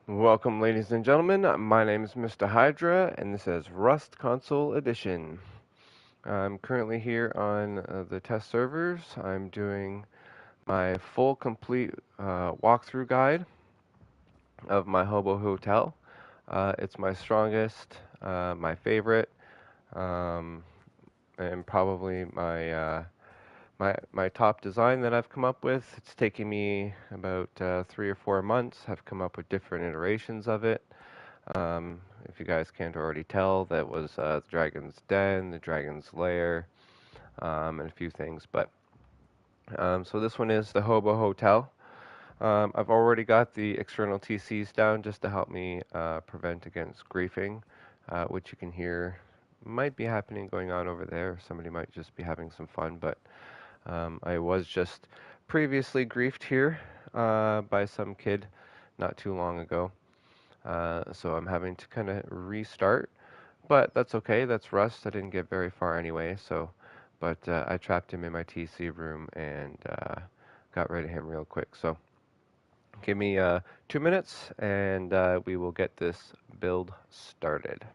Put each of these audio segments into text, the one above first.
Welcome, ladies and gentlemen. My name is Mr. Hydra, and this is Rust Console Edition. I'm currently here on the test servers. I'm doing my full complete walkthrough guide of my Hobo Hotel. It's my strongest, my favorite, um, and probably my top design that I've come up with. It's taken me about 3 or 4 months. I've come up with different iterations of it. If you guys can't already tell, that was the Dragon's Den, the Dragon's Lair, and a few things. So this one is the Hobo Hotel. I've already got the external TCs down just to help me prevent against griefing, which you can hear might be happening going on over there. Somebody might just be having some fun, but I was just previously griefed here by some kid not too long ago. So I'm having to kind of restart, but that's okay. That's Rust. I didn't get very far anyway. But I trapped him in my TC room and got rid of him real quick. So give me 2 minutes and we will get this build started.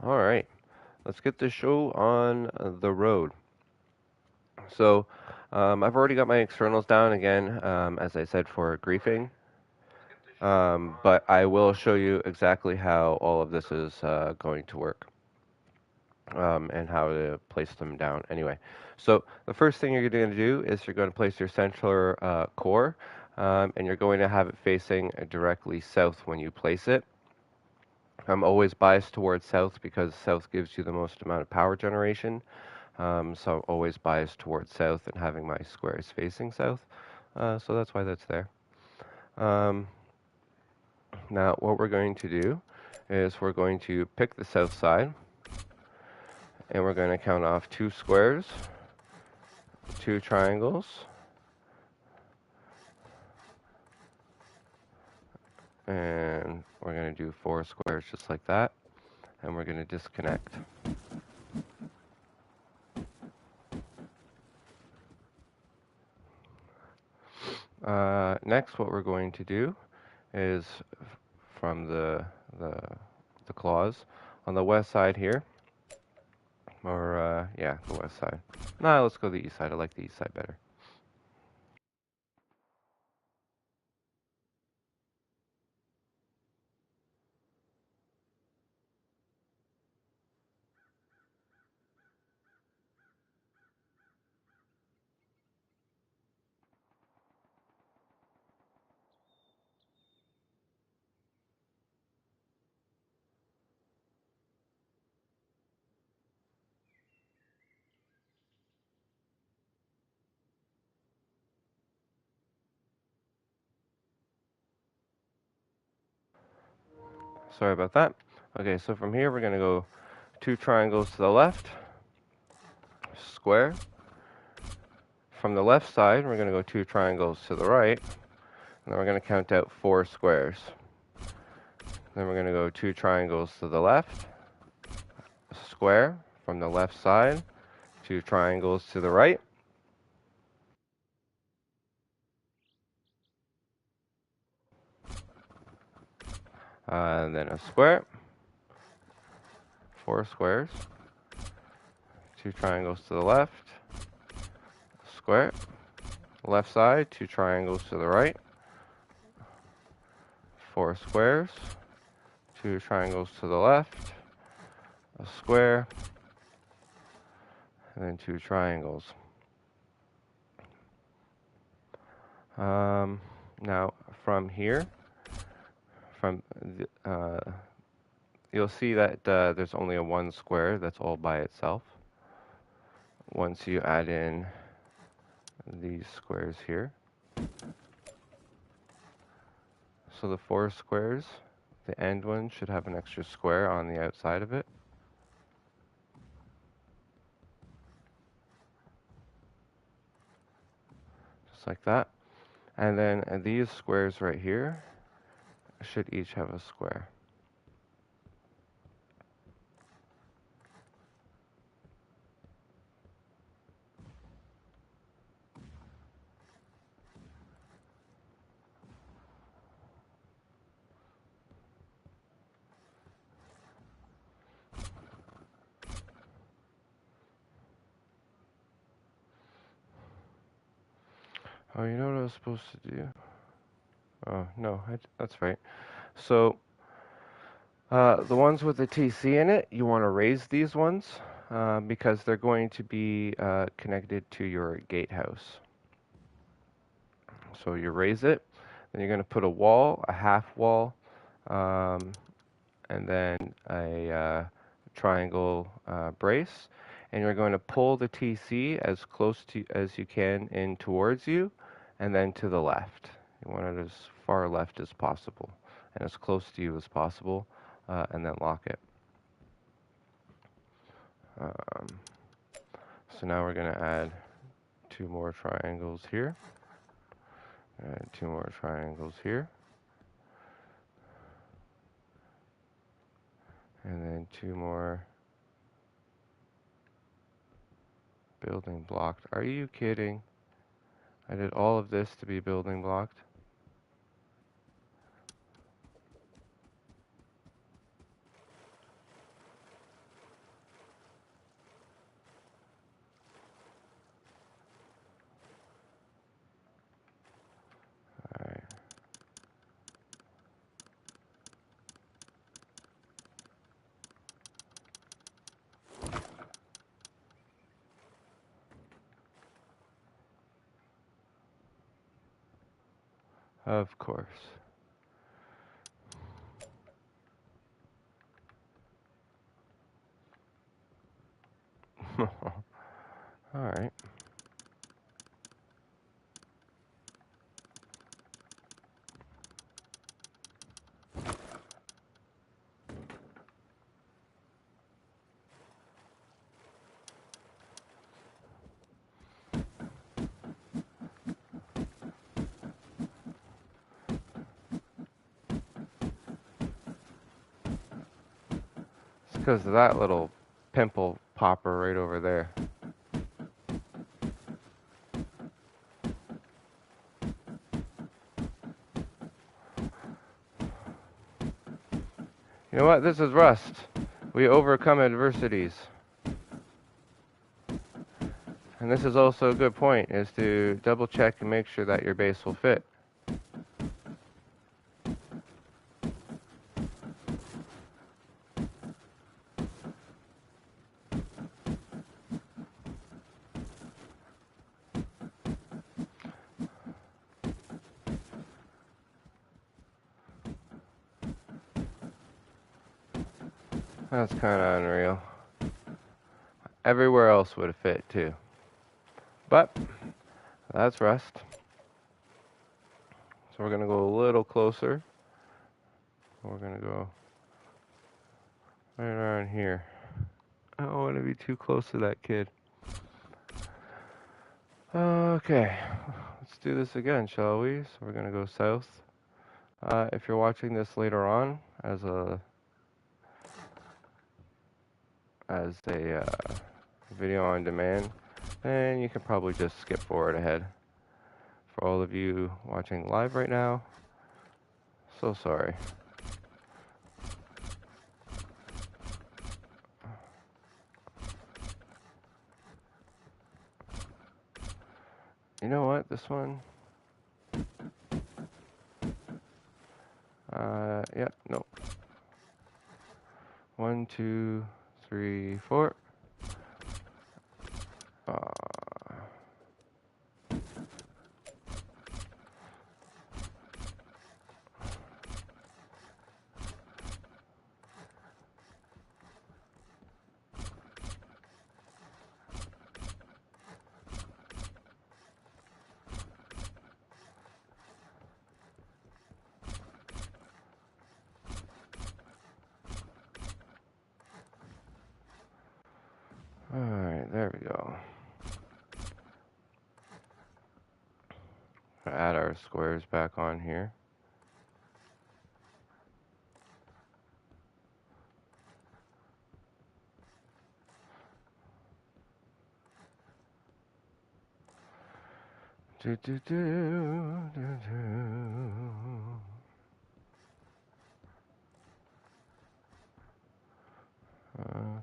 All right, let's get the show on the road. So I've already got my externals down again, as I said, for griefing. But I will show you exactly how all of this is going to work and how to place them down. Anyway, so the first thing you're going to do is you're going to place your central core, and you're going to have it facing directly south when you place it. I'm always biased towards south because south gives you the most amount of power generation. So I'm always biased towards south and having my squares facing south. So that's why that's there. Um, Now, what we're going to do is we're going to pick the south side, and we're going to count off 2 squares, 2 triangles, and we're going to do 4 squares just like that, and we're going to disconnect. Next, what we're going to do is from the claws on the west side here, or yeah, the west side. No, let's go the east side. I like the east side better. Sorry about that. Okay, so from here we're going to go 2 triangles to the left, square. From the left side, we're going to go 2 triangles to the right, and then we're going to count out 4 squares. Then we're going to go 2 triangles to the left, square. From the left side, 2 triangles to the right. And then a square, 4 squares, 2 triangles to the left, square, left side, 2 triangles to the right, 4 squares, 2 triangles to the left, a square, and then 2 triangles. Now from here, you'll see that there's only a 1 square that's all by itself. Once you add in these squares here, so the 4 squares, the end one should have an extra square on the outside of it. Just like that. And then these squares right here should each have a square. Oh, you know what I was supposed to do? Oh, no, that's right. So, the ones with the TC in it, you want to raise these ones because they're going to be connected to your gatehouse. So you raise it, then you're going to put a wall, a half wall, and then a triangle brace, and you're going to pull the TC as close to as you can in towards you, and then to the left. You want it as far left as possible, and as close to you as possible, and then lock it. So now we're going to add 2 more triangles here, and 2 more triangles here, and then 2 more building blocked. Are you kidding? I did all of this to be building blocked. Alright. Of course. Alright. It's because of that little pimple popper right over there. You know what? This is Rust. We overcome adversities. And this is also a good point, is to double check and make sure that your base will fit. That's kind of unreal. Everywhere else would fit too. But that's Rust. So we're going to go a little closer. We're going to go right around here. I don't want to be too close to that kid. Okay, let's do this again, shall we? So we're going to go south. If you're watching this later on as a video on demand, then you can probably just skip forward ahead. For all of you watching live right now, so sorry. You know what? This one. Yeah, no. 1, 2, 3, 4. Alright, there we go. Add our squares back on here. Do, do, do, do, do.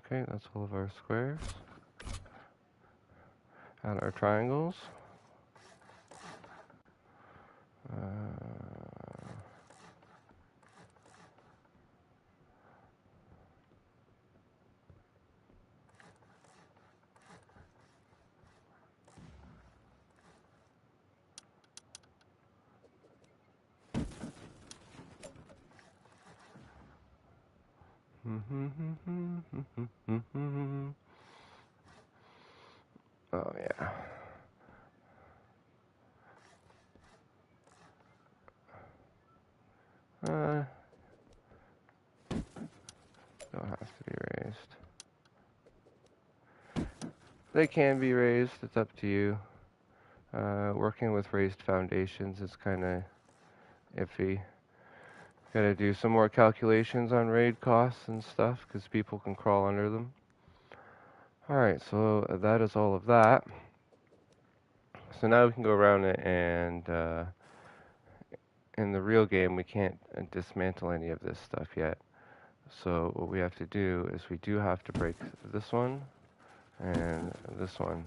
Okay, that's all of our squares. Add our triangles. Oh yeah. Don't have to be raised. They can be raised, it's up to you. Working with raised foundations is kind of iffy. Gotta do some more calculations on raid costs and stuff, because people can crawl under them. Alright, so that is all of that. So now we can go around it and in the real game we can't dismantle any of this stuff yet. So what we have to do is we do have to break this one and this one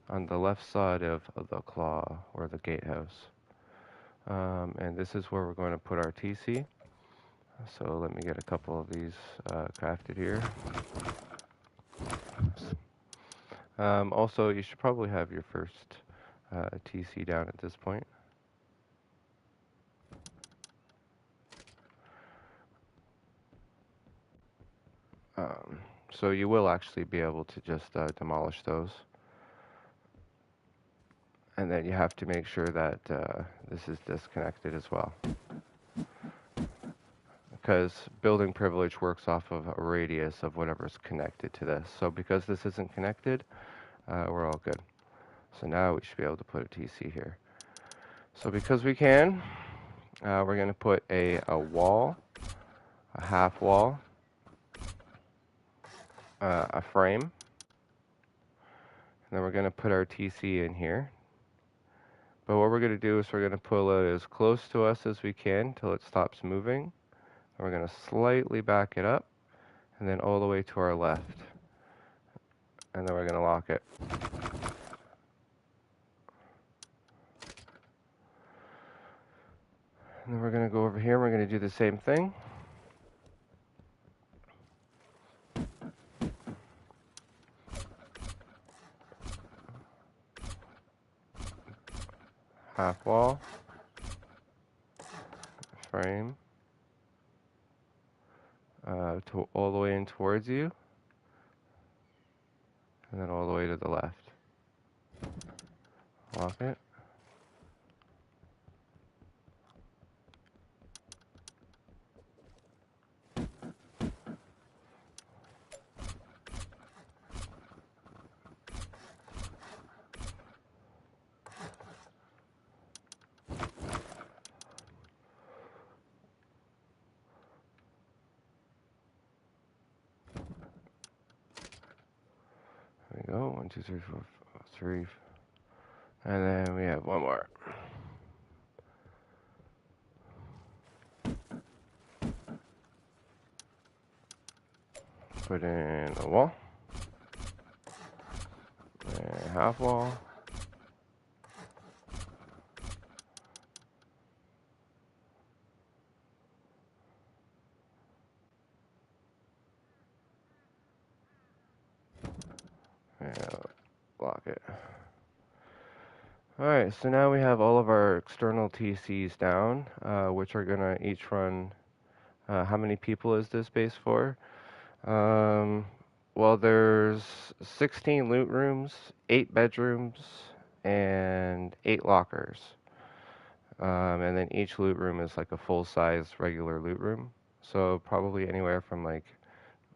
on the left side of the claw or the gatehouse. And this is where we're going to put our TC. So let me get a couple of these crafted here. Also, you should probably have your first TC down at this point. So you will actually be able to just demolish those. And then you have to make sure that this is disconnected as well. Because building privilege works off of a radius of whatever's connected to this. So because this isn't connected, we're all good. So now we should be able to put a TC here. So because we can, we're going to put a wall, a half wall, a frame, and then we're going to put our TC in here. But what we're going to do is we're going to pull it as close to us as we can until it stops moving. And we're going to slightly back it up, and then all the way to our left. And then we're going to lock it. And then we're going to go over here, and we're going to do the same thing. Half wall, frame, all the way in towards you, and then all the way to the left. Lock it. There we go. 1, 2, 3, 4, 3. And then we have one more. Put in a wall. And half wall. Alright, so now we have all of our external TCs down, which are gonna each run, how many people is this base for? Um, well, there's 16 loot rooms, 8 bedrooms, and 8 lockers. And then each loot room is like a full-size regular loot room. So probably anywhere from like,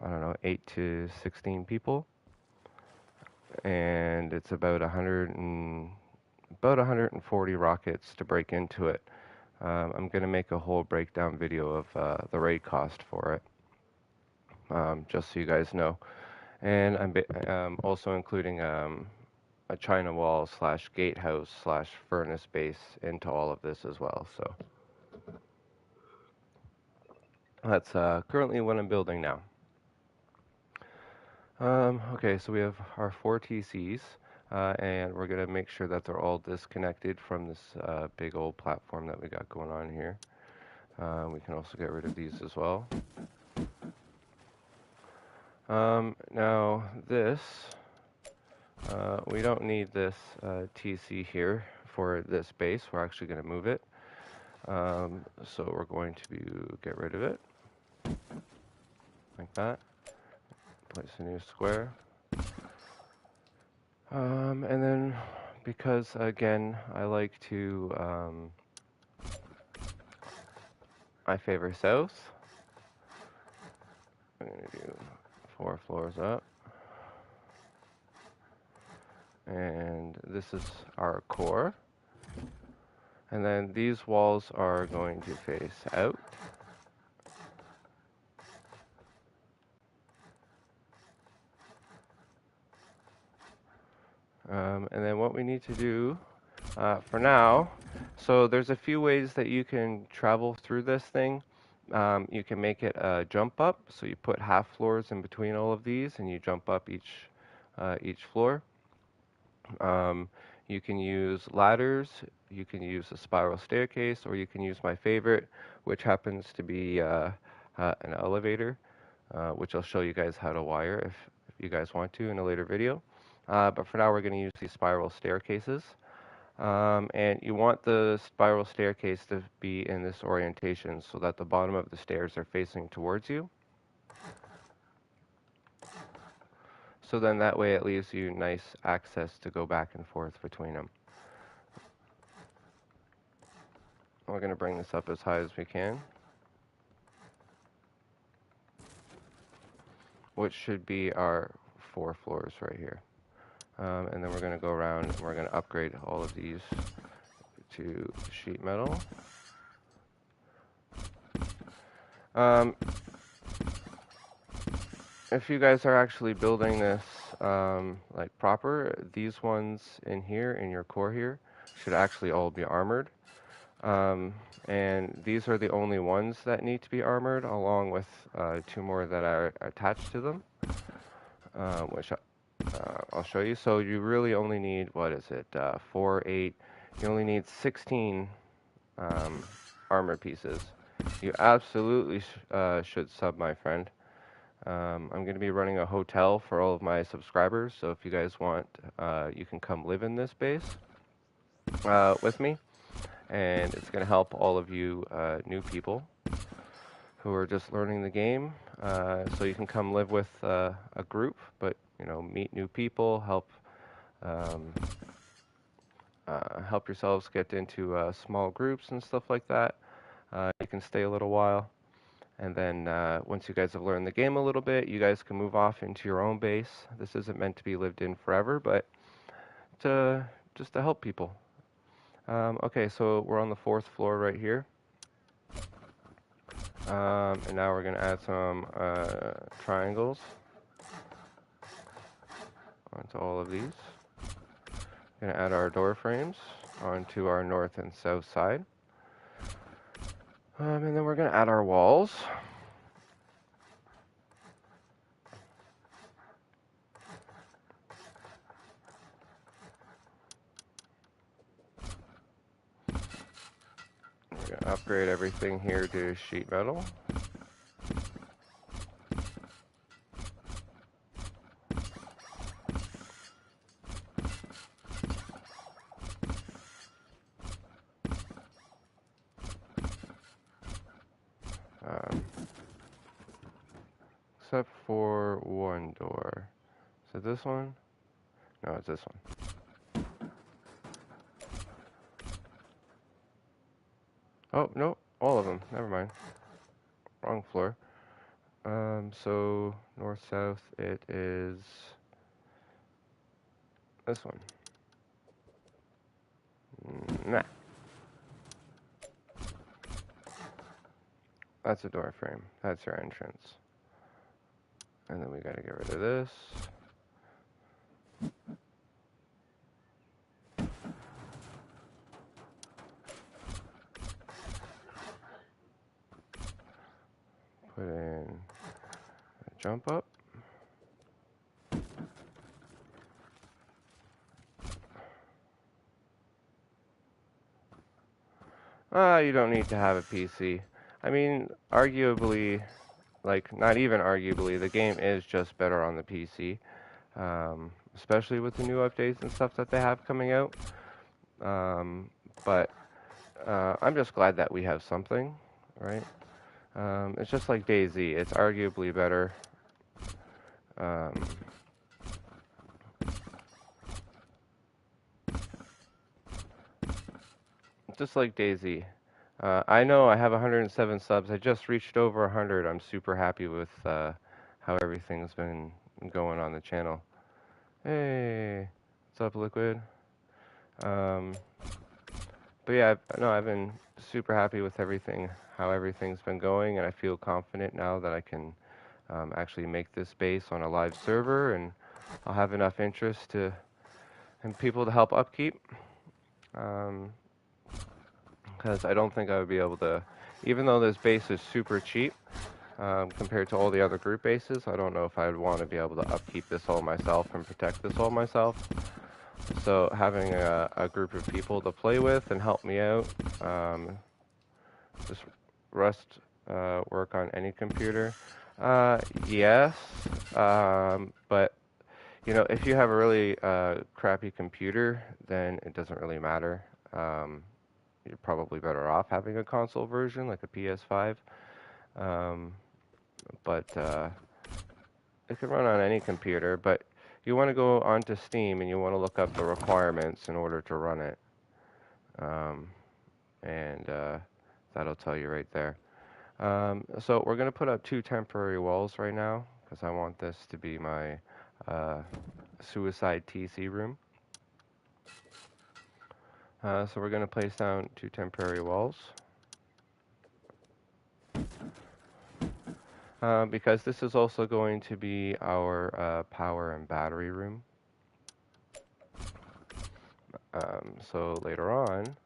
I don't know, 8 to 16 people. And it's about 140 rockets to break into it. I'm gonna make a whole breakdown video of the raid cost for it, just so you guys know. And I'm also including a Chinawall slash gatehouse slash furnace base into all of this as well. So that's currently what I'm building now. Okay, so we have our 4 TCs, and we're gonna make sure that they're all disconnected from this big old platform that we got going on here. We can also get rid of these as well. Now this, we don't need this TC here for this base. We're actually going to move it. So we're going to get rid of it, like that. Place a new square. And then, because again, I like to, I favor south. I'm going to do 4 floors up. And this is our core. And then these walls are going to face out. And then what we need to do for now, so there's a few ways that you can travel through this thing. You can make it a jump up, so you put half floors in between all of these and you jump up each floor. You can use ladders, you can use a spiral staircase, or you can use my favorite, which happens to be an elevator, which I'll show you guys how to wire if you guys want to in a later video. But for now, we're going to use these spiral staircases. And you want the spiral staircase to be in this orientation so that the bottom of the stairs are facing towards you. So then that way it leaves you nice access to go back and forth between them. We're going to bring this up as high as we can, which should be our 4 floors right here. And then we're going to go around and we're going to upgrade all of these to sheet metal. If you guys are actually building this like proper, these ones in here, in your core here, should actually all be armored. And these are the only ones that need to be armored, along with 2 more that are attached to them, which I'll show you. So you really only need, what is it, 4, 8, you only need 16 armor pieces. You absolutely should sub, my friend. I'm going to be running a hotel for all of my subscribers, so if you guys want, you can come live in this base with me, and it's going to help all of you new people who are just learning the game. So you can come live with a group, but meet new people, help yourselves get into small groups and stuff like that. You can stay a little while. And then once you guys have learned the game a little bit, you guys can move off into your own base. This isn't meant to be lived in forever, but just to help people. Okay, so we're on the 4th floor right here. And now we're going to add some triangles onto all of these. We're going to add our door frames onto our north and south side. And then we're going to add our walls. We're going to upgrade everything here to sheet metal. except for one door. Is it this one? No, it's this one. Oh, no, all of them. Never mind. Wrong floor. So north south it is this one. Nah, that's a door frame. That's your entrance. And then we gotta get rid of this. Put in a jump up. You don't need to have a PC. I mean, arguably, like, not even arguably, the game is just better on the PC. Especially with the new updates and stuff that they have coming out. But I'm just glad that we have something, right? It's just like DayZ. It's arguably better. Just like DayZ. I know I have 107 subs. I just reached over 100. I'm super happy with how everything's been going on the channel. Hey, what's up, Liquid? But yeah, no, I've been super happy with everything, how everything's been going, and I feel confident now that I can actually make this base on a live server, and I'll have enough interest to and people to help upkeep. Because I don't think I would be able to, even though this base is super cheap compared to all the other group bases, I don't know if I would want to be able to upkeep this all myself and protect this all myself. So having a group of people to play with and help me out, does Rust work on any computer? Yes, but you know, if you have a really crappy computer, then it doesn't really matter. You're probably better off having a console version like a PS5. But it can run on any computer, but you want to go onto Steam and you want to look up the requirements in order to run it. And that'll tell you right there. So we're going to put up 2 temporary walls right now because I want this to be my suicide TC room. So we're going to place down 2 temporary walls. Because this is also going to be our power and battery room. So later on,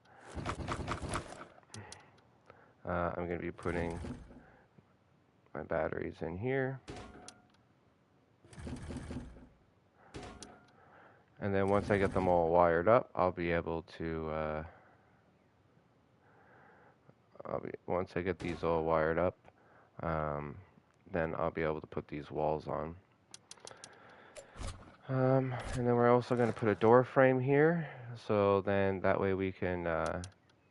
I'm going to be putting my batteries in here. And then once I get them all wired up, I'll be able to, once I get these all wired up, then I'll be able to put these walls on. And then we're also going to put a door frame here, so then that way we can,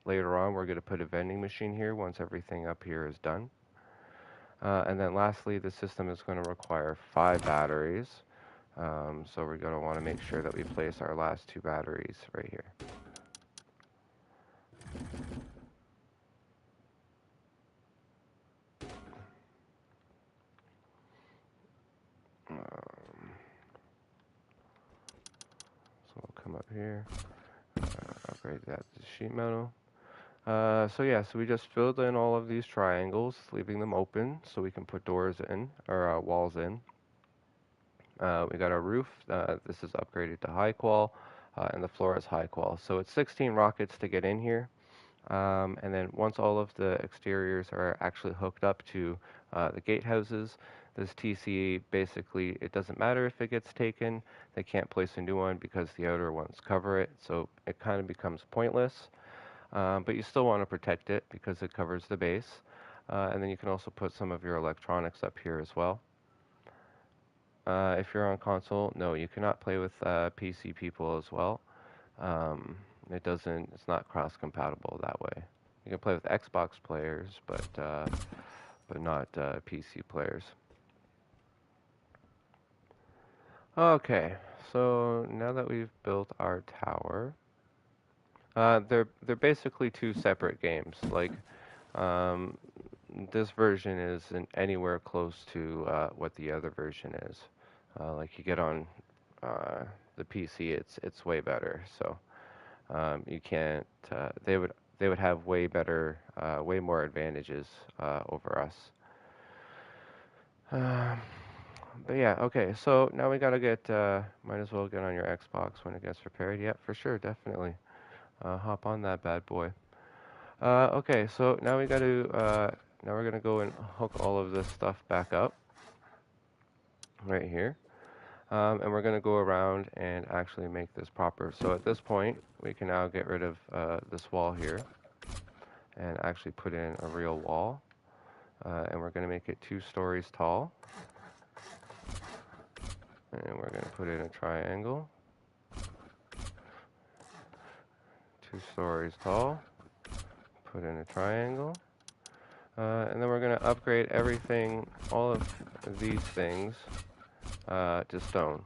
later on, we're going to put a vending machine here once everything up here is done. And then lastly, the system is going to require 5 batteries, so we're going to want to make sure that we place our last 2 batteries right here. So we'll come up here, upgrade that to sheet metal. So yeah, so we just filled in all of these triangles, leaving them open so we can put doors in, or walls in. We got our roof, this is upgraded to high qual, and the floor is high qual. So it's 16 rockets to get in here. And then once all of the exteriors are actually hooked up to the gatehouses, this TC basically, it doesn't matter if it gets taken, they can't place a new one because the outer ones cover it, so it kind of becomes pointless. But you still want to protect it because it covers the base. And then you can also put some of your electronics up here as well. If you're on console, no, you cannot play with PC people as well. It's not cross-compatible that way. You can play with Xbox players, but not PC players. Okay, so now that we've built our tower, they're basically two separate games. Like, um, this version isn't anywhere close to what the other version is. Like you get on uh, the PC, it's way better. So you can't. They would have way better, way more advantages over us. Um, but yeah, okay. So now we gotta get. Might as well get on your Xbox when it gets repaired. Yep, for sure, definitely. Hop on that bad boy. Okay, so now we gotta. Now we're gonna go and hook all of this stuff back up right here. And we're going to go around and actually make this proper. So at this point, we can now get rid of this wall here and actually put in a real wall. And we're going to make it 2 stories tall. And we're going to put in a triangle. 2 stories tall. Put in a triangle. And then we're going to upgrade everything, all of these things, to stone.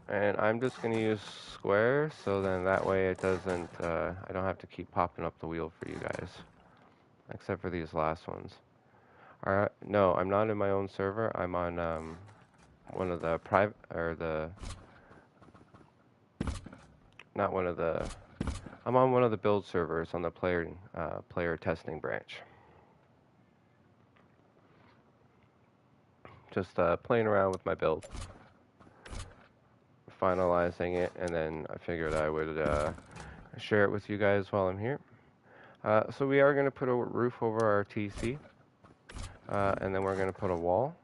And I'm just going to use square, so then that way it doesn't, I don't have to keep popping up the wheel for you guys, except for these last ones. Alright, no, I'm not in my own server. I'm on one of the private, or the, not one of the, I'm on one of the build servers on the player testing branch. Just playing around with my build, finalizing it, and then I figured I would share it with you guys while I'm here. So we are going to put a roof over our TC, and then we're going to put a wall,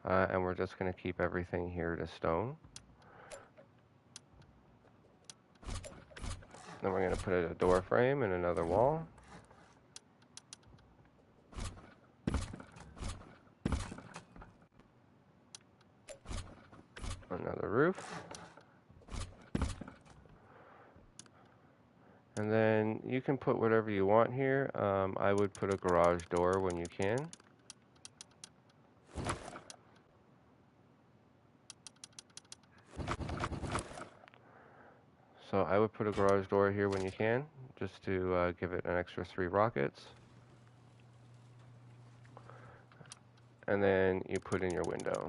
and we're just going to keep everything here to stone. Then we're going to put a door frame and another wall. Another roof. And then you can put whatever you want here. I would put a garage door when you can. So I would put a garage door here when you can, just to give it an extra 3 rockets. And then you put in your window.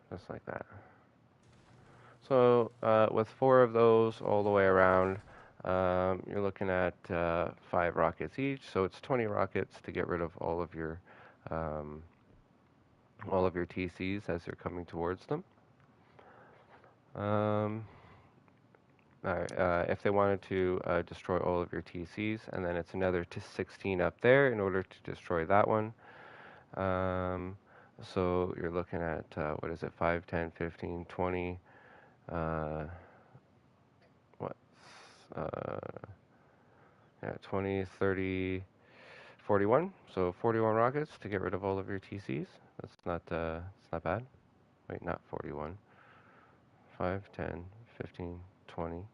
Just like that. So with 4 of those all the way around, you're looking at 5 rockets each. So it's 20 rockets to get rid of all of your TCs as you're coming towards them. If they wanted to destroy all of your TCs, and then it's another 16 up there in order to destroy that one. So you're looking at, what is it, 5, 10, 15, 20, what, yeah, 20, 30, 41. So 41 rockets to get rid of all of your TCs. That's not, it's not bad. Wait, not 41. 5, 10, 15, 20,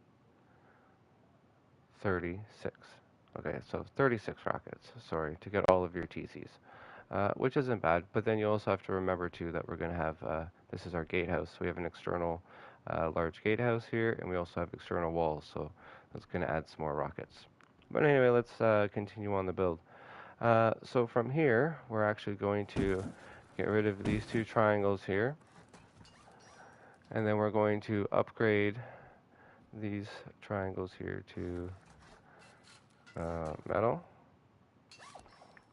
36. Okay, so 36 rockets, sorry, to get all of your TCs, which isn't bad. But then you also have to remember, too, that we're going to have, this is our gatehouse. So we have an external large gatehouse here, and we also have external walls. So that's going to add some more rockets. But anyway, let's continue on the build. So from here, we're actually going to get rid of these 2 triangles here. And then we're going to upgrade these triangles here to metal.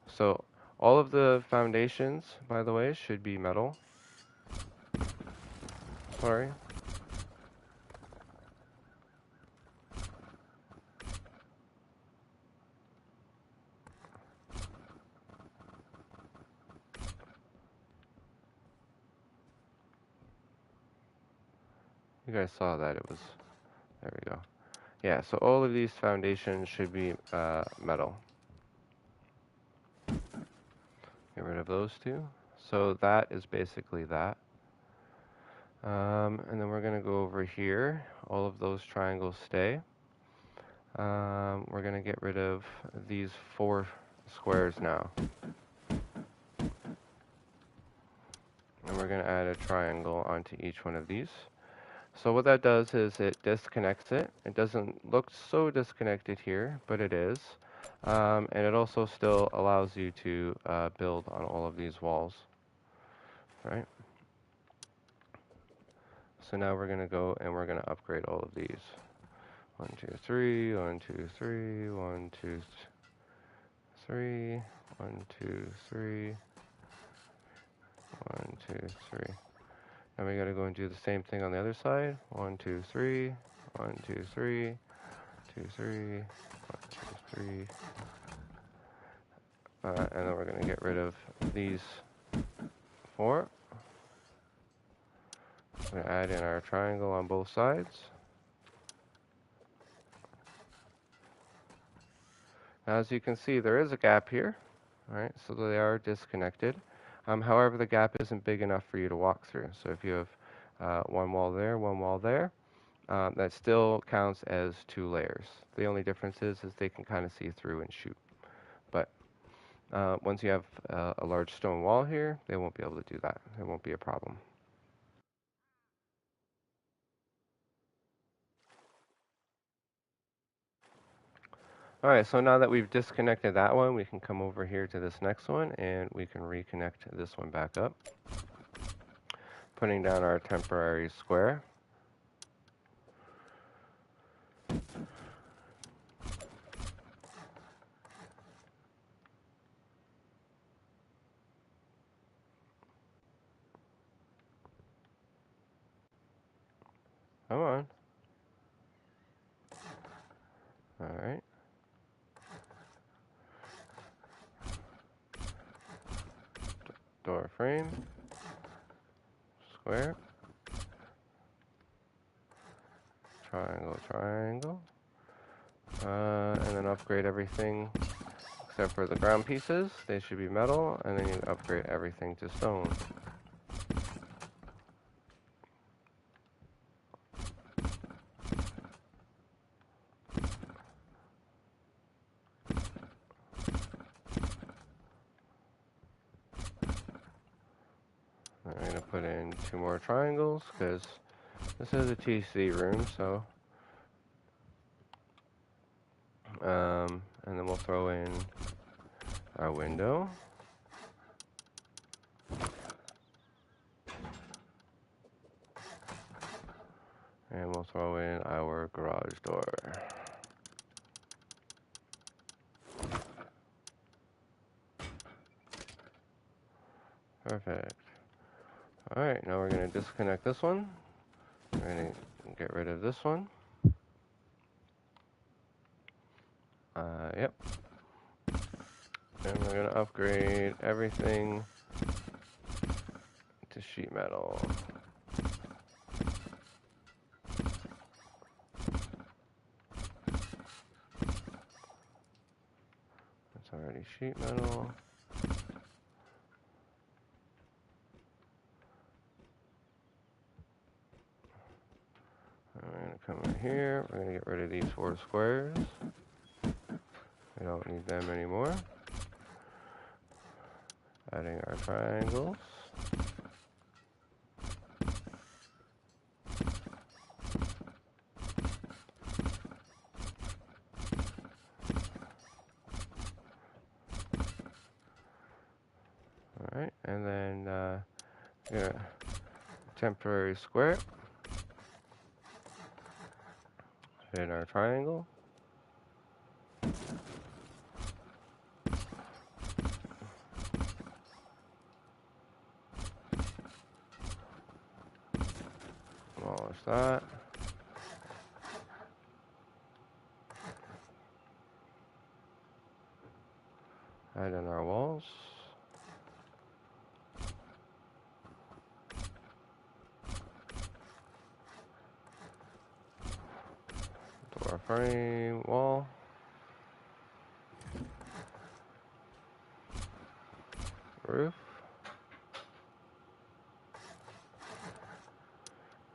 So all of the foundations, by the way, should be metal. Sorry. You guys saw that it was, there we go. Yeah, so all of these foundations should be metal. Get rid of those 2. So that is basically that. And then we're going to go over here. All of those triangles stay. We're going to get rid of these 4 squares now. And we're going to add a triangle onto each one of these. So what that does is it disconnects it. It doesn't look so disconnected here, but it is. And it also still allows you to build on all of these walls, right? So now we're going to go and we're going to upgrade all of these. 1, 2, 3, 1, 2, 3, 1, 2, 3, 1, 2, 3, 1, 2, 3. Now we got to go and do the same thing on the other side. 1, 2, 3, 1, 2, 3, 2, 3, 1, 2, 3. And then we're going to get rid of these 4. We're going to add in our triangle on both sides. Now, as you can see, there is a gap here, right? So they are disconnected. However, the gap isn't big enough for you to walk through. So if you have one wall there, that still counts as 2 layers. The only difference is they can kind of see through and shoot. But once you have a large stone wall here, they won't be able to do that. It won't be a problem. All right, so now that we've disconnected that one, we can come over here to this next one and we can reconnect this one back up. Putting down our temporary square. Come on. All right. Door frame. Square. Triangle, triangle. And then upgrade everything except for the ground pieces. They should be metal. And then you upgrade everything to stone. I'm going to put in 2 more triangles because this is a TC room, so. And then we'll throw in our window. And we'll throw in our garage door. Perfect. Alright, now we're going to disconnect this one. We're going to get rid of this one. Yep. And we're going to upgrade everything to sheet metal. That's already sheet metal. We're going to come in here. We're going to get rid of these 4 squares. We don't need them anymore. Adding our triangles. Alright, and then temporary square. In our triangle. Demolish that. Add in our walls. Door frame, wall. Roof.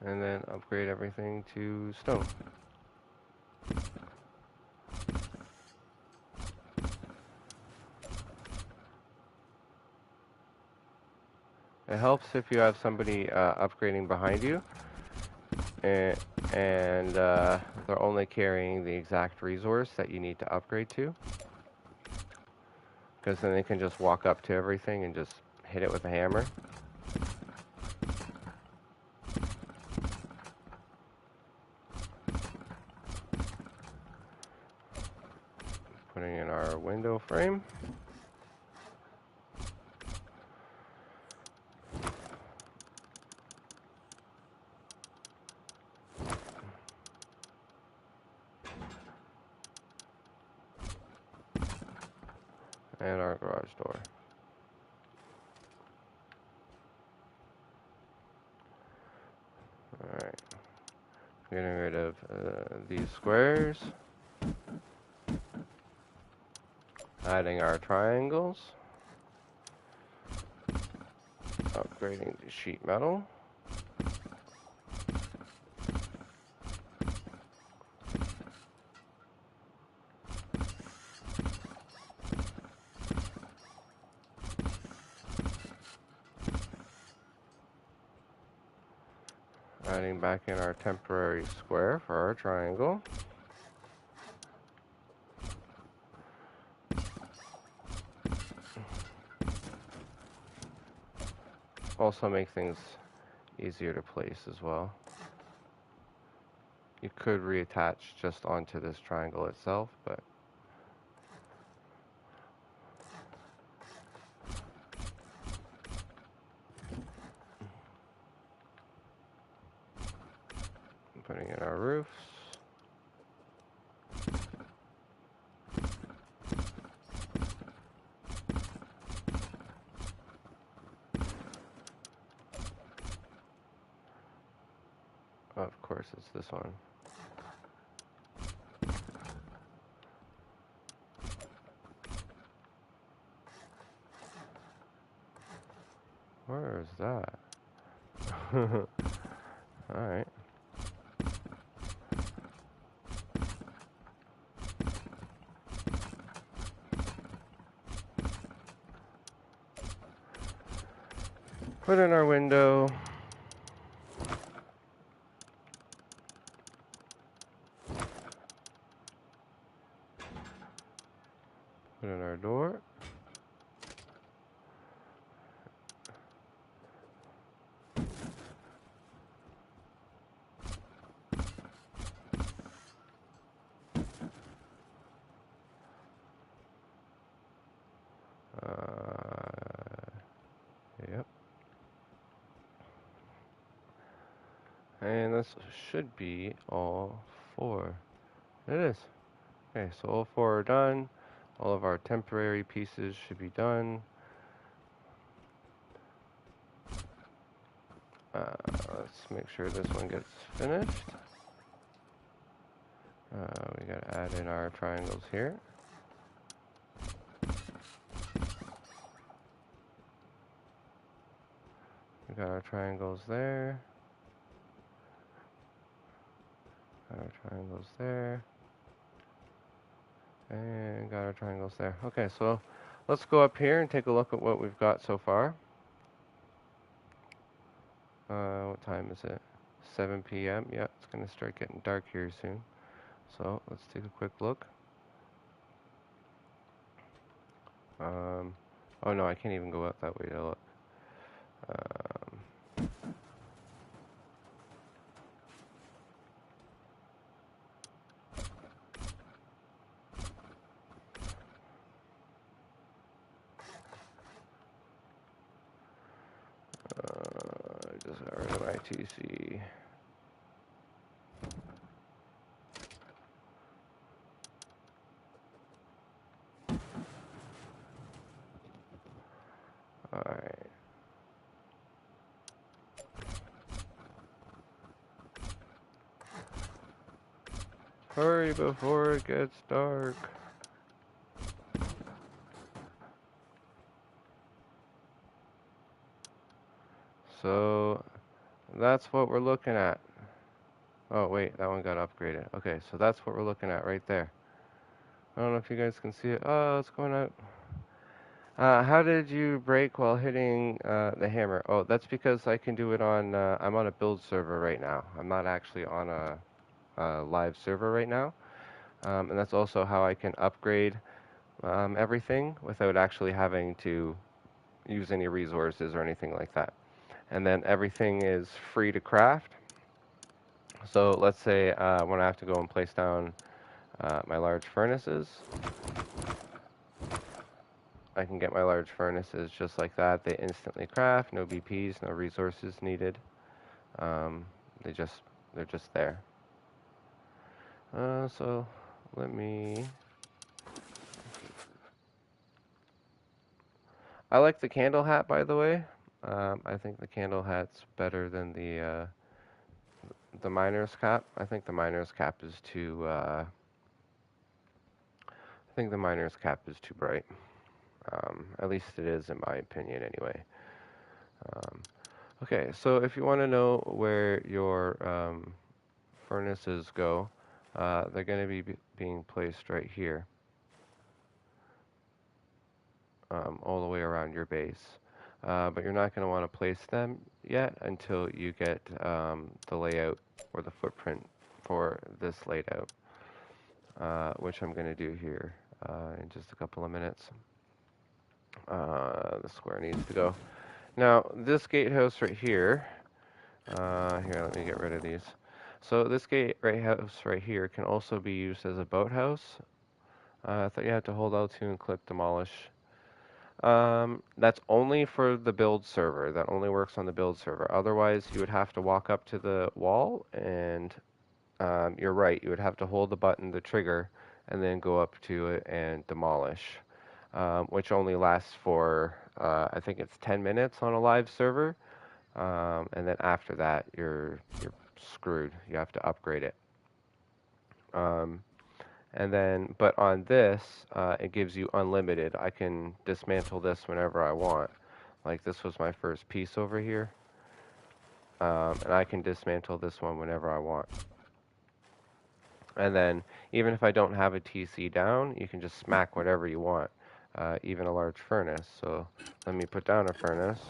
and then upgrade everything to stone. It helps if you have somebody upgrading behind you, and they're only carrying the exact resource that you need to upgrade to, because then they can just walk up to everything and just hit it with a hammer. Putting in our window frame. And our garage door. Alright. Getting rid of these squares. Adding our triangles. Upgrading to sheet metal. Adding back in our temporary square for our triangle. Also make things easier to place as well. You could reattach just onto this triangle itself, but putting in our roofs. Of course, it's this one. Where is that? Alright. Put in our window. Put in our door. Yep. And this should be all 4. It is. Okay, so all 4 are done. All of our temporary pieces should be done. Let's make sure this one gets finished. We gotta add in our triangles here. We got our triangles there. Got our triangles there. And got our triangles there. Okay, so let's go up here and take a look at what we've got so far. What time is it? 7 p.m. Yeah, it's gonna start getting dark here soon. So let's take a quick look. Oh no, I can't even go out that way to look. I just got rid of my TC. Alright. Hurry before it gets dark. So That's what we're looking at. Oh, wait, that one got upgraded. Okay, so that's what we're looking at right there. I don't know if you guys can see it. Oh, it's going out. How did you break while hitting the hammer? Oh, that's because I can do it on, I'm on a build server right now. I'm not actually on a live server right now. And that's also how I can upgrade everything without actually having to use any resources or anything like that. And then everything is free to craft. So let's say when I have to go and place down my large furnaces, I can get my large furnaces just like that. They instantly craft, no BPs, no resources needed. Um, they just they're just there. So let me. I like the candle hat, by the way. I think the candle hat's better than the miner's cap. I think the miner's cap is too. I think the miner's cap is too bright. At least it is, in my opinion, anyway. Um, okay, so if you want to know where your furnaces go, they're going to be being placed right here, all the way around your base. But you're not going to want to place them yet until you get the layout or the footprint for this layout, which I'm going to do here in just a couple of minutes. The square needs to go. Now, this gatehouse right here, here, let me get rid of these. So this gatehouse right here can also be used as a boathouse. I thought you had to hold L2 and click demolish. That's only for the build server. That only works on the build server. Otherwise, you would have to walk up to the wall, and you're right. You would have to hold the button, the trigger, and then go up to it and demolish, which only lasts for I think it's 10 minutes on a live server, and then after that, you're screwed. You have to upgrade it. Um, And then, but on this, it gives you unlimited. I can dismantle this whenever I want. Like this was my first piece over here. And I can dismantle this one whenever I want. And then, even if I don't have a TC down, you can just smack whatever you want, even a large furnace. So let me put down a furnace.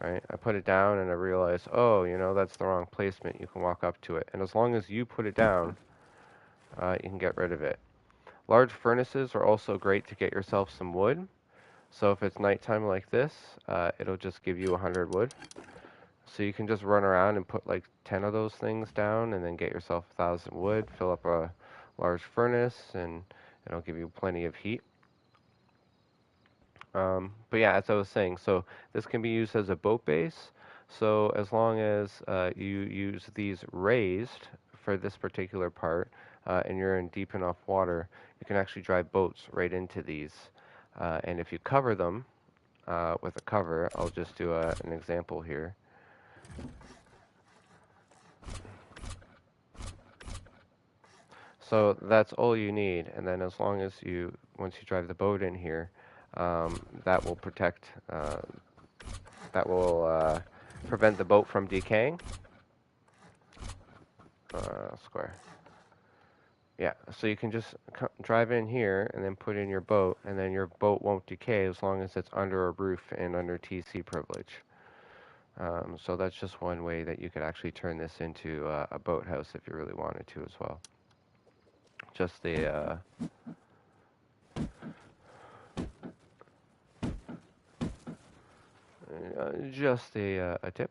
Right? I put it down and I realize, oh, you know, that's the wrong placement. You can walk up to it. And as long as you put it down, you can get rid of it. Large furnaces are also great to get yourself some wood. So if it's nighttime like this, it'll just give you 100 wood. So you can just run around and put like 10 of those things down and then get yourself 1,000 wood, fill up a large furnace, and it'll give you plenty of heat. But yeah, as I was saying, so this can be used as a boat base. So as long as you use these raised for this particular part, and you're in deep enough water, you can actually drive boats right into these. And if you cover them with a cover, I'll just do an example here. So that's all you need, and then as long as once you drive the boat in here, that will protect, that will prevent the boat from decaying. Square. Yeah, so you can just drive in here and then put in your boat, and then your boat won't decay as long as it's under a roof and under TC privilege. So that's just one way that you could actually turn this into a boathouse if you really wanted to as well. Just a tip.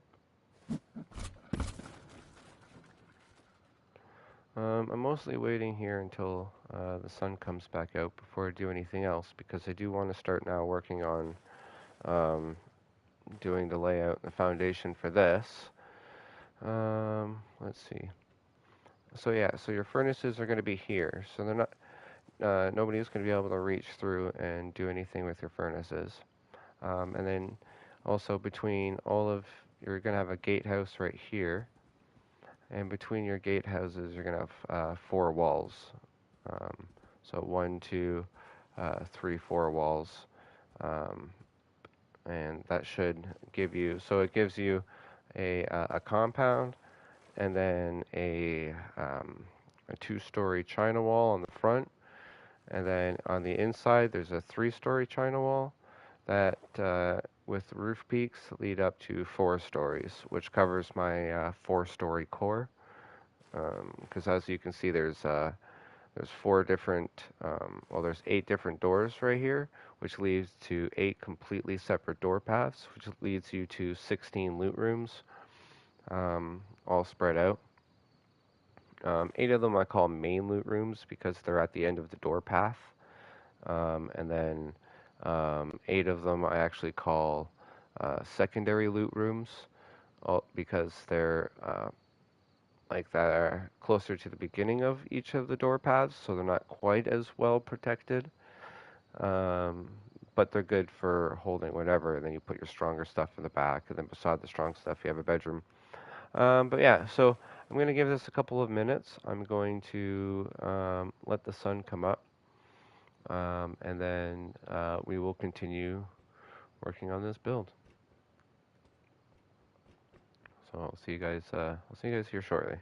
I'm mostly waiting here until the sun comes back out before I do anything else because I do want to start now working on doing the layout and the foundation for this. Let's see. So yeah, so your furnaces are going to be here. So they're not, nobody's going to be able to reach through and do anything with your furnaces. And then also between you're going to have a gatehouse right here. And between your gatehouses, you're going to have 4 walls. So 1, 2, 3, 4 walls. And that should give you, so it gives you a compound, and then a two-story China wall on the front, and then on the inside there's a three-story China wall that with roof peaks lead up to 4 stories, which covers my 4-story core. Because as you can see, there's 4 different, well, there's 8 different doors right here, which leads to 8 completely separate door paths, which leads you to 16 loot rooms, all spread out. 8 of them I call main loot rooms because they're at the end of the door path. And then 8 of them I actually call secondary loot rooms because they're like that are closer to the beginning of each of the door paths, so they're not quite as well protected. But they're good for holding whatever, and then you put your stronger stuff in the back, and then beside the strong stuff you have a bedroom. But yeah, so I'm going to give this a couple of minutes. I'm going to let the sun come up, and then we will continue working on this build. So I'll see you guys. I'll see you guys here shortly.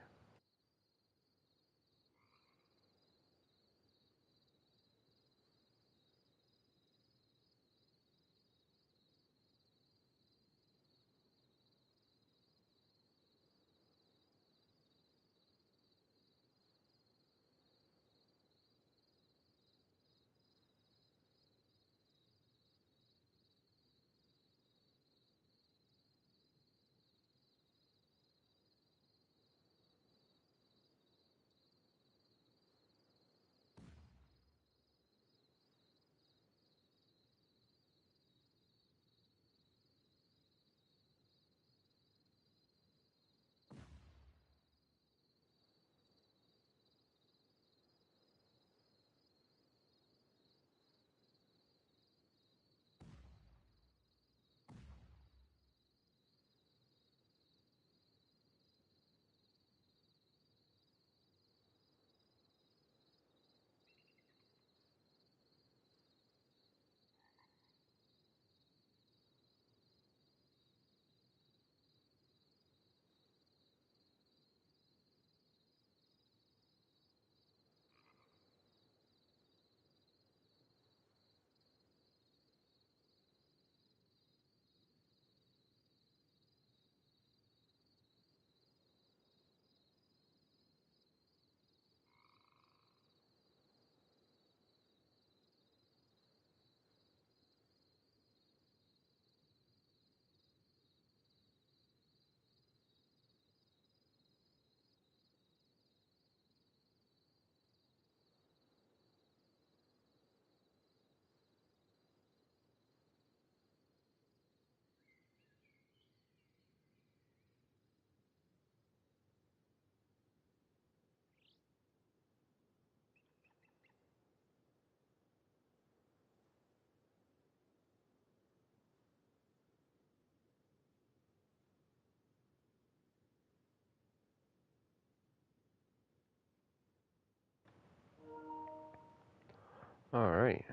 All right.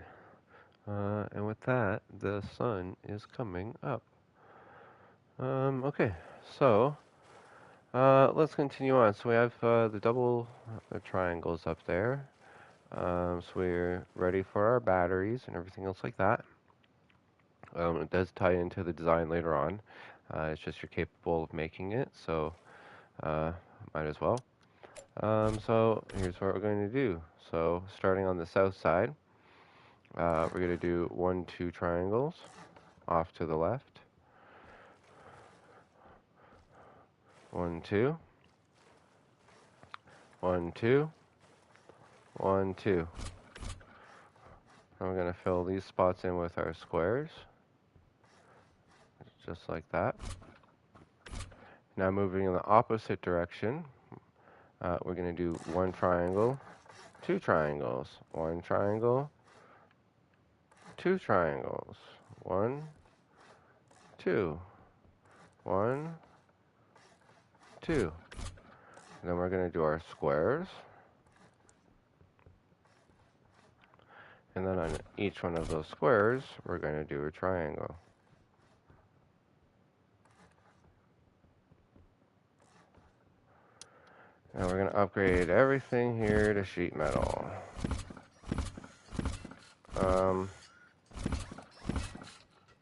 And with that, the sun is coming up. Okay, so let's continue on. So we have the double triangles up there. So we're ready for our batteries and everything else like that. It does tie into the design later on. It's just you're capable of making it, so might as well. So here's what we're going to do. So starting on the south side, we're going to do 1, 2 triangles off to the left. 1, 2. 1, 2. 1, 2. And we're going to fill these spots in with our squares, just like that. Now moving in the opposite direction, we're going to do 1 triangle, 2 triangles, 1 triangle, 2 triangles, 1, 2, 1, 2. And then we're going to do our squares. And then on each one of those squares, we're going to do a triangle. And we're going to upgrade everything here to sheet metal.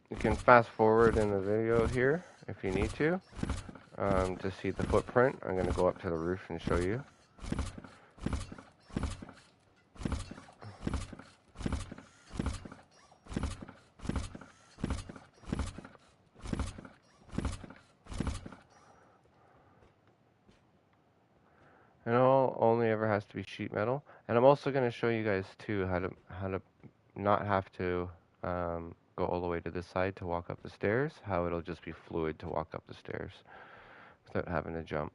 You can fast forward in the video here if you need to see the footprint. I'm going to go up to the roof and show you. And it all only ever has to be sheet metal. And I'm also going to show you guys too how to not have to go all the way to this side to walk up the stairs. How it'll just be fluid to walk up the stairs without having to jump.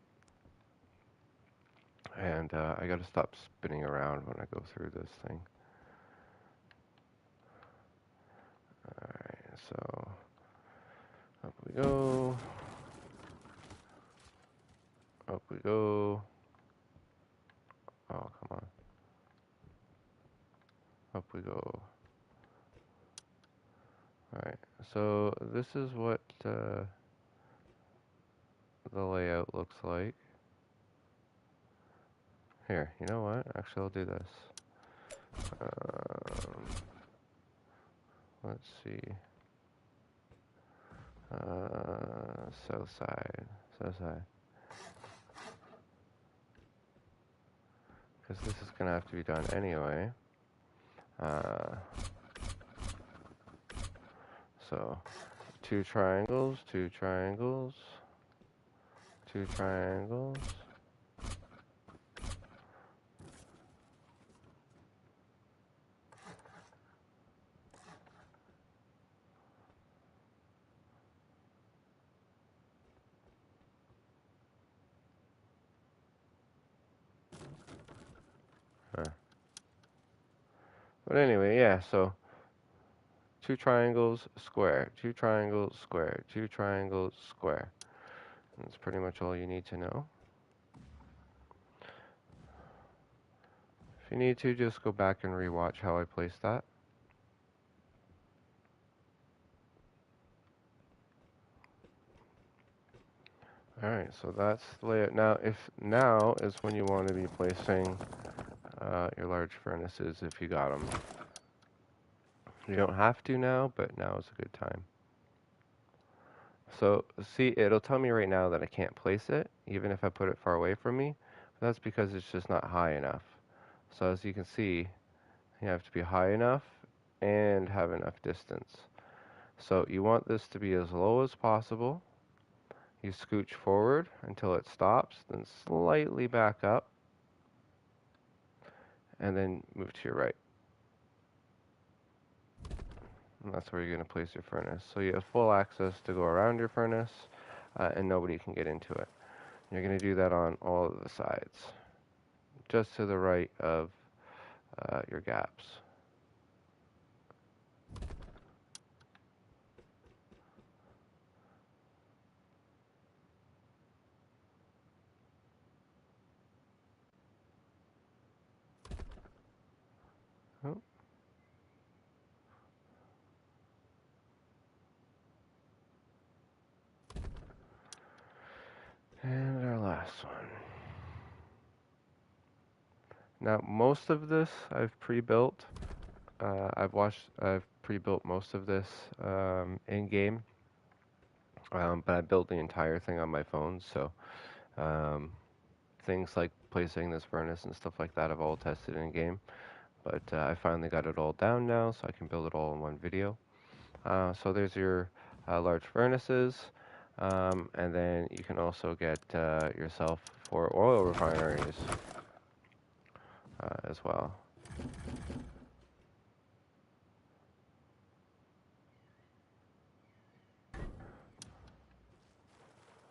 And I got to stop spinning around when I go through this thing. Alright, so up we go. Up we go. Oh, come on. Up we go. Alright, so this is what the layout looks like. Here, you know what? Actually, I'll do this. Let's see. South side. South side. Because this is going to have to be done anyway. So, 2 triangles, 2 triangles, 2 triangles. But anyway, yeah, so 2 triangles, square, 2 triangles, square, 2 triangles, square. That's pretty much all you need to know. If you need to, just go back and rewatch how I placed that. Alright, so that's the layout. Now is when you want to be placing your large furnaces if you got them. You don't have to now, but now is a good time. So, see, it'll tell me right now that I can't place it, even if I put it far away from me. That's because it's just not high enough. So as you can see, you have to be high enough and have enough distance. So you want this to be as low as possible. You scooch forward until it stops, then slightly back up, and then move to your right. And that's where you're going to place your furnace. So you have full access to go around your furnace, and nobody can get into it. You're going to do that on all of the sides, just to the right of your gaps. Oh. And our last one. Now, most of this I've pre-built. I've pre-built most of this in-game, but I built the entire thing on my phone. So things like placing this furnace and stuff like that I've all tested in-game. But I finally got it all down now, so I can build it all in one video. So there's your large furnaces, and then you can also get yourself 4 oil refineries as well.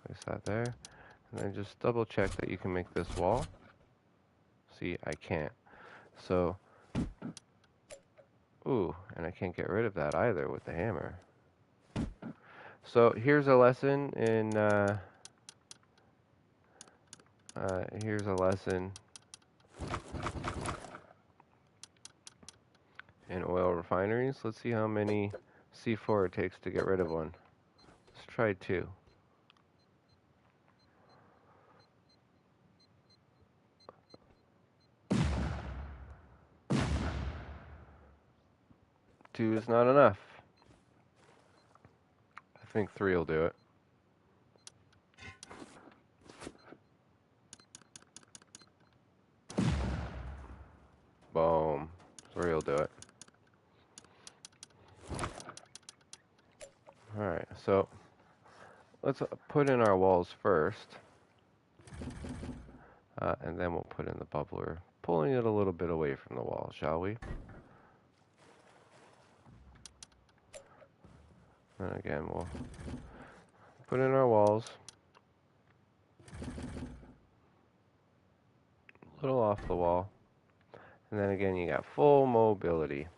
Place that there, and then just double check that you can make this wall. See, I can't. So, ooh, and I can't get rid of that either with the hammer. So here's a lesson in oil refineries. Let's see how many C4 it takes to get rid of one. Let's try 2. 2 is not enough. I think 3 will do it. Boom. 3 will do it. Alright, so let's put in our walls first. And then we'll put in the bubbler, pulling it a little bit away from the wall, shall we? And again, we'll put in our walls. A little off the wall. And then again, you got full mobility.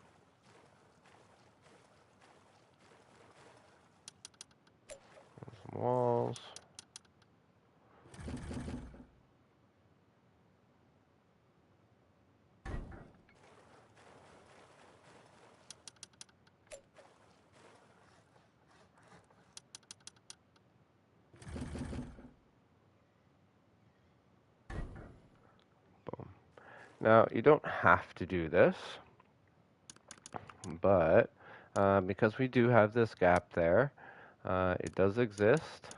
Some walls. Boom. Now, you don't have to do this, but because we do have this gap there, it does exist.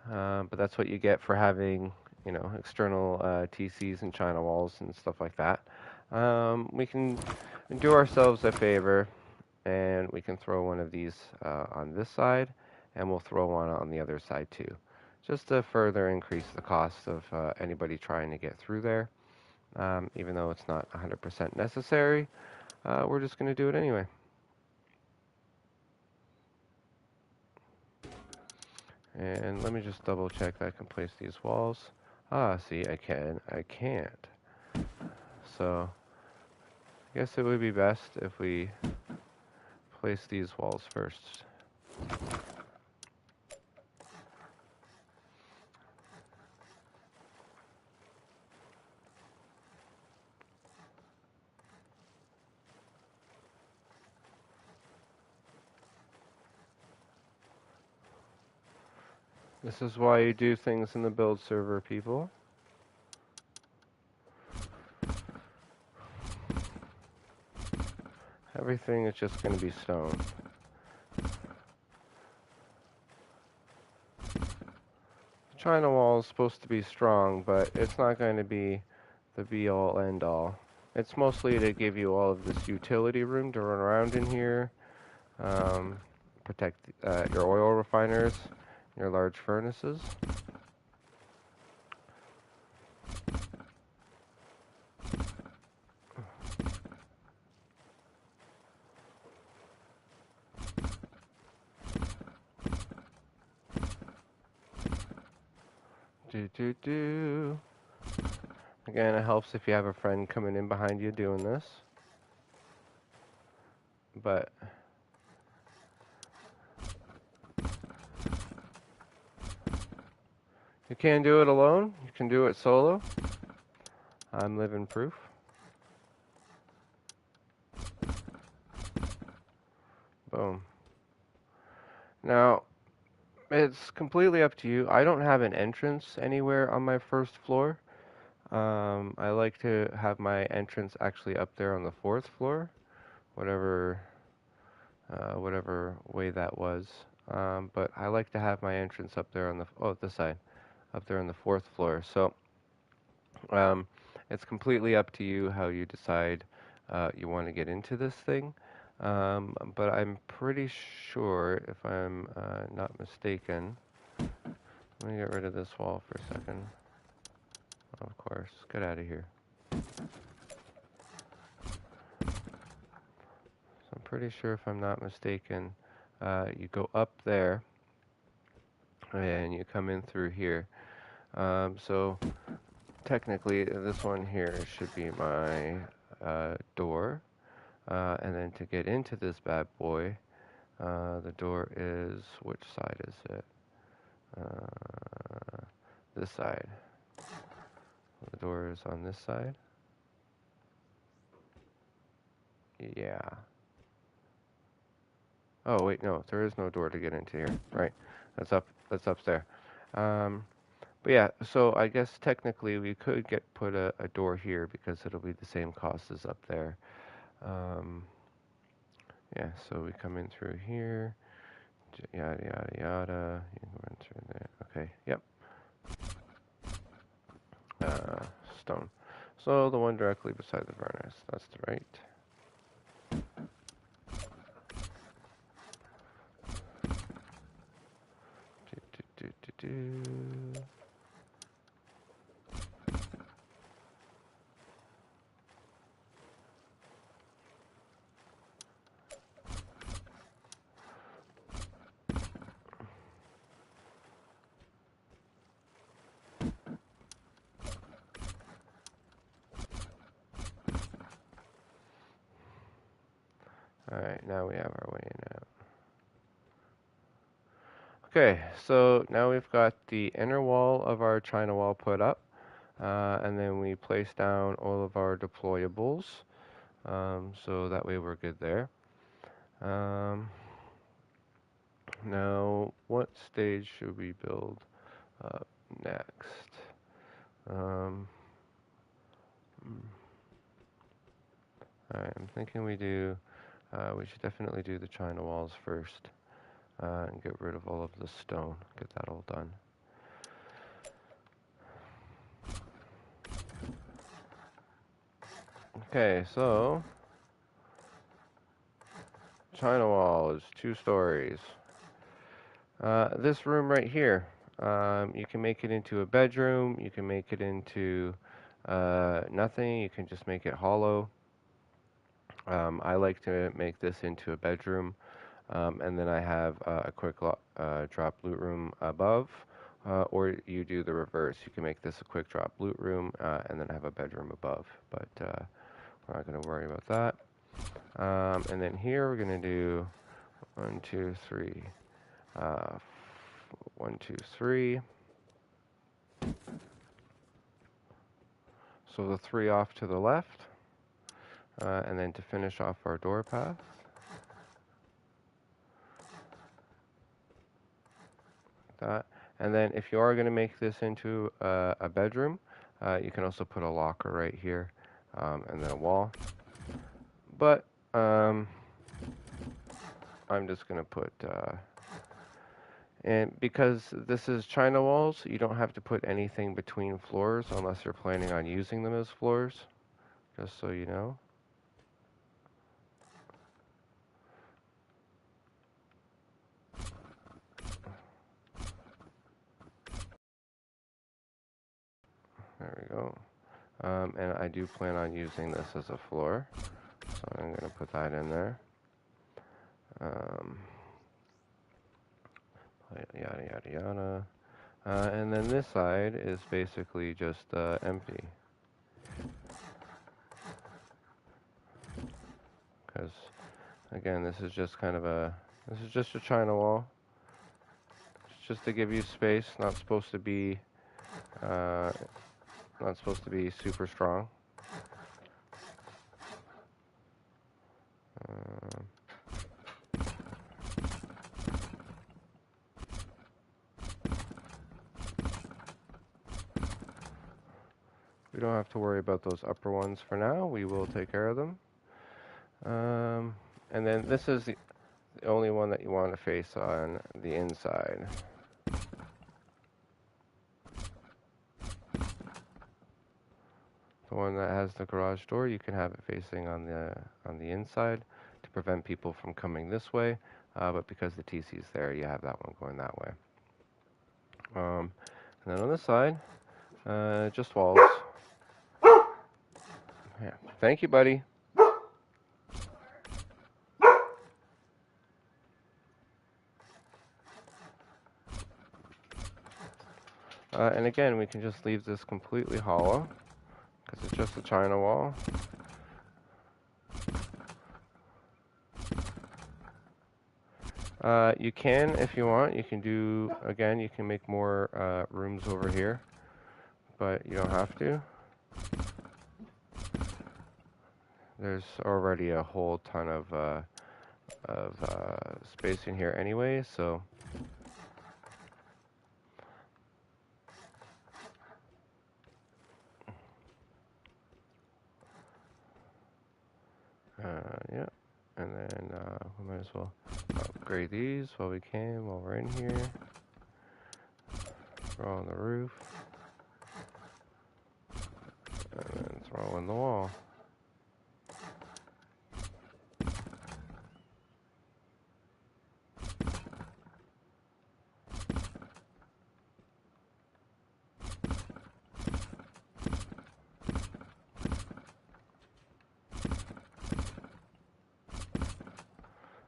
But that's what you get for having, external TCs and Chinawalls and stuff like that. We can do ourselves a favor, and we can throw one of these on this side, and we'll throw one on the other side too, just to further increase the cost of anybody trying to get through there. Even though it's not 100% necessary, we're just going to do it anyway. And let me just double check that I can place these walls. See, I can. I can't. So, I guess it would be best if we place these walls first. This is why you do things in the build server, people. Everything is just going to be stone. China wall is supposed to be strong, but it's not going to be the be-all, end-all. It's mostly to give you all of this utility room to run around in here, protect your oil refiners, your large furnaces. Do. Again, it helps if you have a friend coming in behind you doing this. But you can do it alone. You can do it solo. I'm living proof. Boom. Now, it's completely up to you. I don't have an entrance anywhere on my first floor. I like to have my entrance actually up there on the 4th floor, whatever way that was. But I like to have my entrance up there on this side, up there on the 4th floor. So it's completely up to you how you decide you want to get into this thing. But I'm pretty sure, if I'm not mistaken, let me get rid of this wall for a second. Of course, get out of here. So I'm pretty sure, if I'm not mistaken, you go up there and you come in through here. So technically, this one here should be my door. And then to get into this bad boy, the door is, which side is it? This side. The door is on this side. Yeah. Oh wait, no, there is no door to get into here. Right, that's up there. But yeah, so I guess technically we could put a door here because it'll be the same cost as up there. Yeah, so we come in through here, yada yada yada. You can run through there. Okay, yep. Stone. So the one directly beside the furnace. That's the right. Do. Alright, now we have our way in out. Okay, so now we've got the inner wall of our Chinawall put up, and then we place down all of our deployables, so that way we're good there. Now, what stage should we build next? Alright, I'm thinking we should definitely do the China walls first, and get rid of all of the stone, get that all done. Okay, so China wall is 2 stories. This room right here, you can make it into a bedroom, you can make it into nothing, you can just make it hollow. I like to make this into a bedroom, and then I have a quick drop loot room above, or you do the reverse. You can make this a quick drop loot room, and then have a bedroom above, but we're not going to worry about that. And then here we're going to do 1, 2, 3. 1, 2, 3. So the 3 off to the left, and then to finish off our door path. That. And then if you are going to make this into a bedroom, you can also put a locker right here, and then a wall. But I'm just going to put, and because this is China walls, you don't have to put anything between floors unless you're planning on using them as floors, just so you know. There we go. And I do plan on using this as a floor, so I'm going to put that in there. Yada yada yada. And then this side is basically just empty, because again, this is just a China wall. It's just to give you space. Not supposed to be super strong. We don't have to worry about those upper ones for now. We will take care of them. And then this is the only one that you want to face on the inside. The one that has the garage door, you can have it facing on the inside to prevent people from coming this way. But because the TC is there, you have that one going that way. And then on this side, just walls. Yeah. Thank you, buddy. And again, we can just leave this completely hollow, because it's just a China wall. You can, if you want, you can make more rooms over here, but you don't have to. There's already a whole ton of space in here anyway, so yeah. And then we might as well upgrade these while we can, while we're in here. Throw on the roof. And then throw in the wall.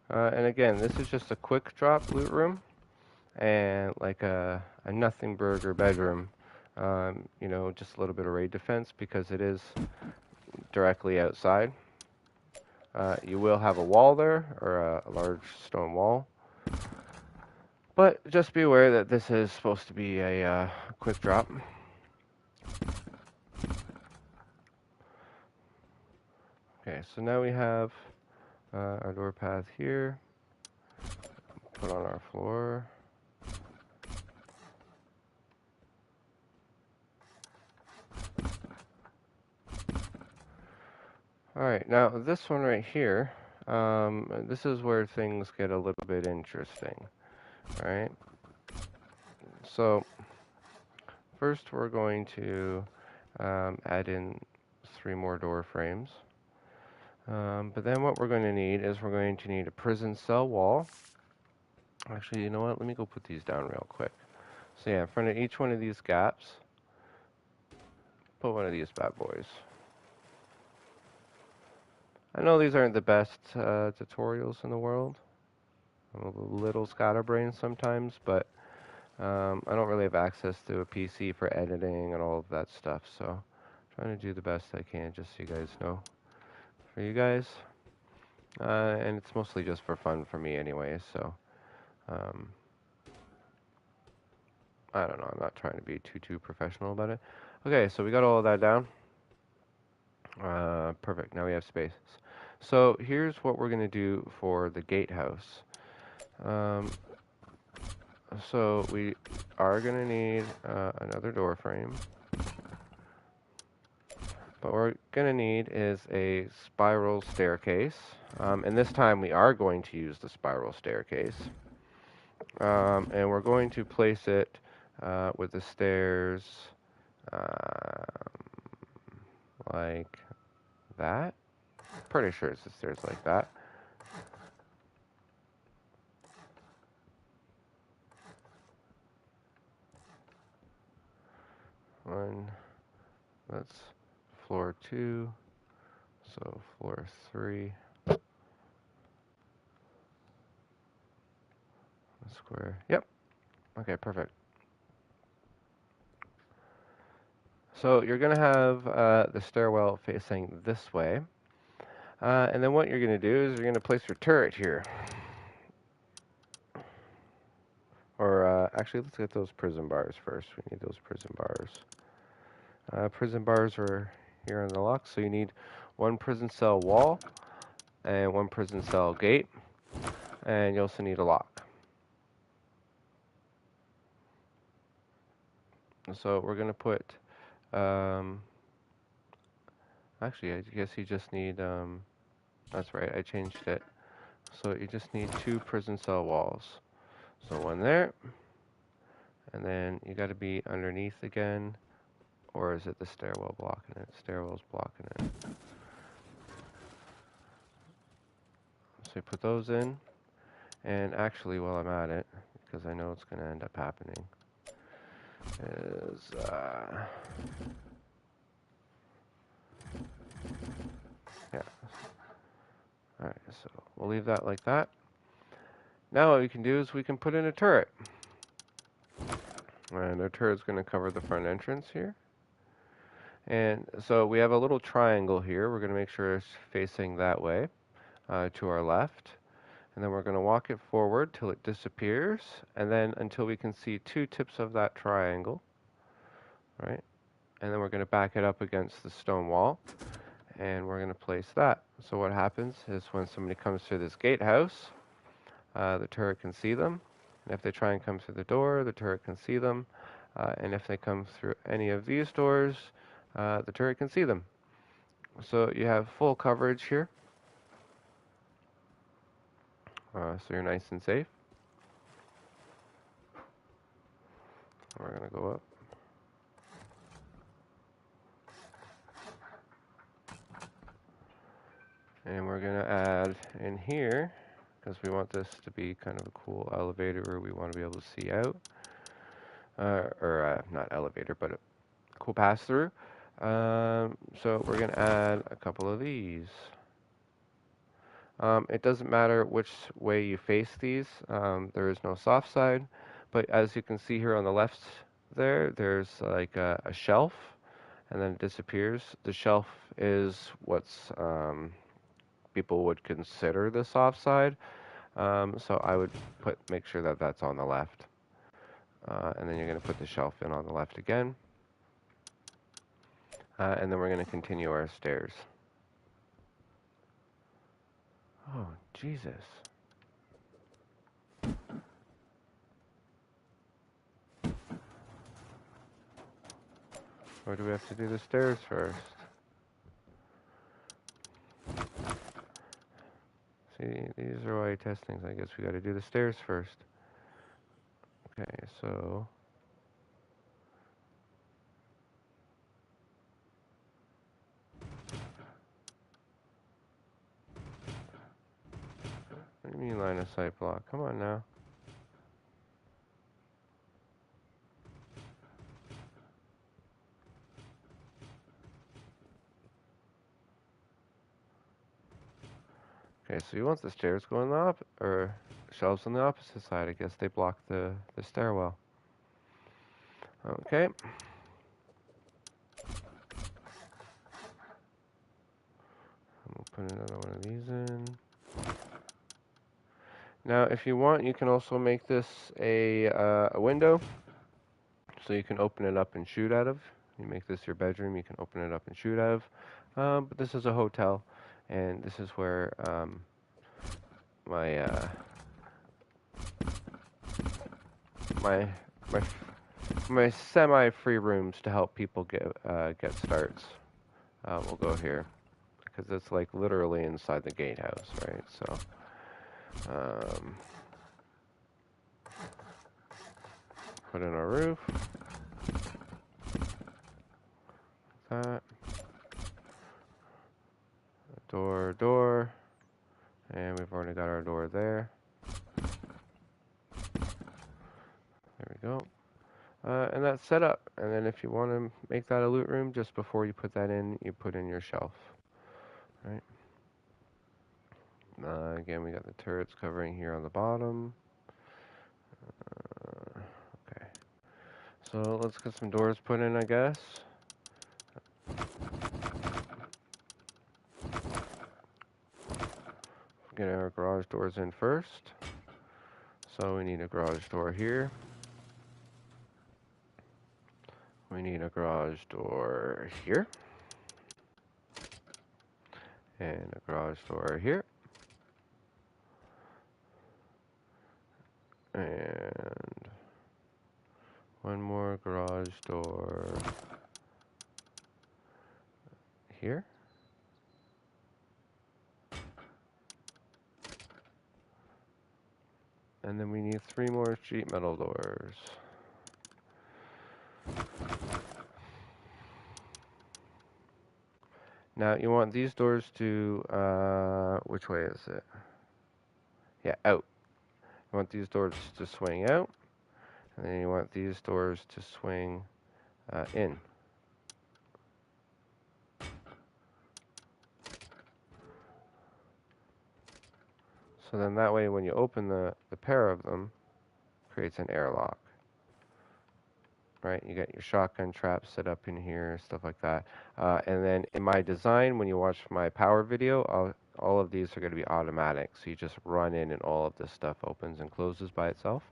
And again, this is just a quick drop loot room, and like a nothing burger bedroom. You know, just a little bit of raid defense because it is directly outside. You will have a wall there, or a large stone wall. But just be aware that this is supposed to be a quick drop. Okay, so now we have our door path here. Put on our floor. Alright, now this one right here, this is where things get a little bit interesting. Alright, so first we're going to add in 3 more door frames. But then what we're going to need is we're going to need a prison cell wall. Actually, you know what? Let me go put these down real quick. So yeah, in front of each one of these gaps, put one of these bad boys. I know these aren't the best tutorials in the world. I'm a little scatterbrained sometimes, but I don't really have access to a PC for editing and all of that stuff, so I'm trying to do the best I can, just so you guys know. For you guys, and it's mostly just for fun for me anyway, so I don't know, I'm not trying to be too professional about it. Okay, so we got all of that down. Perfect, now we have space. So here's what we're going to do for the gatehouse. So we are going to need another door frame. But what we're going to need is a spiral staircase. And this time we are going to use the spiral staircase. And we're going to place it with the stairs like that. Pretty sure it's the stairs like that. That's floor 2, so floor 3. Square. Yep. Okay, perfect. So you're going to have the stairwell facing this way. And then what you're going to do is you're going to place your turret here. Or actually, let's get those prison bars first. We need those prison bars. Prison bars are here on the lock, so you need 1 prison cell wall and 1 prison cell gate. And you also need a lock. So we're going to put... actually, I guess you just need... that's right, I changed it. So you just need 2 prison cell walls. So 1 there, and then you got to be underneath again, or is it the stairwell blocking it? Stairwell's blocking it. So you put those in, and actually while I'm at it, because I know it's going to end up happening, is yeah. Alright, so we'll leave that like that. Now what we can do is we can put in a turret. And our turret's going to cover the front entrance here. And so we have a little triangle here. We're going to make sure it's facing that way, to our left. And then we're going to walk it forward till it disappears, and then until we can see 2 tips of that triangle, right? And then we're going to back it up against the stone wall, and we're going to place that. So what happens is when somebody comes through this gatehouse, the turret can see them. And if they try and come through the door, the turret can see them. And if they come through any of these doors, the turret can see them. So you have full coverage here. so you're nice and safe. We're gonna go up. And we're gonna add in here, because we want this to be kind of a cool elevator where we want to be able to see out. Not elevator, but a cool pass through. So we're gonna add a couple of these. It doesn't matter which way you face these. There is no soft side, but as you can see here on the left there's like a shelf, and then it disappears. The shelf is what's people would consider the soft side. So I would make sure that that's on the left. And then you're going to put the shelf in on the left again. And then we're going to continue our stairs. Oh, Jesus. Or do we have to do the stairs first? See, these are why you test things. I guess we got to do the stairs first. Okay, so... What do you mean line of sight block? Come on now. Okay, so you want the stairs going or shelves on the opposite side. I guess they block the stairwell. Okay. We'll put another one of these in. Now, if you want, you can also make this a window, so you can open it up and shoot out of. You make this your bedroom, you can open it up and shoot out of. But this is a hotel, and this is where my my semi-free rooms to help people get starts. We'll go here because it's like literally inside the gatehouse, right? So. Put in our roof. That. Door. And we've already got our door there. There we go. And that's set up. And then if you want to make that a loot room, just before you put that in, you put in your shelf. Right? Again, we got the turrets covering here on the bottom. Okay. So let's get some doors put in, I guess. Get our garage doors in first. So we need a garage door here. We need a garage door here. And a garage door here. And one more garage door here. And then we need 3 more sheet metal doors. Now you want these doors to, which way is it? Yeah, out. You want these doors to swing out. And then you want these doors to swing in. So then that way when you open the pair of them, creates an airlock. Right, you got your shotgun traps set up in here, stuff like that. And then in my design, when you watch my power video, all of these are going to be automatic. So you just run in and all of this stuff opens and closes by itself.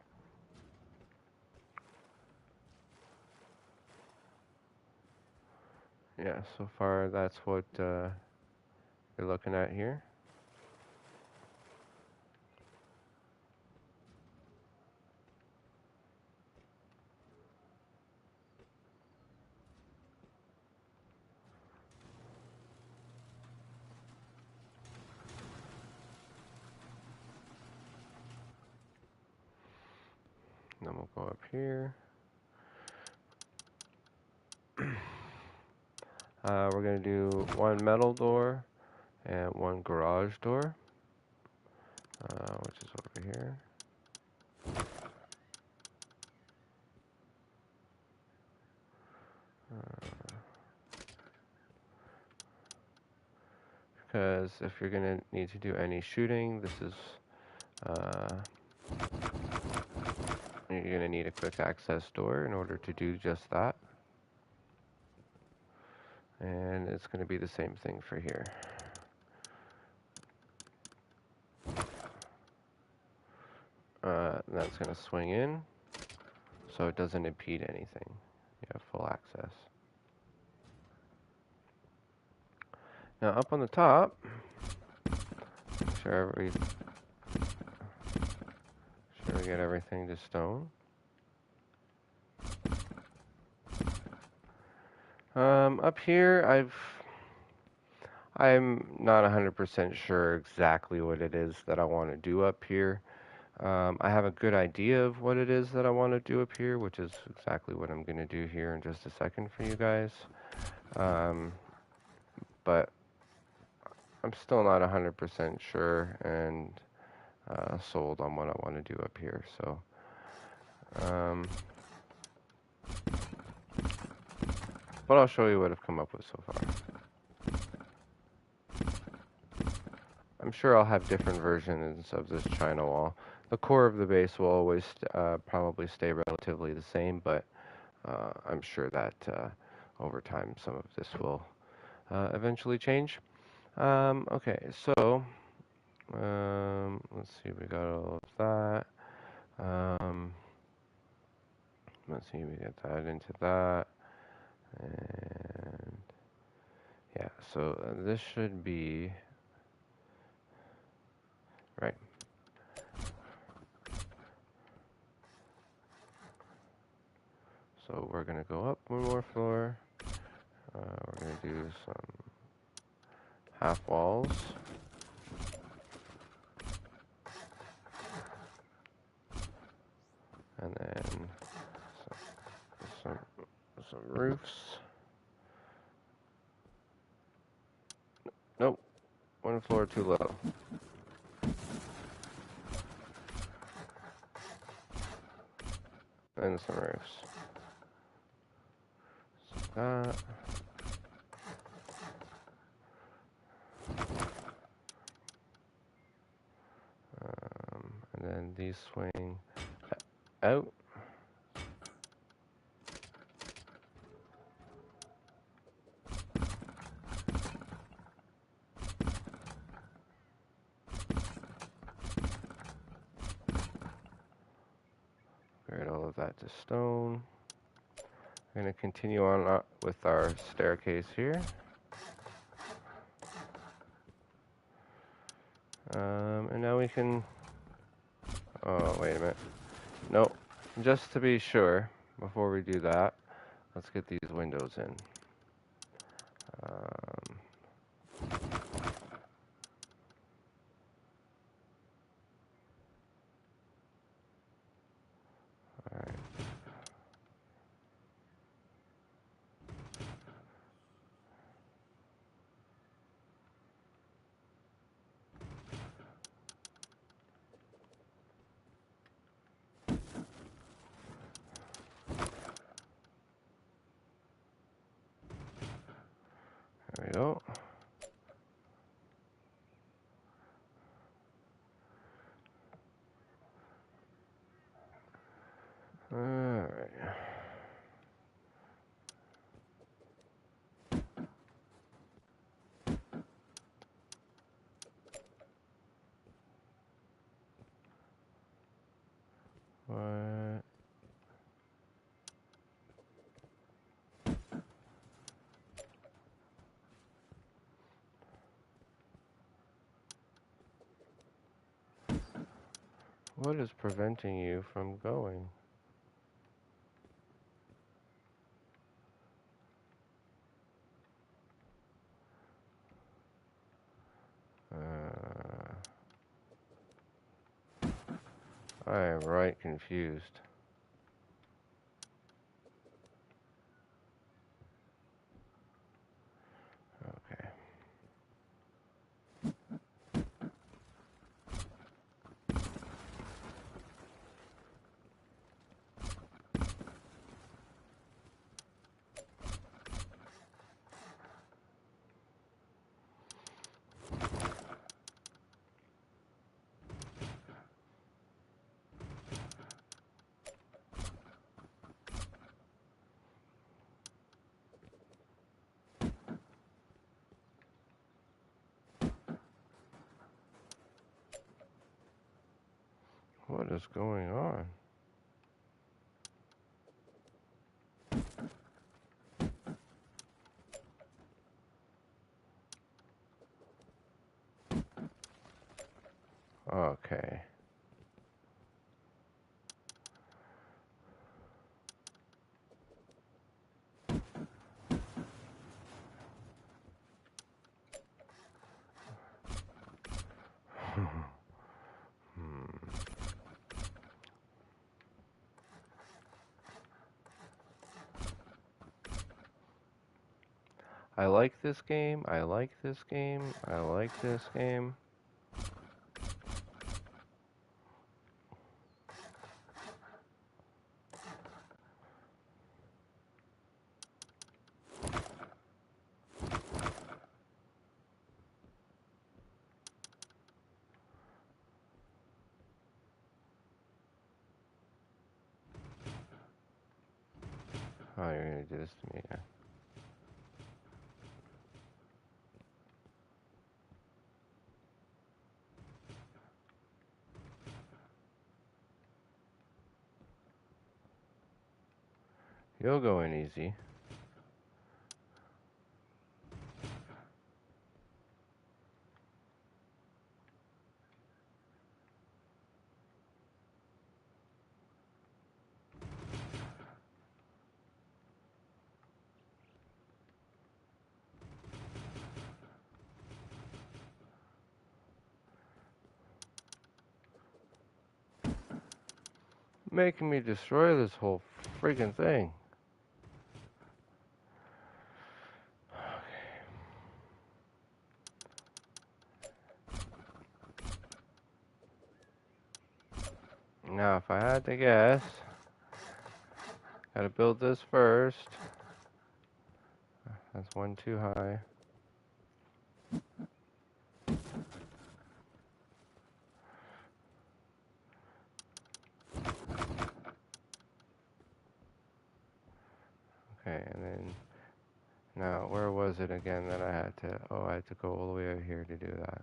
Yeah, so far that's what you're looking at here. then we'll go up here. We're going to do one metal door and one garage door, which is over here. Because if you're going to need to do any shooting, this is you're going to need a quick access door in order to do just that. And it's going to be the same thing for here. That's going to swing in, so it doesn't impede anything. You have full access. Now up on the top, make sure we get everything to stone. Up here, I'm not 100% sure exactly what it is that I want to do up here. I have a good idea of what it is that I want to do up here, which is exactly what I'm going to do here in just a second for you guys. But I'm still not 100% sure and sold on what I want to do up here. So, but I'll show you what I've come up with so far. I'm sure I'll have different versions of this Chinawall. The core of the base will always probably stay relatively the same, but I'm sure that over time some of this will eventually change. Okay, so let's see, we got all of that. Let's see, we get that into that. And yeah, so this should be right. So we're going to go up one more floor. We're going to do some half walls. And then some roofs. Nope, one floor too low. And some roofs. So that. And then these swing out. Convert all of that to stone. We're going to continue on with our staircase here. And now we can, oh, wait a minute. Nope, just to be sure, before we do that, let's get these windows in. Alright. There we go. Alright. What? What is preventing you from going? I am right confused. is going on? Okay. I like this game. I like this game. I like this game. Oh, you're gonna do this to me, yeah. You'll go in easy. Making me destroy this whole freaking thing. Now, if I had to guess, gotta build this first. That's one too high. Okay, and then, now, where was it again that I had to, oh, I had to go all the way out here to do that.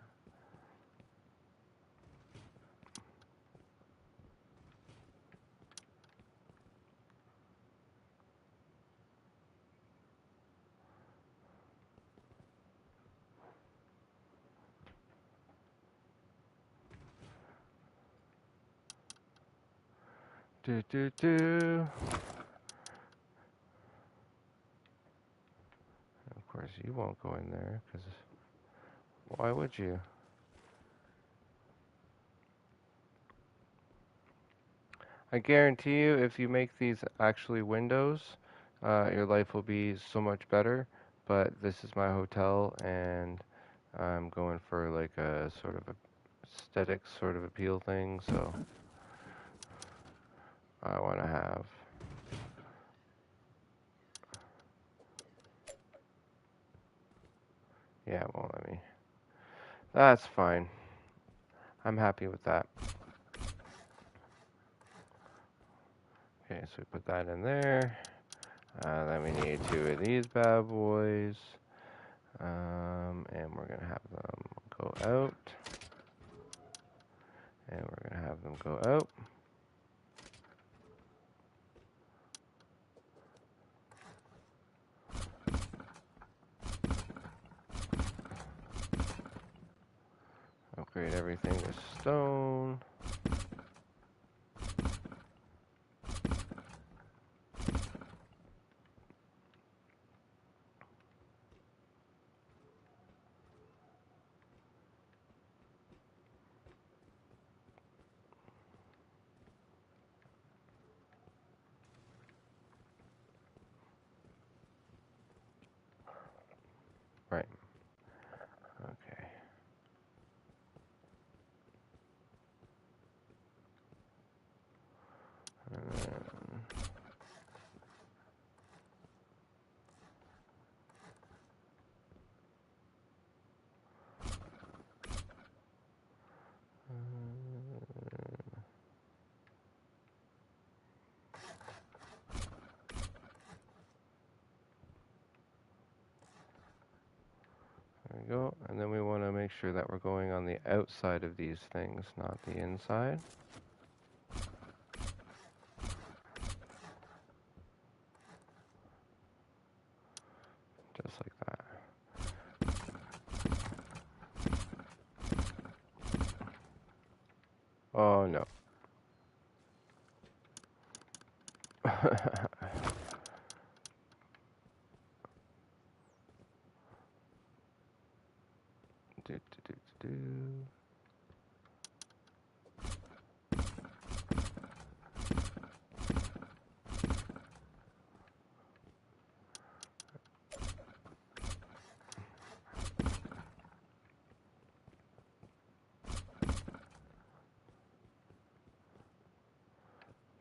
Do, do, do. Of course, you won't go in there, because why would you? I guarantee you, if you make these actually windows, your life will be so much better. But this is my hotel, and I'm going for like a sort of a aesthetic sort of appeal thing, so I want to have. Yeah, it won't let me. That's fine. I'm happy with that. Okay, so we put that in there. Then we need two of these bad boys. And we're gonna have them go out. And we're gonna have them go out. Upgrade everything to stone. Right. Okay. And then, there we go. And then we want to make sure that we're going on the outside of these things, not the inside. just like that. Oh no. Do, do, do, do, do.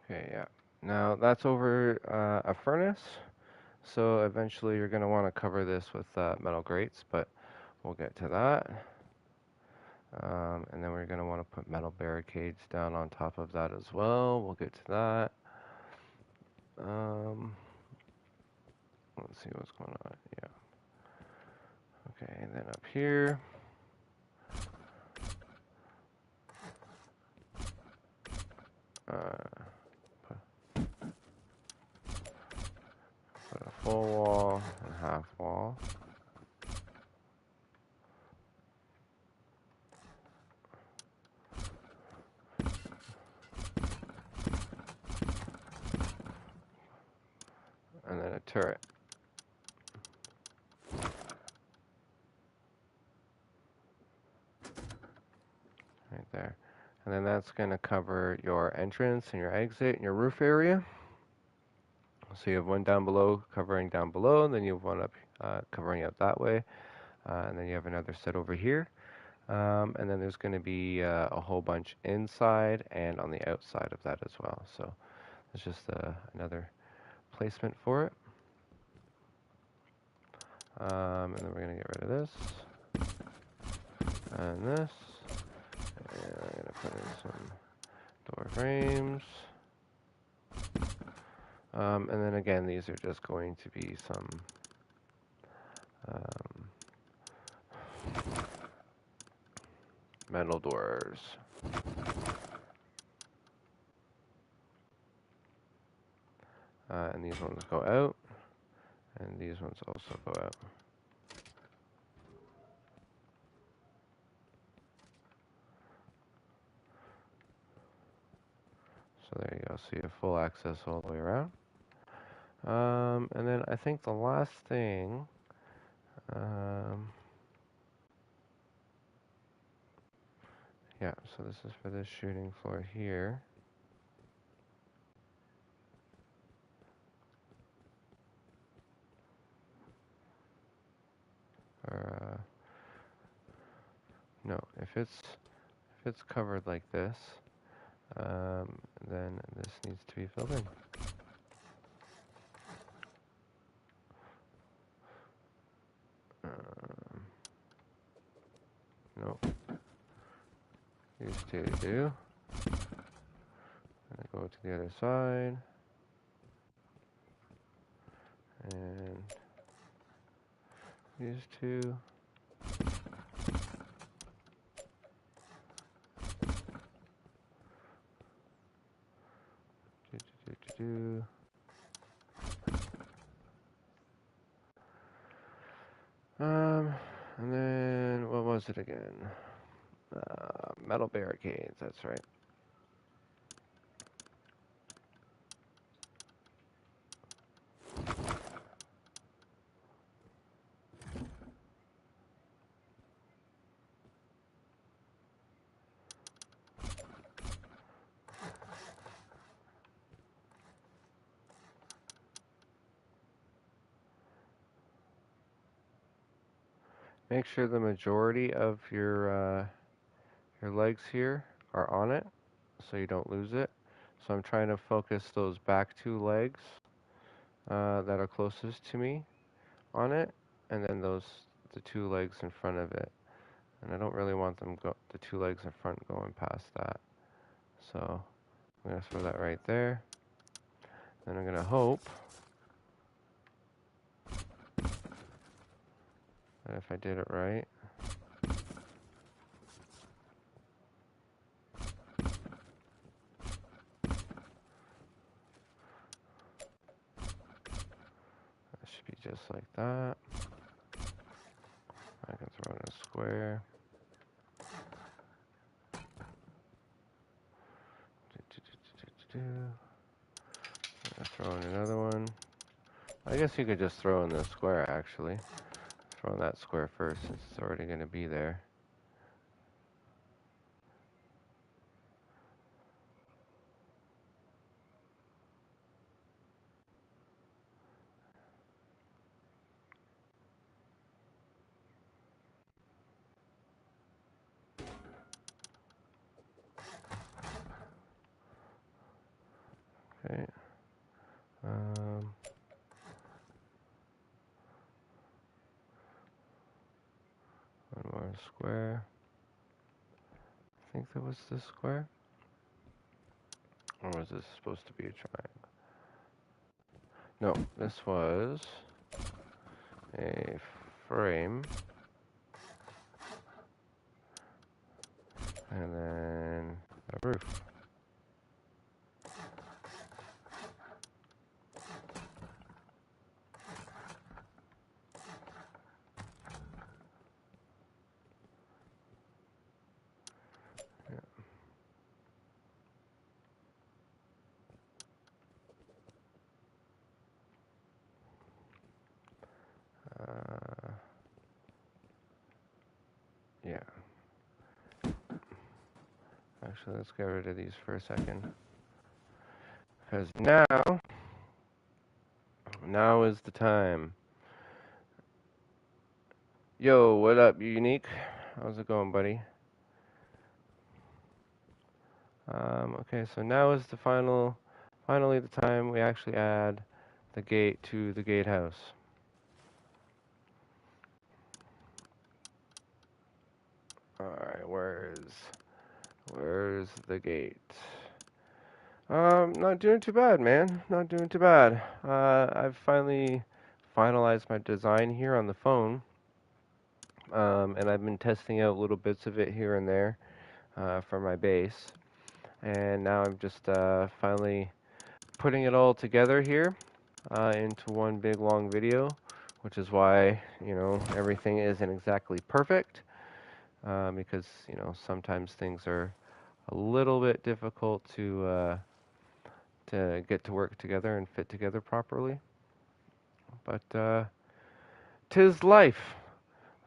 Okay, yeah. Now that's over a furnace, so eventually you're going to want to cover this with metal grates, but we'll get to that. And then we're going to want to put metal barricades down on top of that as well. We'll get to that. Let's see what's going on. Yeah. Okay, and then up here. Put a full wall and half wall. And then a turret. Right there. And then that's going to cover your entrance and your exit and your roof area. So you have one down below covering down below, and then you have one up covering up that way. And then you have another set over here. And then there's going to be a whole bunch inside and on the outside of that as well. So it's just another placement for it. And then we're going to get rid of this and this. And I'm going to put in some door frames. And then again, these are just going to be some metal doors. And these ones go out, and these ones also go out. So there you go. So you have full access all the way around. And then I think the last thing, yeah, so this is for this shooting floor here. Or, no, if it's covered like this, then this needs to be filled in. Nope. These two do. And I go to the other side. And these two. Do. And then what was it again? Metal barricades, that's right. Make sure the majority of your legs here are on it, so you don't lose it. So I'm trying to focus those back two legs that are closest to me on it, and then the two legs in front of it. And I don't really want the two legs in front going past that. So I'm gonna throw that right there. Then I'm gonna hope that if I did it right, that should be just like that. square. Throw in another one. I guess you could just throw in the square, actually. Throw in that square first, since it's already going to be there. Okay. One more square. I think that was the square. Or was this supposed to be a triangle? No, this was a frame. And then a roof. Yeah. Actually, let's get rid of these for a second. Because now is the time. Yo, what up, Unique? How's it going, buddy? Okay, so now is finally the time we actually add the gate to the gatehouse. Alright, where's the gate? Not doing too bad, man. Not doing too bad. I've finally finalized my design here on the phone. And I've been testing out little bits of it here and there for my base. And now I'm just finally putting it all together here into one big long video, which is why, everything isn't exactly perfect because, sometimes things are a little bit difficult to get to work together and fit together properly. But 'tis life.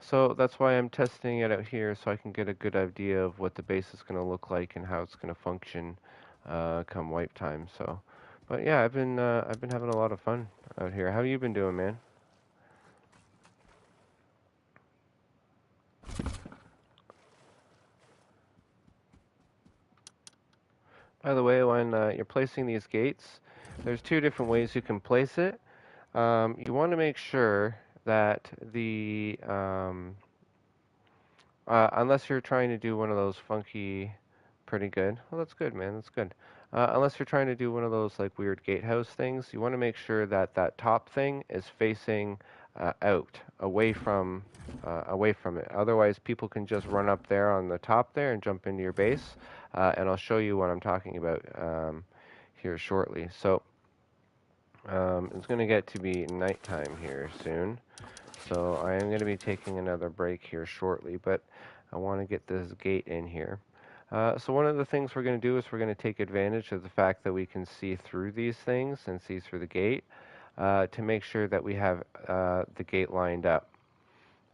So that's why I'm testing it out here, so I can get a good idea of what the base is going to look like and how it's going to function come wipe time. But yeah, I've been having a lot of fun out here. How you been doing, man? By the way, when you're placing these gates, there's two different ways you can place it. You want to make sure that unless you're trying to do one of those funky, pretty good. Well, that's good, man. That's good. Unless you're trying to do one of those like weird gatehouse things, you want to make sure that that top thing is facing out, away from it. Otherwise, people can just run up there on the top there and jump into your base. And I'll show you what I'm talking about here shortly. So it's going to get to be nighttime here soon. So I am going to be taking another break here shortly, but I want to get this gate in here. So one of the things we're going to do is we're going to take advantage of the fact that we can see through these things and see through the gate to make sure that we have the gate lined up.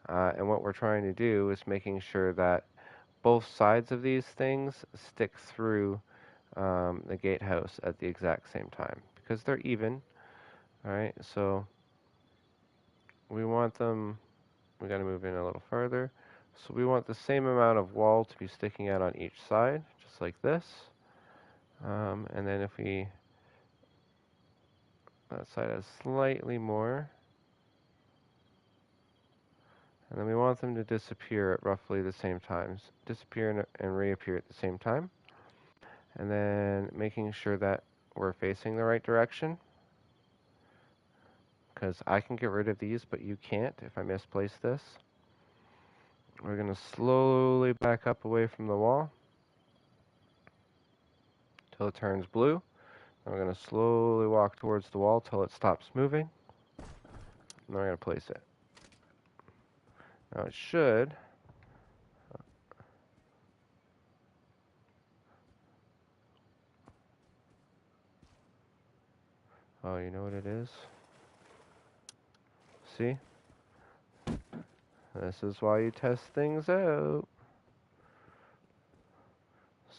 And what we're trying to do is making sure that both sides of these things stick through the gatehouse at the exact same time because they're even. All right, so we want them. We got to move in a little further. So we want the same amount of wall to be sticking out on each side, just like this. And then if that side has slightly more. And then we want them to disappear at roughly the same times. Disappear and reappear at the same time. And then making sure that we're facing the right direction. Because I can get rid of these, but you can't if I misplace this. We're going to slowly back up away from the wall till it turns blue. And we're going to slowly walk towards the wall till it stops moving. And then we're going to place it. Now it should Oh, you know what it is? See? This is why you test things out.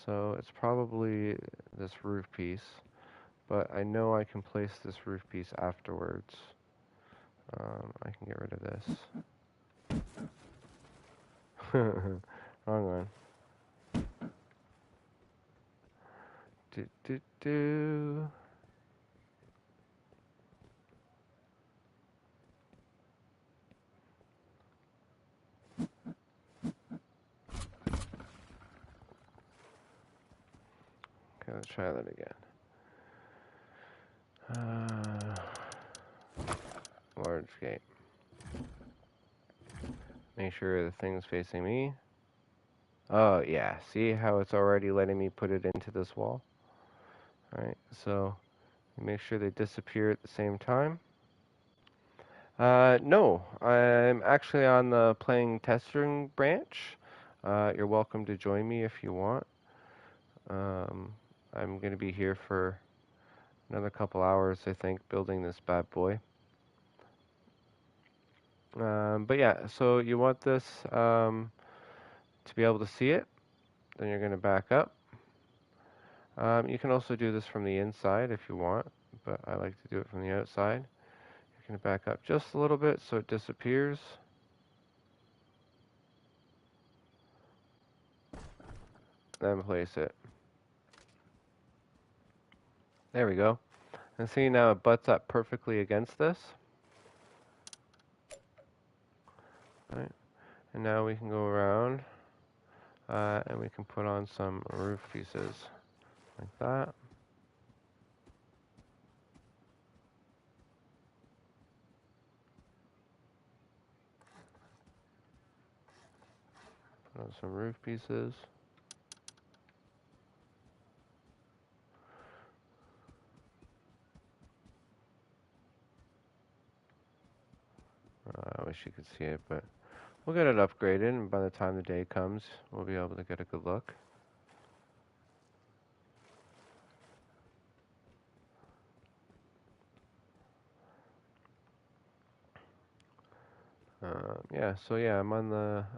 So it's probably this roof piece, but I know I can place this roof piece afterwards. I can get rid of this. Wrong one. Do, do, do. Okay, let's try that again. Large gate. Make sure the thing's facing me. Oh, yeah. See how it's already letting me put it into this wall? Alright, so make sure they disappear at the same time. No, I'm actually on the playing testing branch. You're welcome to join me if you want. I'm going to be here for another couple hours, I think, building this bad boy. But yeah, so you want this to be able to see it. Then you're going to back up. You can also do this from the inside if you want, but I like to do it from the outside. You're going to back up just a little bit so it disappears. Then place it. There we go. And see, now it butts up perfectly against this. Right. And now we can go around and we can put on some roof pieces like that. Put on some roof pieces. I wish you could see it, but we'll get it upgraded, and by the time the day comes, we'll be able to get a good look.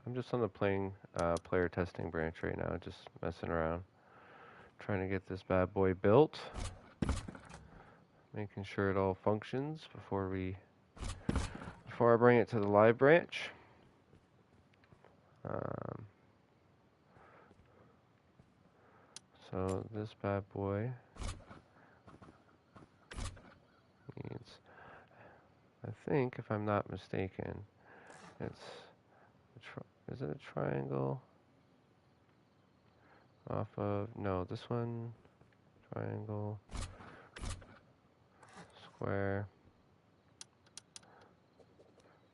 I'm just on the player testing branch right now, just messing around, trying to get this bad boy built, making sure it all functions before I bring it to the live branch. So this bad boy needs, I think, if I'm not mistaken, is it a triangle? Off of, no, this one, triangle, square.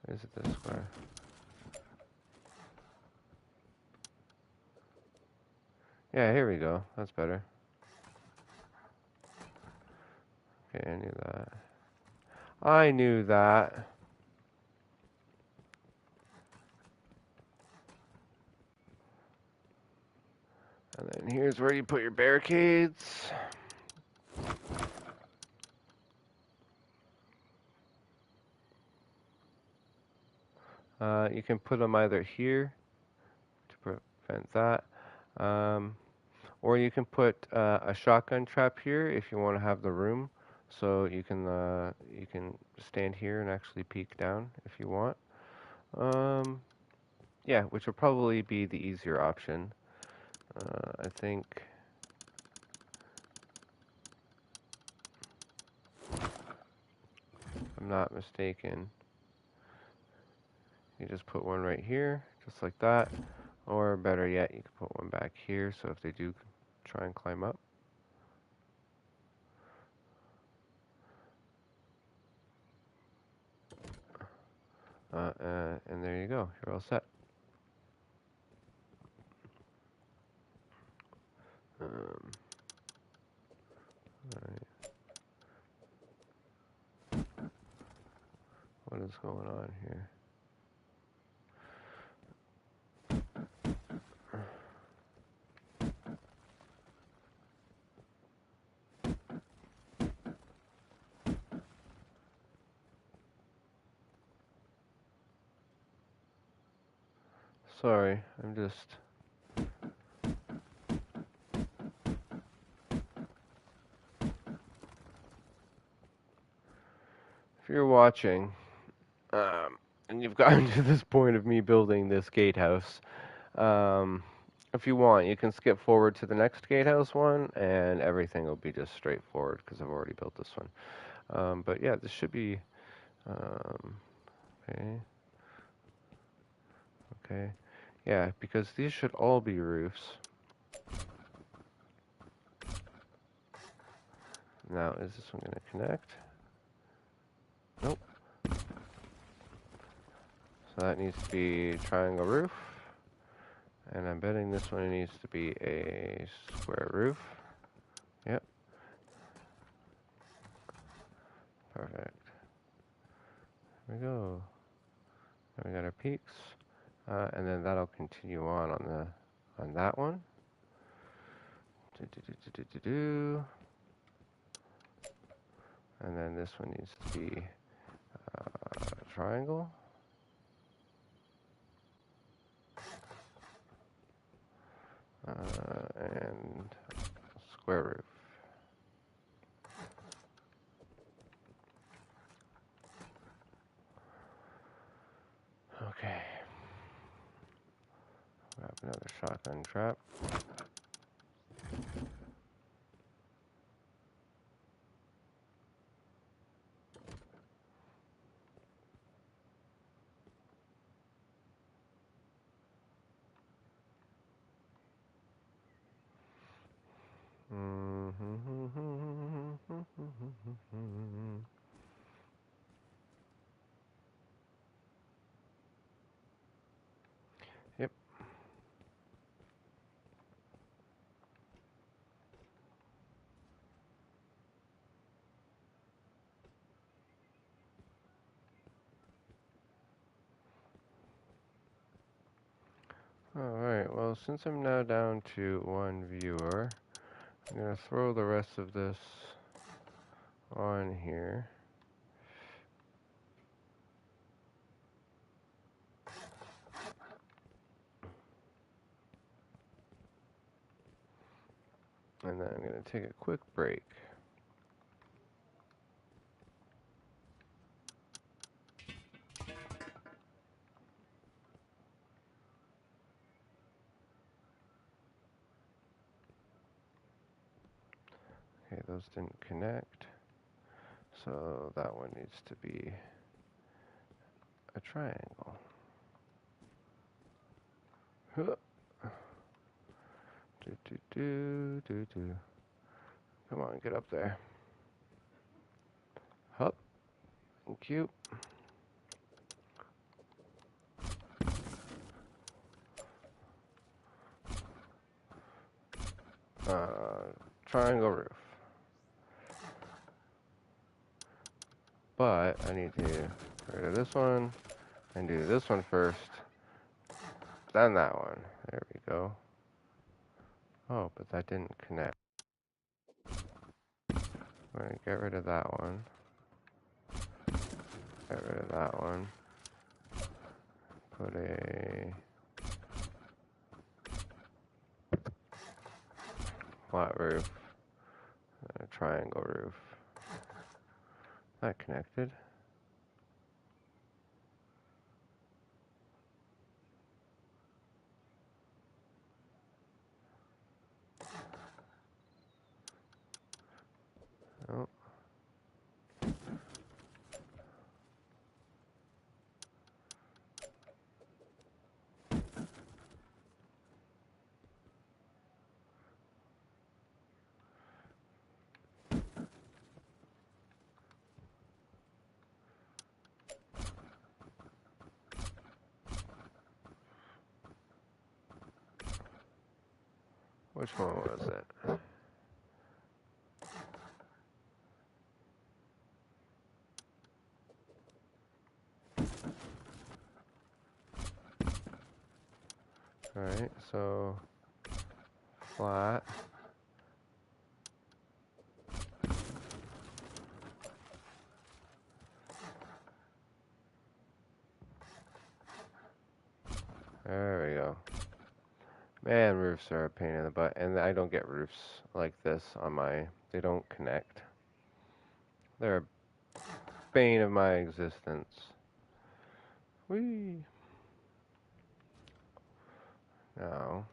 Is it this square? Yeah, here we go. That's better. Okay, I knew that. I knew that. And then here's where you put your barricades. You can put them either here to prevent that, or you can put a shotgun trap here if you want to have the room, so you can stand here and actually peek down if you want. Yeah, which will probably be the easier option. I think. If I'm not mistaken. You just put one right here, just like that. Or better yet, you can put one back here, so if they do try and climb up. And there you go, you're all set. Alright. What is going on here? Sorry, I'm just... If you're watching, and you've gotten to this point of me building this gatehouse, if you want, you can skip forward to the next gatehouse one, and everything will be just straightforward because I've already built this one. But yeah, this should be... okay. Okay. Yeah, because these should all be roofs. Now, is this one going to connect? Nope. So that needs to be triangle roof. And I'm betting this one needs to be a square roof. Yep. Perfect. There we go. Now we got our peaks. And then that'll continue on that one. And then this one needs to be a triangle. And square roof. Okay. Grab another shotgun trap. Yep. Alright, well, since I'm now down to one viewer, I'm going to throw the rest of this on here. And then I'm going to take a quick break. Okay, those didn't connect. So that one needs to be a triangle. Huh. Come on, get up there. Hup. Thank you. Triangle roof. But I need to get rid of this one and do this one first, then that one. There we go. Oh, but that didn't connect. I'm going to get rid of that one. Get rid of that one. Put a flat roof and a triangle roof. That connected. Oh. Which one was it? Alright, so flat. There we Man, roofs are a pain in the butt, and I don't get roofs like this on my. They don't connect. They're a bane of my existence. Whee! Now.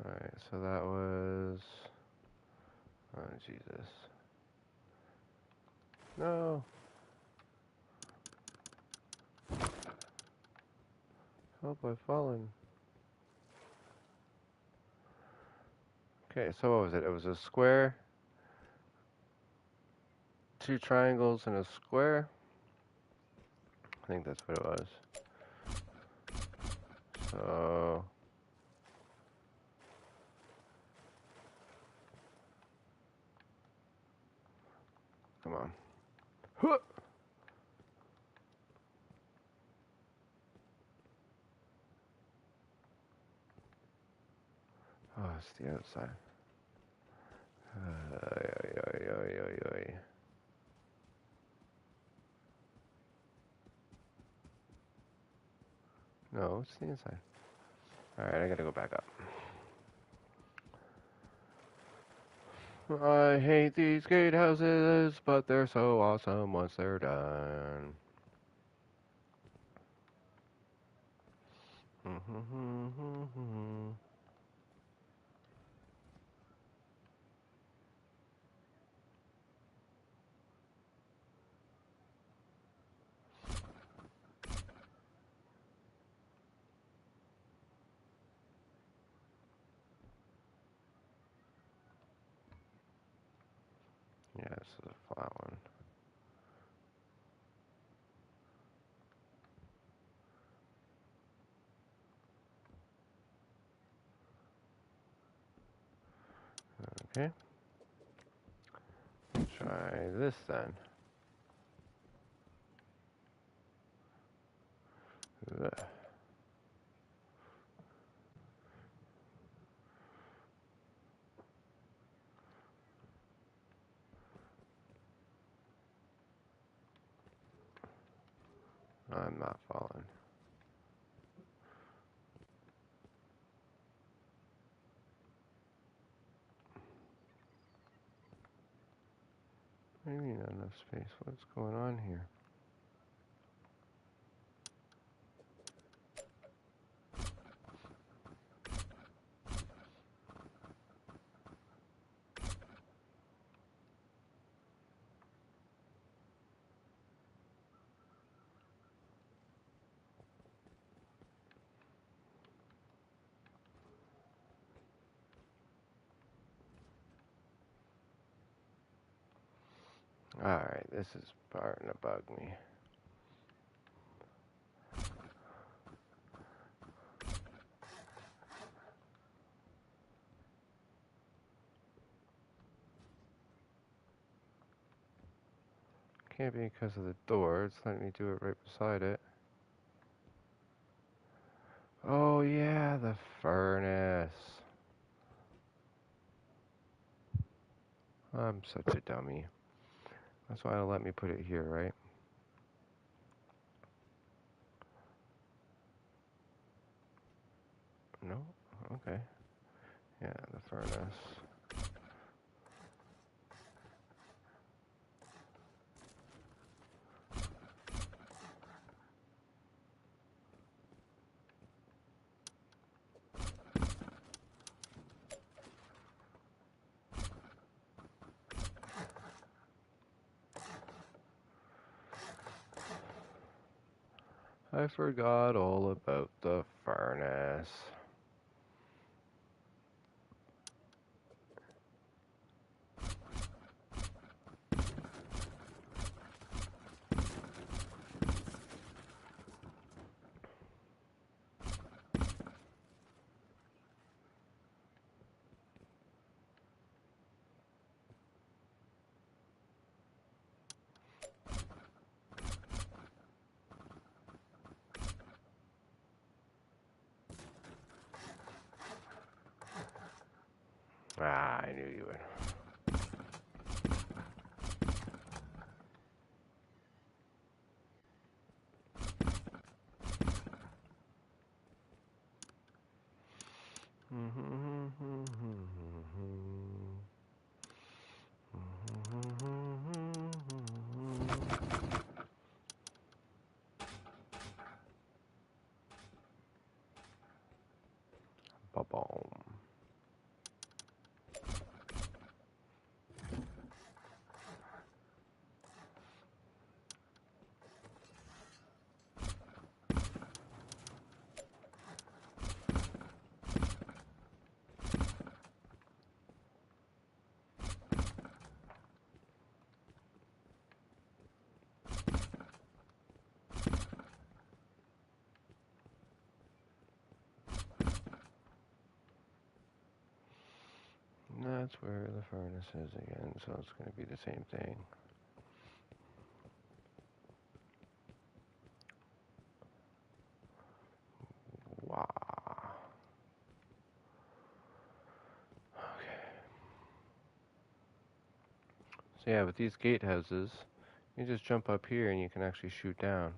Alright, so that was. Oh, Jesus. No! Help, I've fallen. Okay, so what was it? It was a square, two triangles, and a square. I think that's what it was. So. Come on. Huh! Oh, it's the outside. Ay, ay, ay, ay, ay, ay. No, it's the inside. Alright, I gotta go back up. I hate these gatehouses, but they're so awesome once they're done. Yeah, this is a flat one. Okay. Try this then. Ugh. I'm not falling. Maybe not enough space. What's going on here? Alright, this is starting to bug me. Can't be because of the door. It's letting me do it right beside it. Oh yeah, the furnace. I'm such a dummy. That's why it'll let me put it here, right? No? Okay. Yeah, the furnace. I forgot all about the furnace. Ah, I knew you would. Ba-boom. That's where the furnace is again, so it's going to be the same thing. Wow. Okay. So yeah, with these gatehouses, you just jump up here and you can actually shoot down.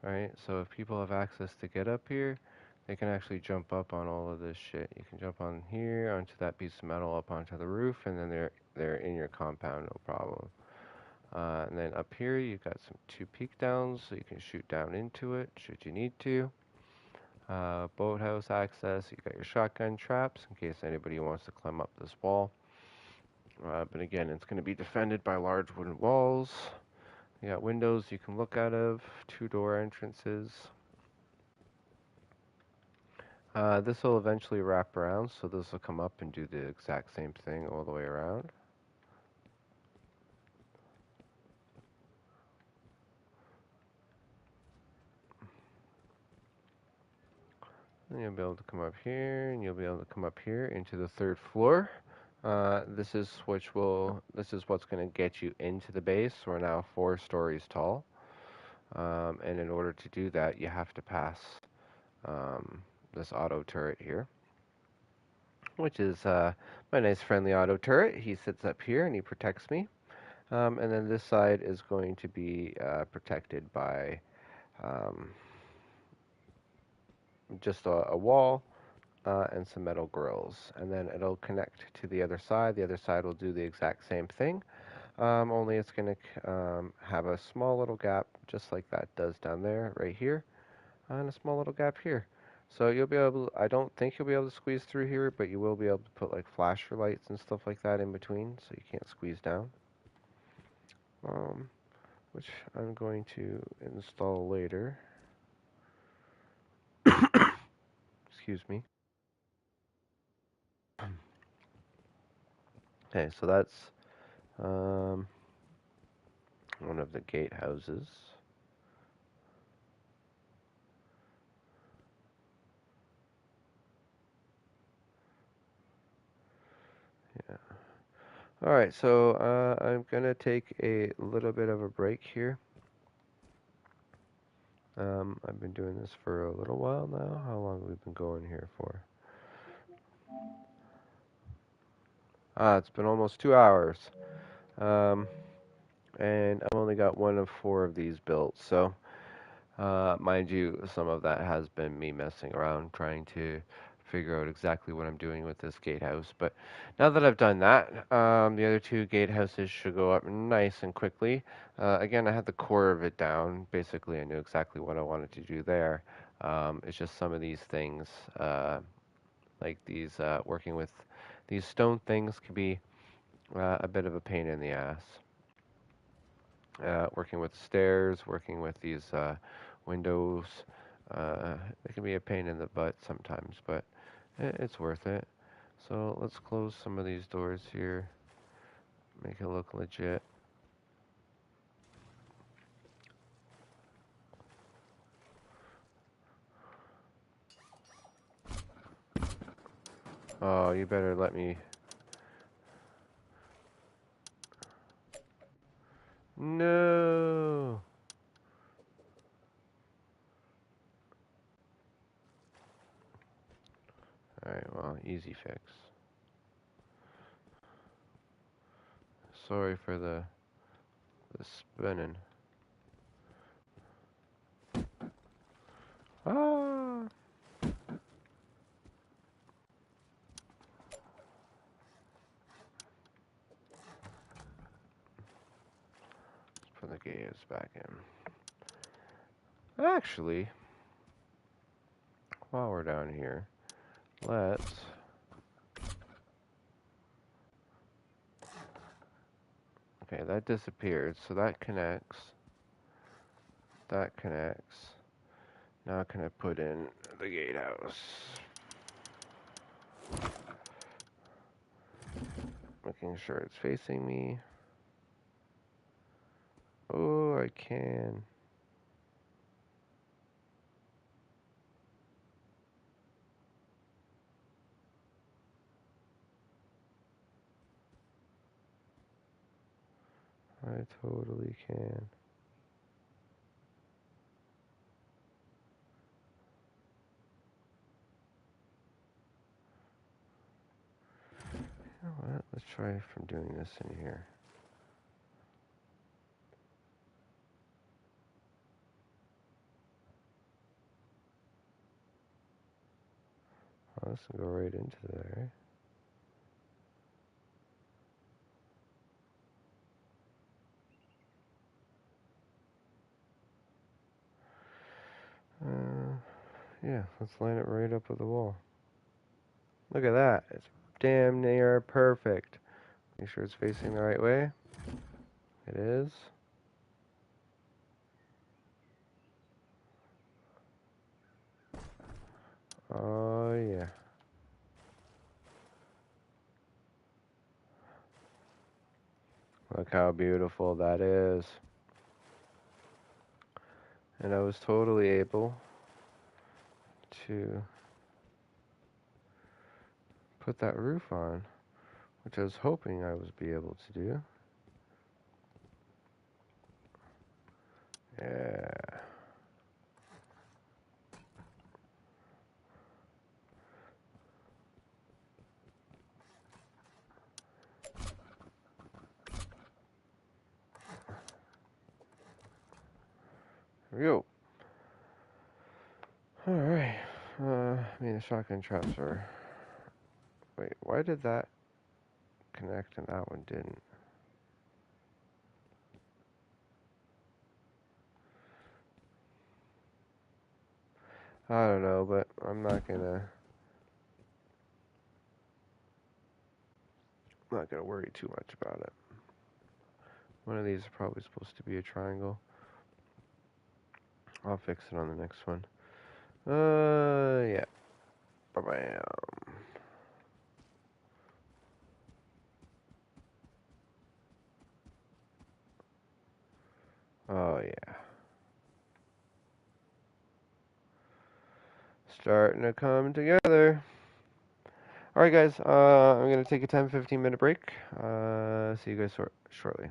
Right? So if people have access to get up here, they can actually jump up on all of this shit. You can jump on here, onto that piece of metal, up onto the roof, and then they're in your compound, no problem. And then up here, you've got some 2 peek downs, so you can shoot down into it should you need to. Boathouse access, you got your shotgun traps in case anybody wants to climb up this wall. But again, it's going to be defended by large wooden walls. You got windows you can look out of, 2 door entrances. This will eventually wrap around, so this will come up and do the exact same thing all the way around. And you'll be able to come up here, and you'll be able to come up here into the 3rd floor. This is what's going to get you into the base. We're now 4 stories tall, and in order to do that, you have to pass this auto turret here, which is my nice friendly auto turret. He sits up here and he protects me. And then this side is going to be protected by just a wall and some metal grills. And then it'll connect to the other side. The other side will do the exact same thing, only it's going to have a small little gap, just like that does down there, right here, and a small little gap here. So you'll be able, I don't think you'll be able to squeeze through here, but you will be able to put like flasher lights and stuff like that in between, so you can't squeeze down. Which I'm going to install later. Excuse me. Okay, so that's one of the gatehouses. Yeah. All right, so I'm gonna take a little bit of a break here. I've been doing this for a little while now. How long have we been going here for? It's been almost 2 hours. And I've only got 1 of 4 of these built, so mind you, some of that has been me messing around trying to figure out exactly what I'm doing with this gatehouse. But now that I've done that, the other 2 gatehouses should go up nice and quickly. Again, I had the core of it down. Basically, I knew exactly what I wanted to do there. It's just some of these things, like these, working with these stone things can be a bit of a pain in the ass. Working with stairs, working with these windows, it can be a pain in the butt sometimes, but it's worth it. So let's close some of these doors here, make it look legit. Oh, you better let me. No! Alright, well, easy fix. Sorry for the spinning. Ah! gate us back in. Actually, while we're down here, let's... Okay, that disappeared, so that connects. That connects. Now can I put in the gatehouse? Making sure it's facing me. Oh, I can. I totally can. You know what? Let's try from doing this in here. Oh, this will go right into there. Yeah, let's line it right up with the wall. Look at that. It's damn near perfect. Make sure it's facing the right way. It is. Oh, yeah. Look how beautiful that is. And I was totally able to put that roof on, which I was hoping I would be able to do. Yeah. Here we go. Alright. The shotgun traps are... Wait, why did that connect and that one didn't? I don't know, but I'm not gonna worry too much about it. One of these is probably supposed to be a triangle. I'll fix it on the next one. Yeah. Bam. Oh, yeah. Starting to come together. Alright, guys. I'm going to take a 10-15 minute break. See you guys shortly.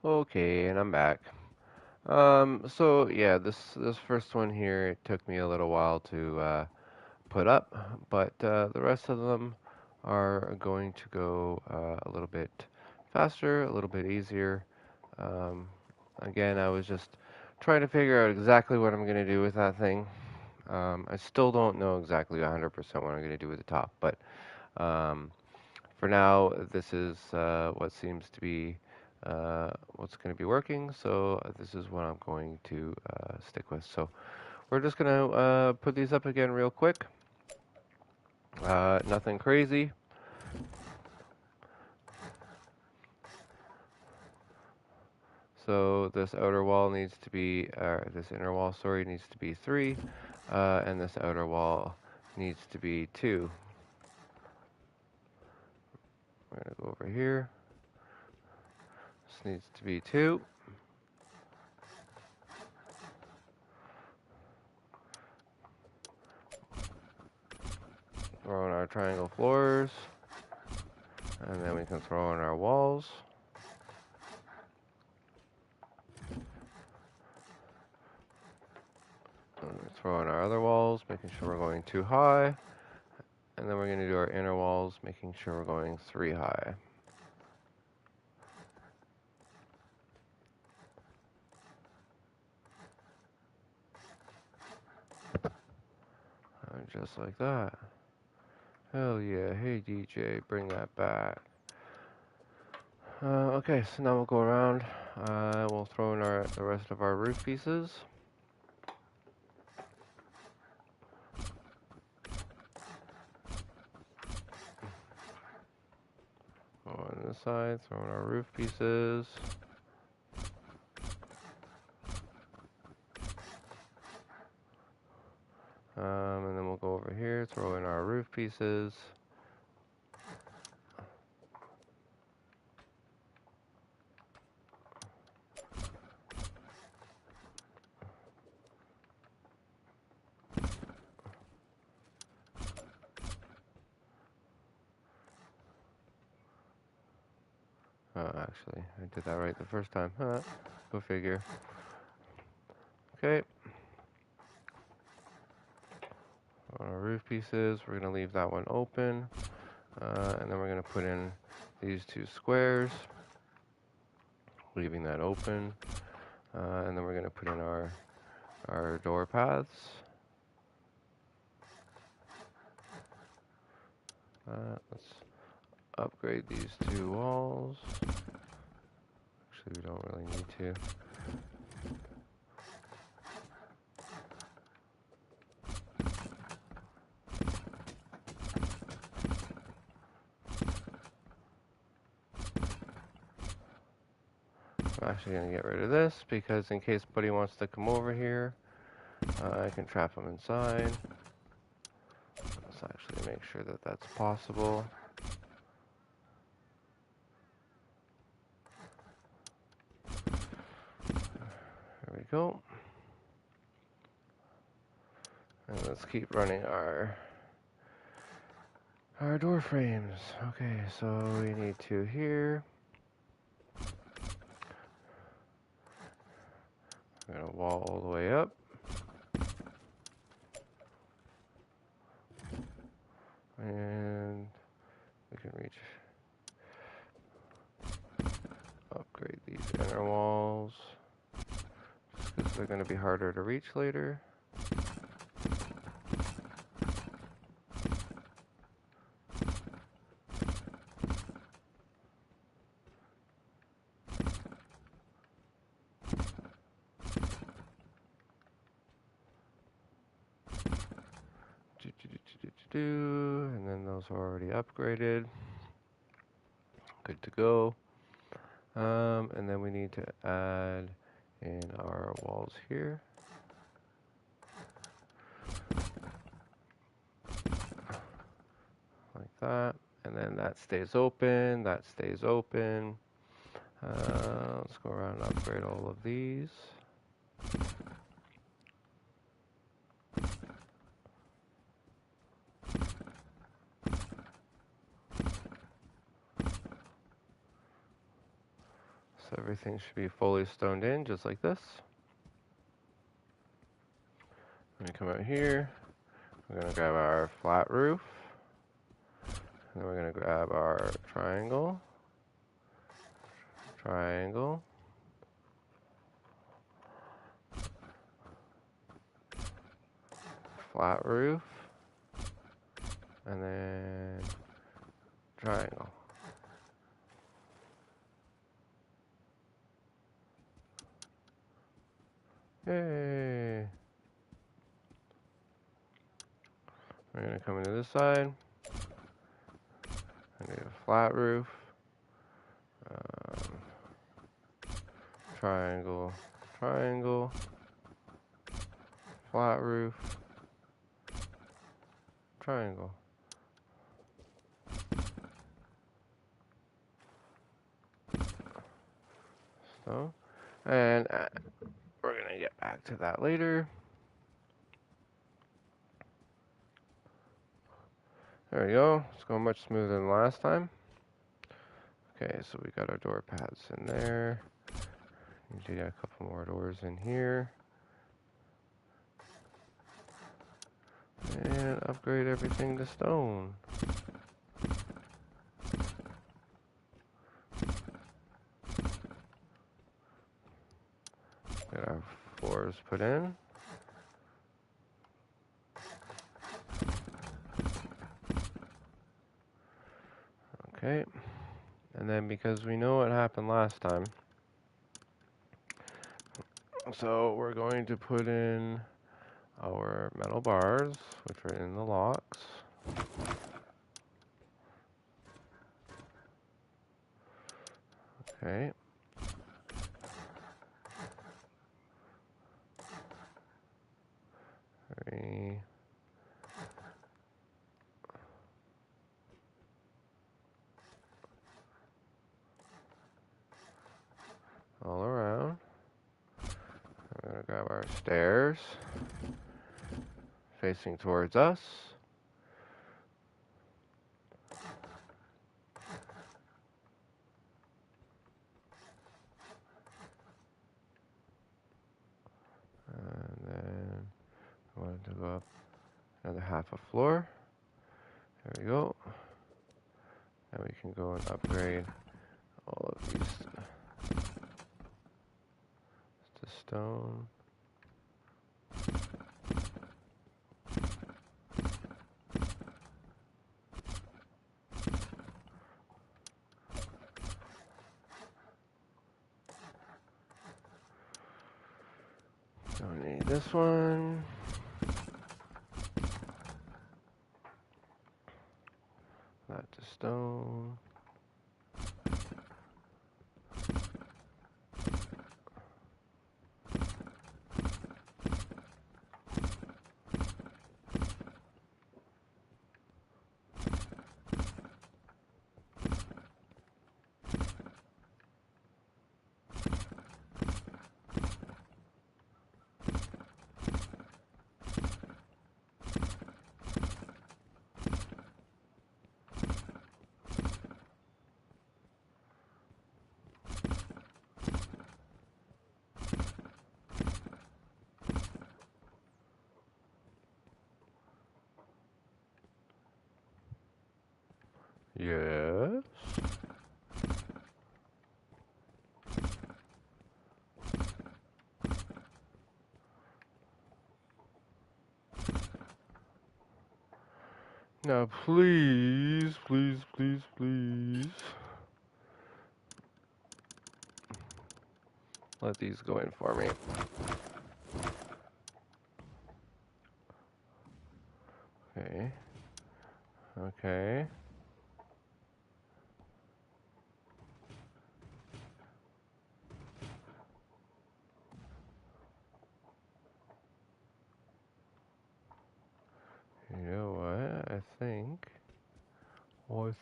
Okay, and I'm back. So yeah, this first one here, it took me a little while to put up, but the rest of them are going to go a little bit faster, a little bit easier. Um, Again, I was just trying to figure out exactly what I'm going to do with that thing. I still don't know exactly 100% what I'm going to do with the top, but um, for now, this is what seems to be what's going to be working, so this is what I'm going to stick with. So we're just going to put these up again real quick. Nothing crazy. So this outer wall needs to be, this inner wall, sorry, needs to be 3, and this outer wall needs to be 2. We're going to go over here. This needs to be 2. Throw in our triangle floors, and then we can throw in our walls. Throw in our other walls, making sure we're going 2 high. And then we're going to do our inner walls, making sure we're going 3 high. Just like that. Hell yeah. Hey DJ, bring that back. Okay, so now we'll go around. We'll throw in the rest of our roof pieces. Go on this side, throw in our roof pieces. And then we'll go over here, throw in our roof pieces. Actually, I did that right the first time. Huh, go figure. Okay. On our roof pieces, we're going to leave that one open. And then we're going to put in these 2 squares, leaving that open. And then we're going to put in our door paths. Let's upgrade these 2 walls. Actually, we don't really need to. I'm actually going to get rid of this because in case Buddy wants to come over here, I can trap him inside. Let's actually make sure that that's possible. There we go. And let's keep running our door frames. Okay, so we need 2 here. I'm going to wall all the way up. And we can reach, upgrade these inner walls, because they're going to be harder to reach later. And then those are already upgraded. Good to go. And then we need to add in our walls here. Like that. And then that stays open, that stays open. Let's go around and upgrade all of these. So everything should be fully stoned in, just like this. Let me come out here. We're going to grab our flat roof. And then we're going to grab our triangle. Triangle. Flat roof. And then triangle. Yay! We're going to come into this side. I need a flat roof. Triangle. Triangle. Flat roof. Triangle. So, and we're going to get back to that later. There we go. It's going much smoother than last time. Okay, so we got our door pads in there. Need to get a couple more doors in here. And upgrade everything to stone. Get our floors put in. Okay. And then because we know what happened last time, so we're going to put in our metal bars, which are in the locks. Okay. Three. All around. I'm going to grab our stairs facing towards us. And then I want it to go up another half a floor. There we go. Now we can go and upgrade all of these to stone. Don't need this one. That to stone. Yes. Now please, please, please, please. Let these go in for me. Okay. Okay. You know what? I think all it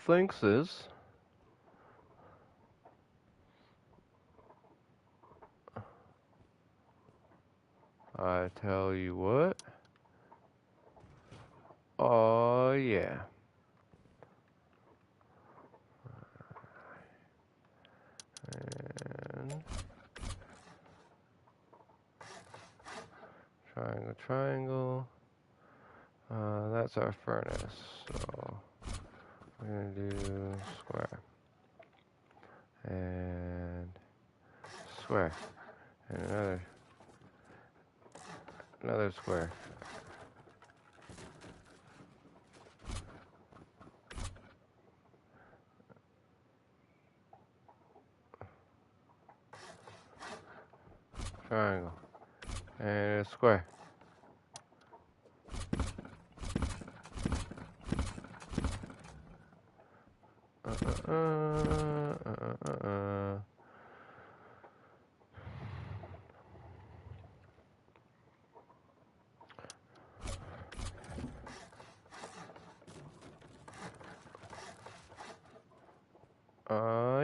thinks is I tell you what. Oh yeah. triangle. That's our furnace, so we're gonna do square and square and another square. Triangle and a square. Uh, uh, uh, uh, uh.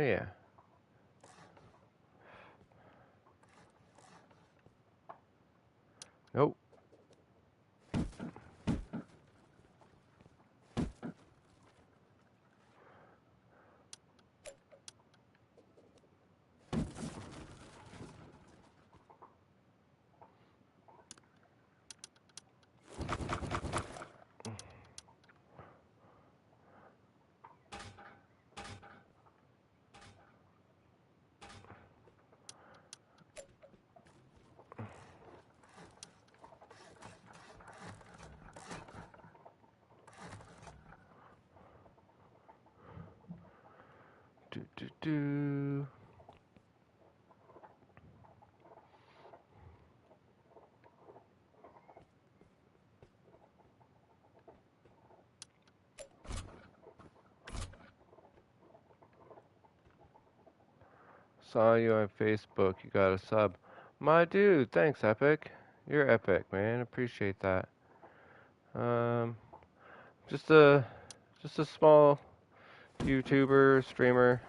Yeah. Nope. Do do do. Saw you on Facebook. You got a sub. My dude, thanks, Epic. You're epic, man. Appreciate that. Um, just a just a small YouTuber, streamer,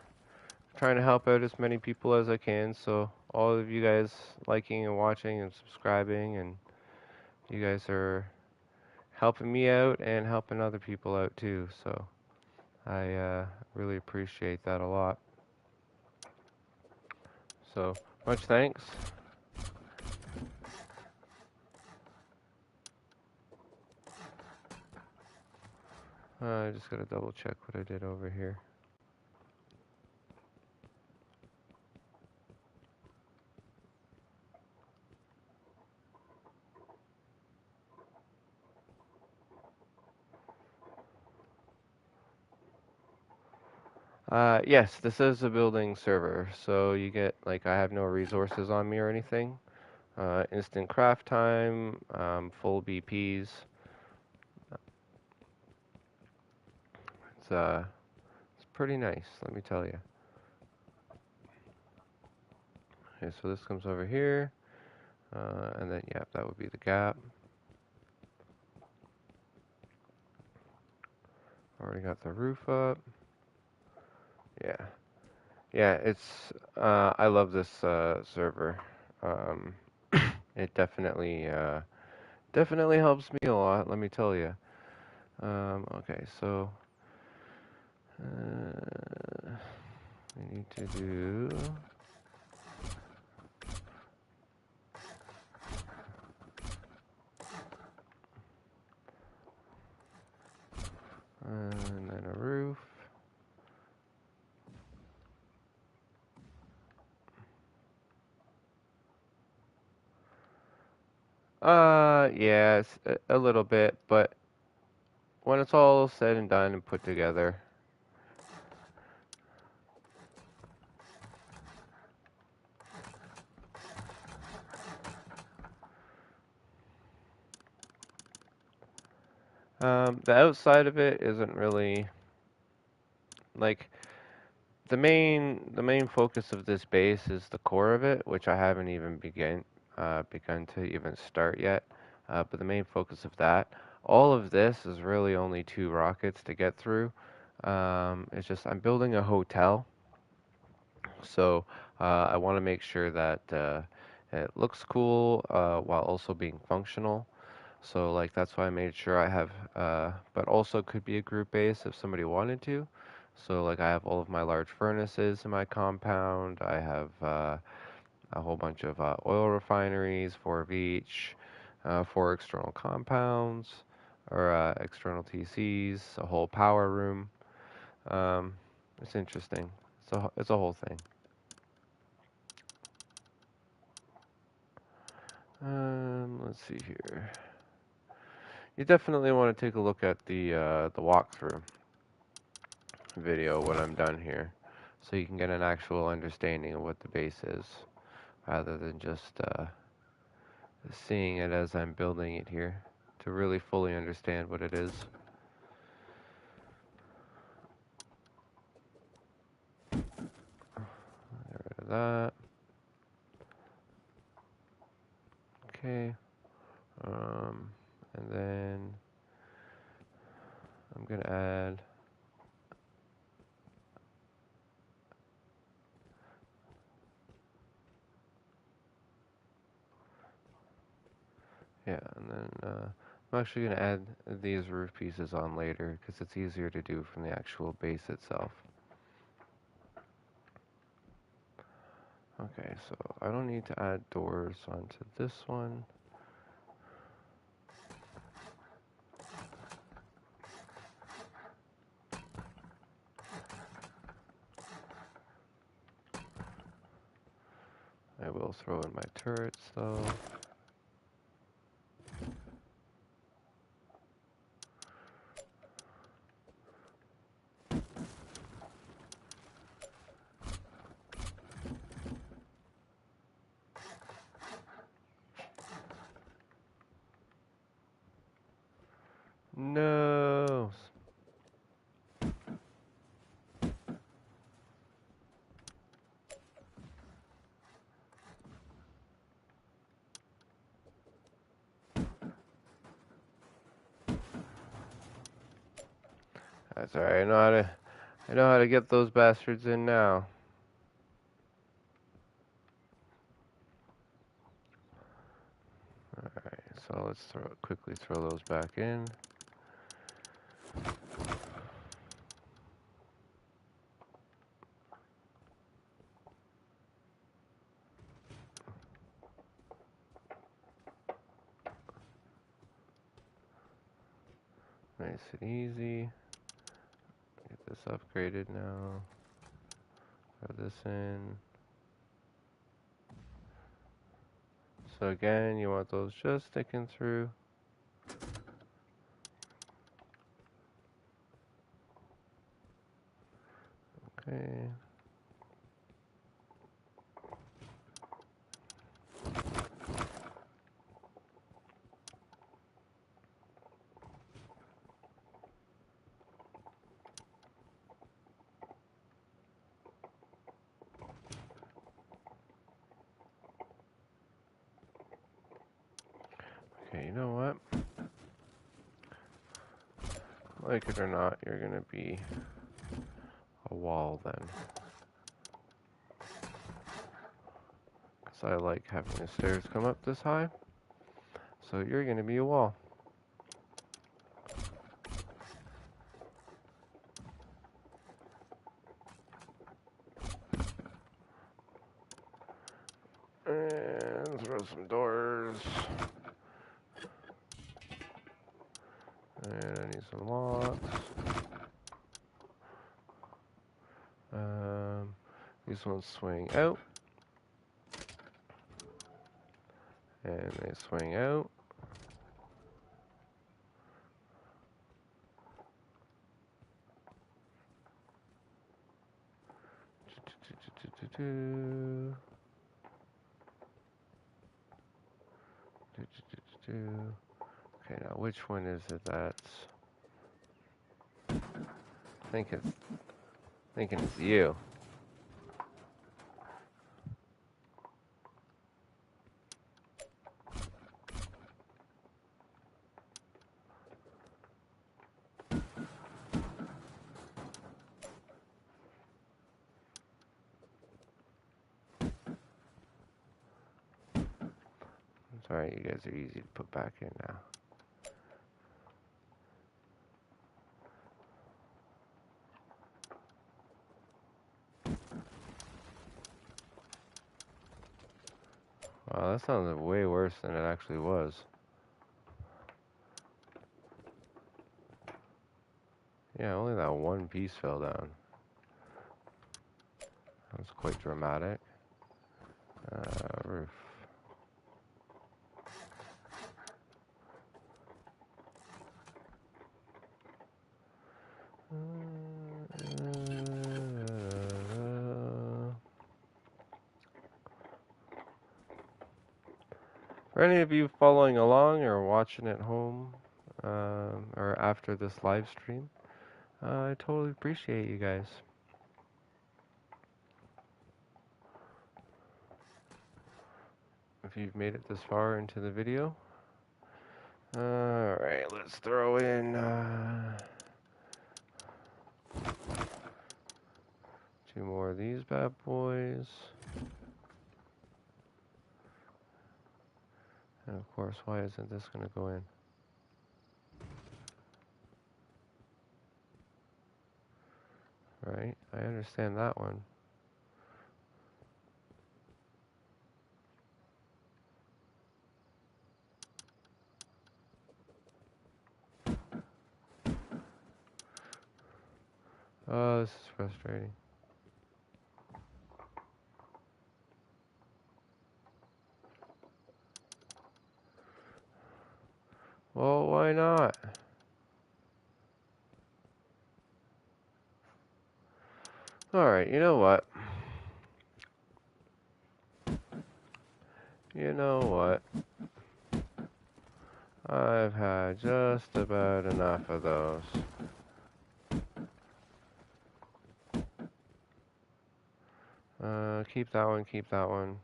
trying to help out as many people as I can. So all of you guys liking and watching and subscribing, and you guys are helping me out and helping other people out too. So I really appreciate that a lot. So much thanks. I just gotta double check what I did over here. Yes, this is a building server, so you get, like, I have no resources on me or anything. Instant craft time, full BPs. It's pretty nice, let me tell you. Okay, so this comes over here, and then, yeah, that would be the gap. Already got the roof up. Yeah. Yeah, I love this, server. Um, it definitely helps me a lot, let me tell you. Okay, so, we need to do, and then a roof. Yeah, it's a little bit, but when it's all said and done and put together, the outside of it isn't really like the main focus of this base is the core of it, which I haven't even begun to even start yet. But the main focus of that, all of this is really only 2 rockets to get through. It's just I'm building a hotel, so I want to make sure that it looks cool while also being functional. So like that's why I made sure I have, but also could be a group base if somebody wanted to. So like I have all of my large furnaces in my compound. I have a whole bunch of oil refineries, 4 of each. 4 external compounds, or external TCs, a whole power room. Um, it's interesting. It's a whole thing. Let's see here. You definitely want to take a look at the walkthrough video when I'm done here, so you can get an actual understanding of what the base is, rather than just seeing it as I'm building it here, to really fully understand what it is. Get rid of that. Okay. And then I'm gonna add. Yeah, and then I'm actually gonna add these roof pieces on later because it's easier to do from the actual base itself. Okay, so I don't need to add doors onto this one. I will throw in my turrets though. No. That's alright. I know how to get those bastards in now. Alright, so let's quickly throw those back in. Nice and easy. Get this upgraded now. Throw this in. So again, you want those just sticking through. Okay. Okay, you know what? Like it or not, you're gonna be a wall then. Because I like having the stairs come up this high. So you're gonna be a wall. And throw some doors. And I need some locks. These ones swing out. And they swing out. Okay, now which one is it that's... thinking it's you. It's alright, you guys are easy to put back in now. Wow, that sounded way worse than it actually was. Yeah, only that one piece fell down. That's quite dramatic. Roof. For any of you following along or watching at home, or after this live stream, I totally appreciate you guys. If you've made it this far into the video. Alright, let's throw in 2 more of these bad boys. And of course, why isn't this going to go in? Right, I understand that one. Oh, this is frustrating. Well, why not? Alright, you know what? You know what? I've had just about enough of those. Keep that one, keep that one.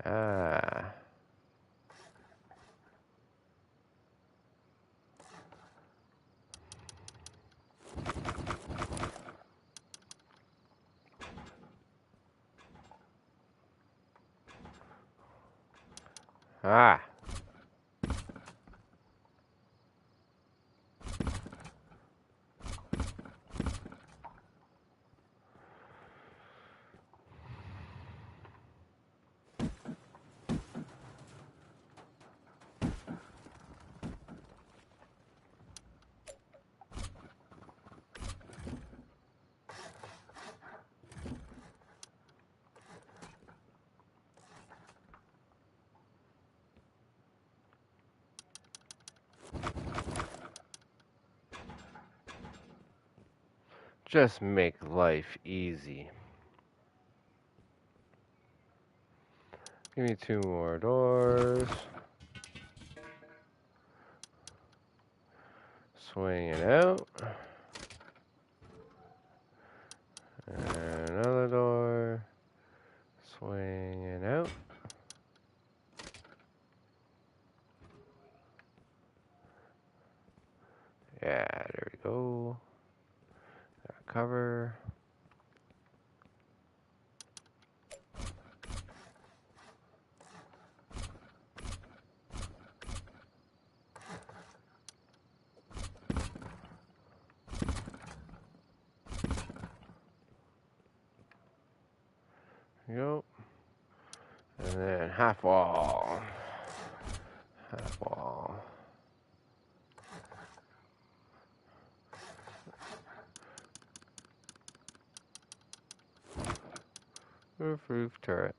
Ah. Ah. Just make life easy. Give me 2 more doors. Swing it out. And another door. Swing it out. Yeah, there we go. Cover. There you go. And then half wall. Half wall. Roof turret.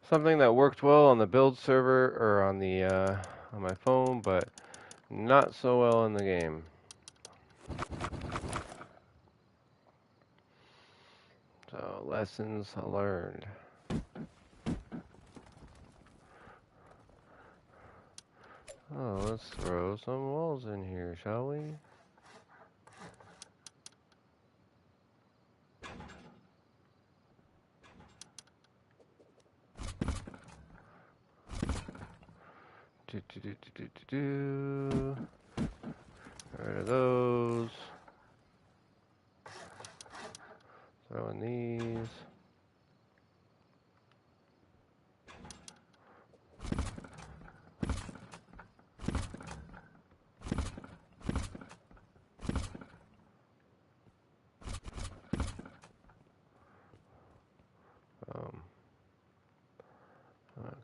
Something that worked well on the build server or on the on my phone, but not so well in the game. So lessons learned. Oh, let's throw some walls in here, shall we? Do, do, do, do, do, do. Get rid of those. Throw in these. Okay.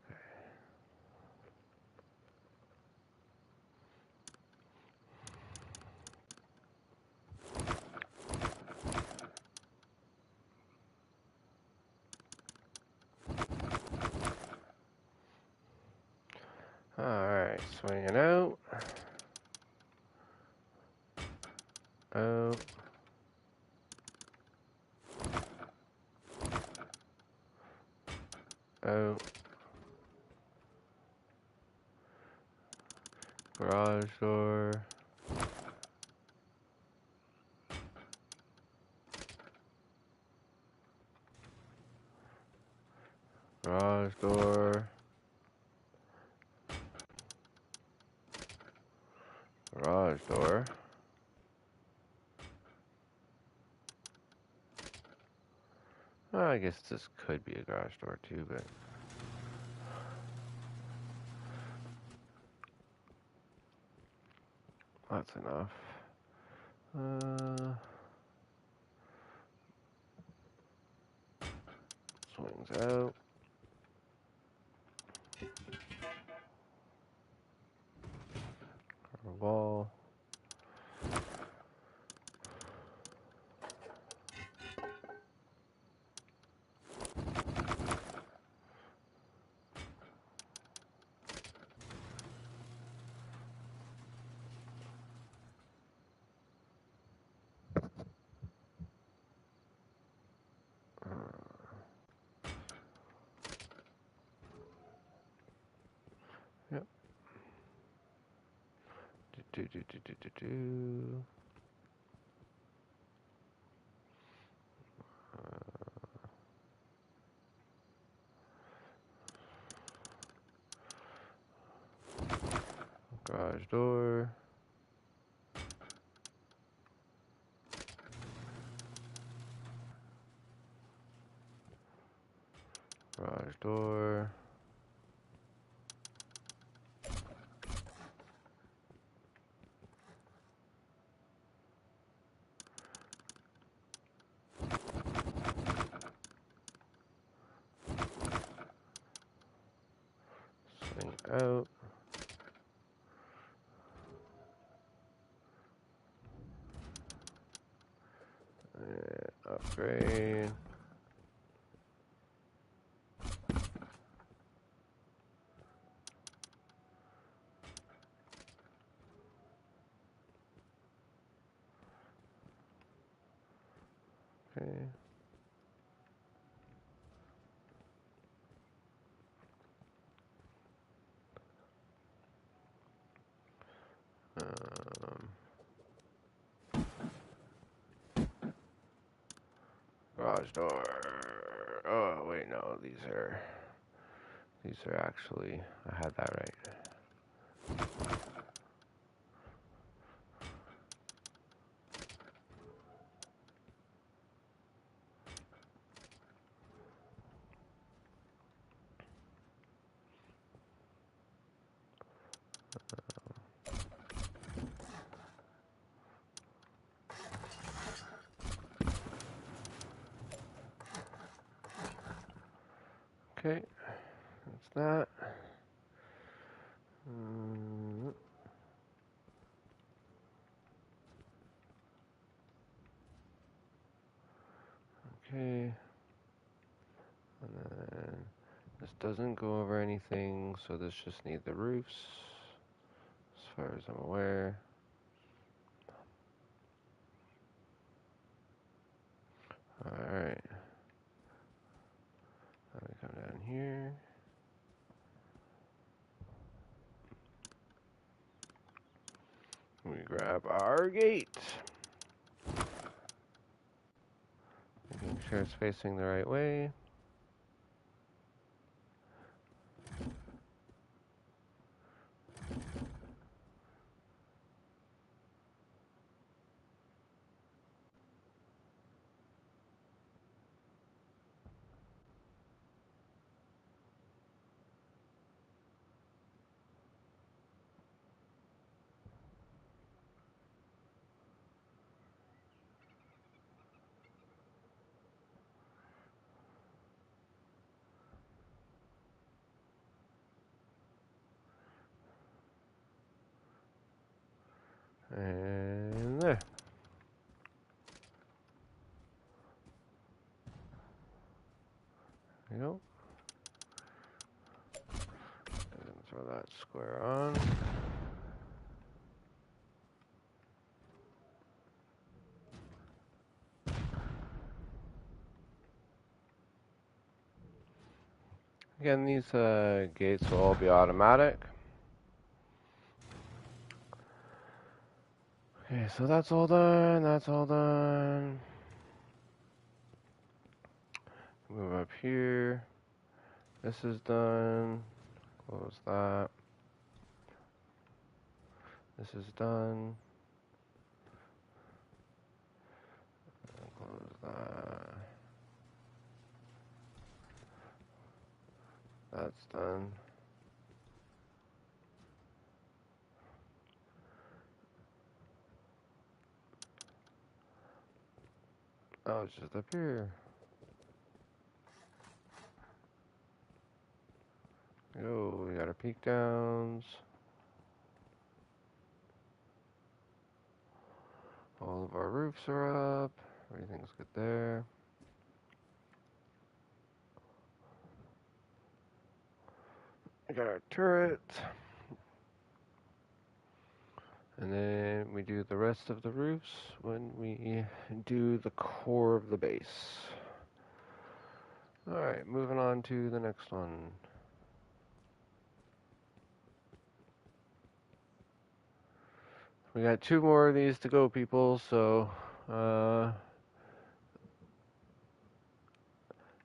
Alright, swinging out. Out. Out. Garage door. Garage door. Garage door. Well, I guess this could be a garage door too, but that's enough. Swings out. Wall. Yep. Do. Garage door. Garage door. Swing out. Upgrade. Okay. Um, Garage door. Oh wait, no, these are actually, I had that right. Okay, that's that. Okay, and then this doesn't go over anything, so this just needs the roofs, as far as I'm aware. Alright, let me come down here. We grab our gate. Making sure it's facing the right way. And there. There you go. And throw that square on. Again, these gates will all be automatic. Okay, so that's all done. That's all done. Move up here. This is done. Close that. This is done. Close that. That's done. Oh, it's just up here. Oh, we got our peak downs. All of our roofs are up. Everything's good there. We got our turret. And then we do the rest of the roofs when we do the core of the base. Alright, moving on to the next one. We got 2 more of these to go, people, so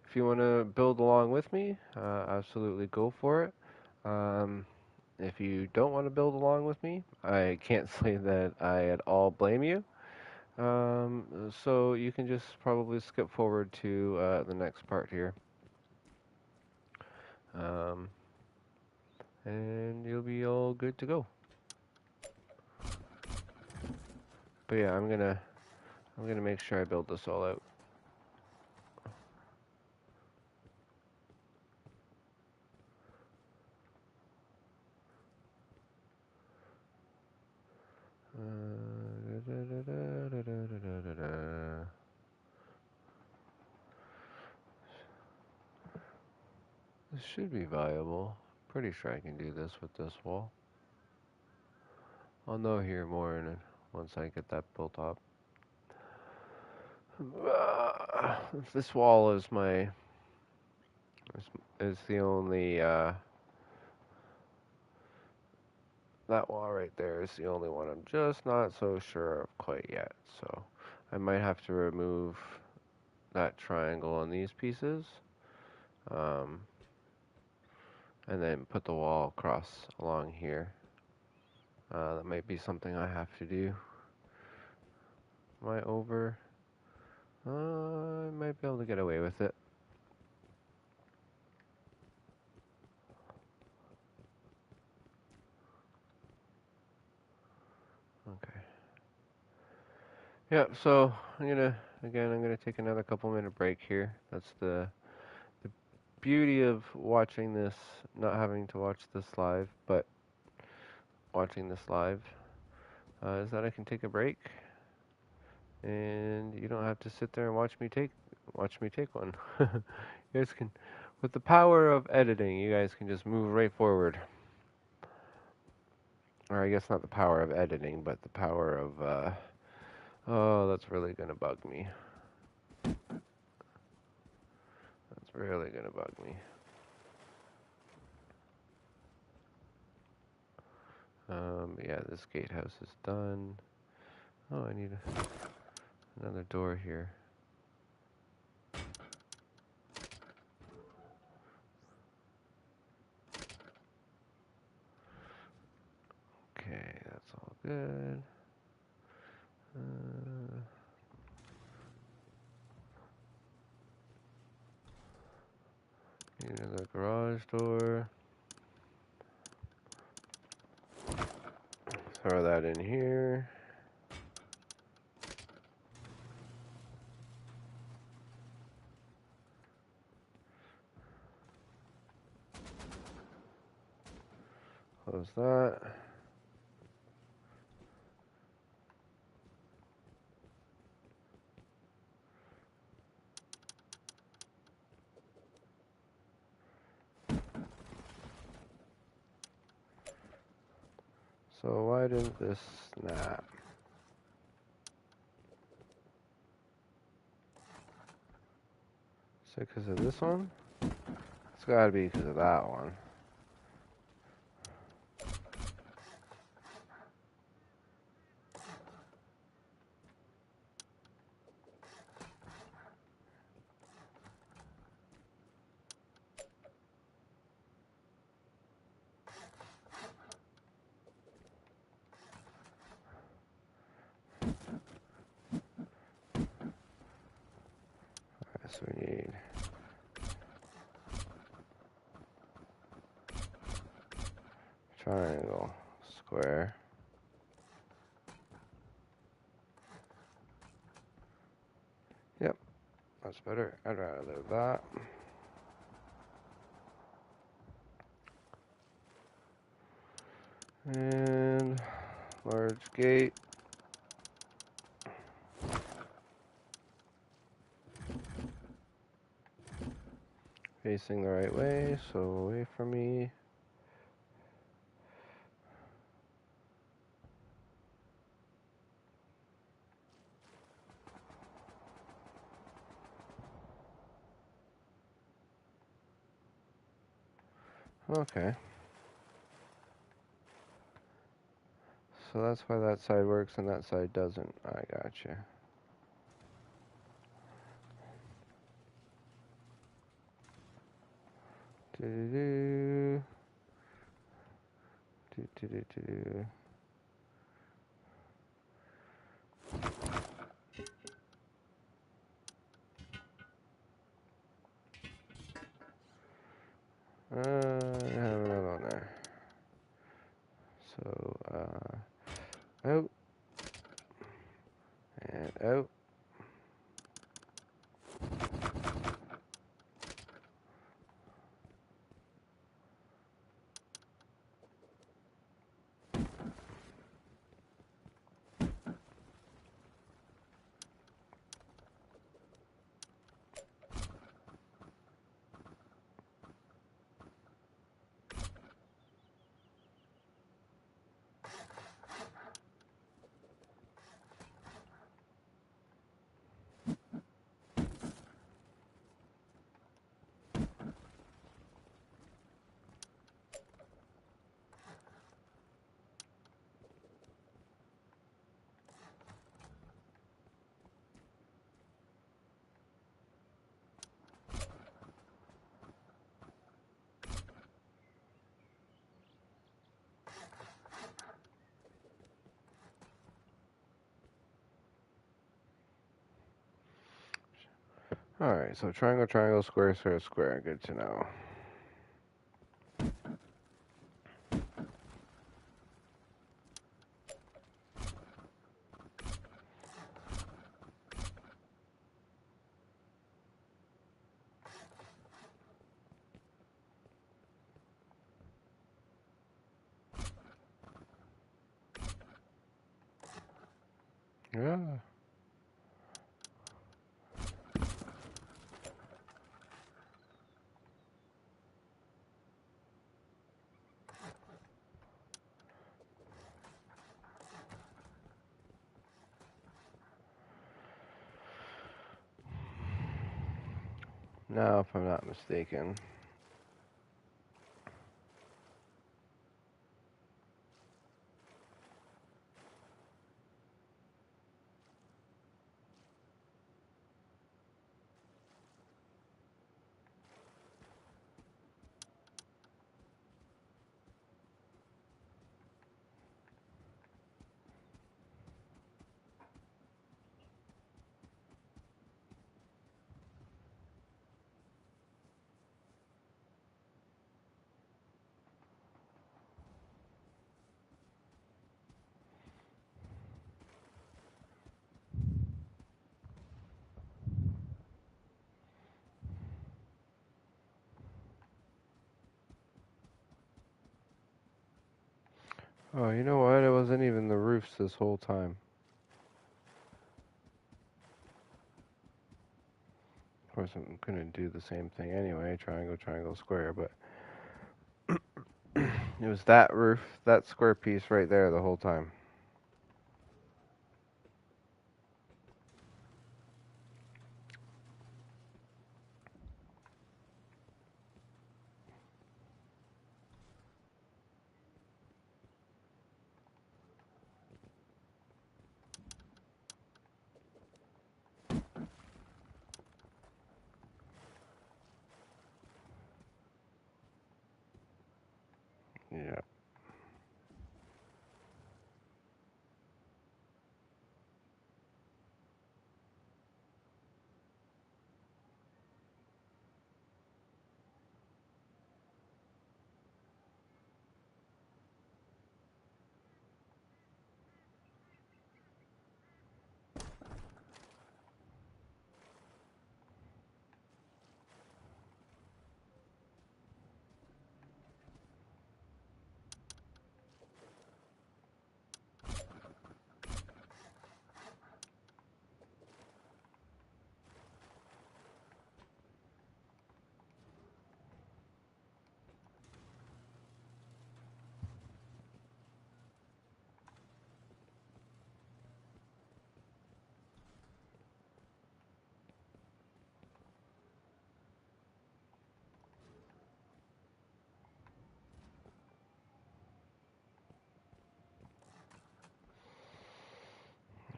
if you want to build along with me, absolutely go for it. If you don't want to build along with me, I can't say that I at all blame you. So you can just probably skip forward to the next part here. And you'll be all good to go. But yeah, I'm gonna make sure I build this all out. This should be viable. Pretty sure I can do this with this wall. I'll know here more in it once I get that built up. This wall is is the only that wall right there is the only one I'm just not so sure of quite yet. So I might have to remove that triangle on these pieces, and then put the wall across along here. That might be something I have to do. I might be able to get away with it. Okay. Yeah, so I'm gonna take another couple-minute break here. That's the beauty of watching this, not having to watch this live, but watching this live, is that I can take a break, and you don't have to sit there and watch me take one. You guys can, with the power of editing, you guys can just move right forward. Or I guess not the power of editing, but the power of, oh, that's really gonna bug me. That's really gonna bug me. Yeah, this gatehouse is done. Oh, I need another door here. Okay, that's all good. Need another garage door. Throw that in here. Close that. So why didn't this snap? Is it because of this one? It's gotta be because of that one. Alright, so we need triangle, square. Yep, that's better. I'd rather live that. And large gate. Facing the right way, so away from me. Okay. So that's why that side works and that side doesn't. I gotcha. Do-do-do. Do-do-do-do. I have another one there. So, out. And out. Alright, so triangle, triangle, square, square, square. Good to know. Yeah. Now, if I'm not mistaken. Oh, you know what? It wasn't even the roofs this whole time. Of course, I'm gonna do the same thing anyway, triangle, triangle, square, but it was that roof, that square piece right there the whole time. Yeah.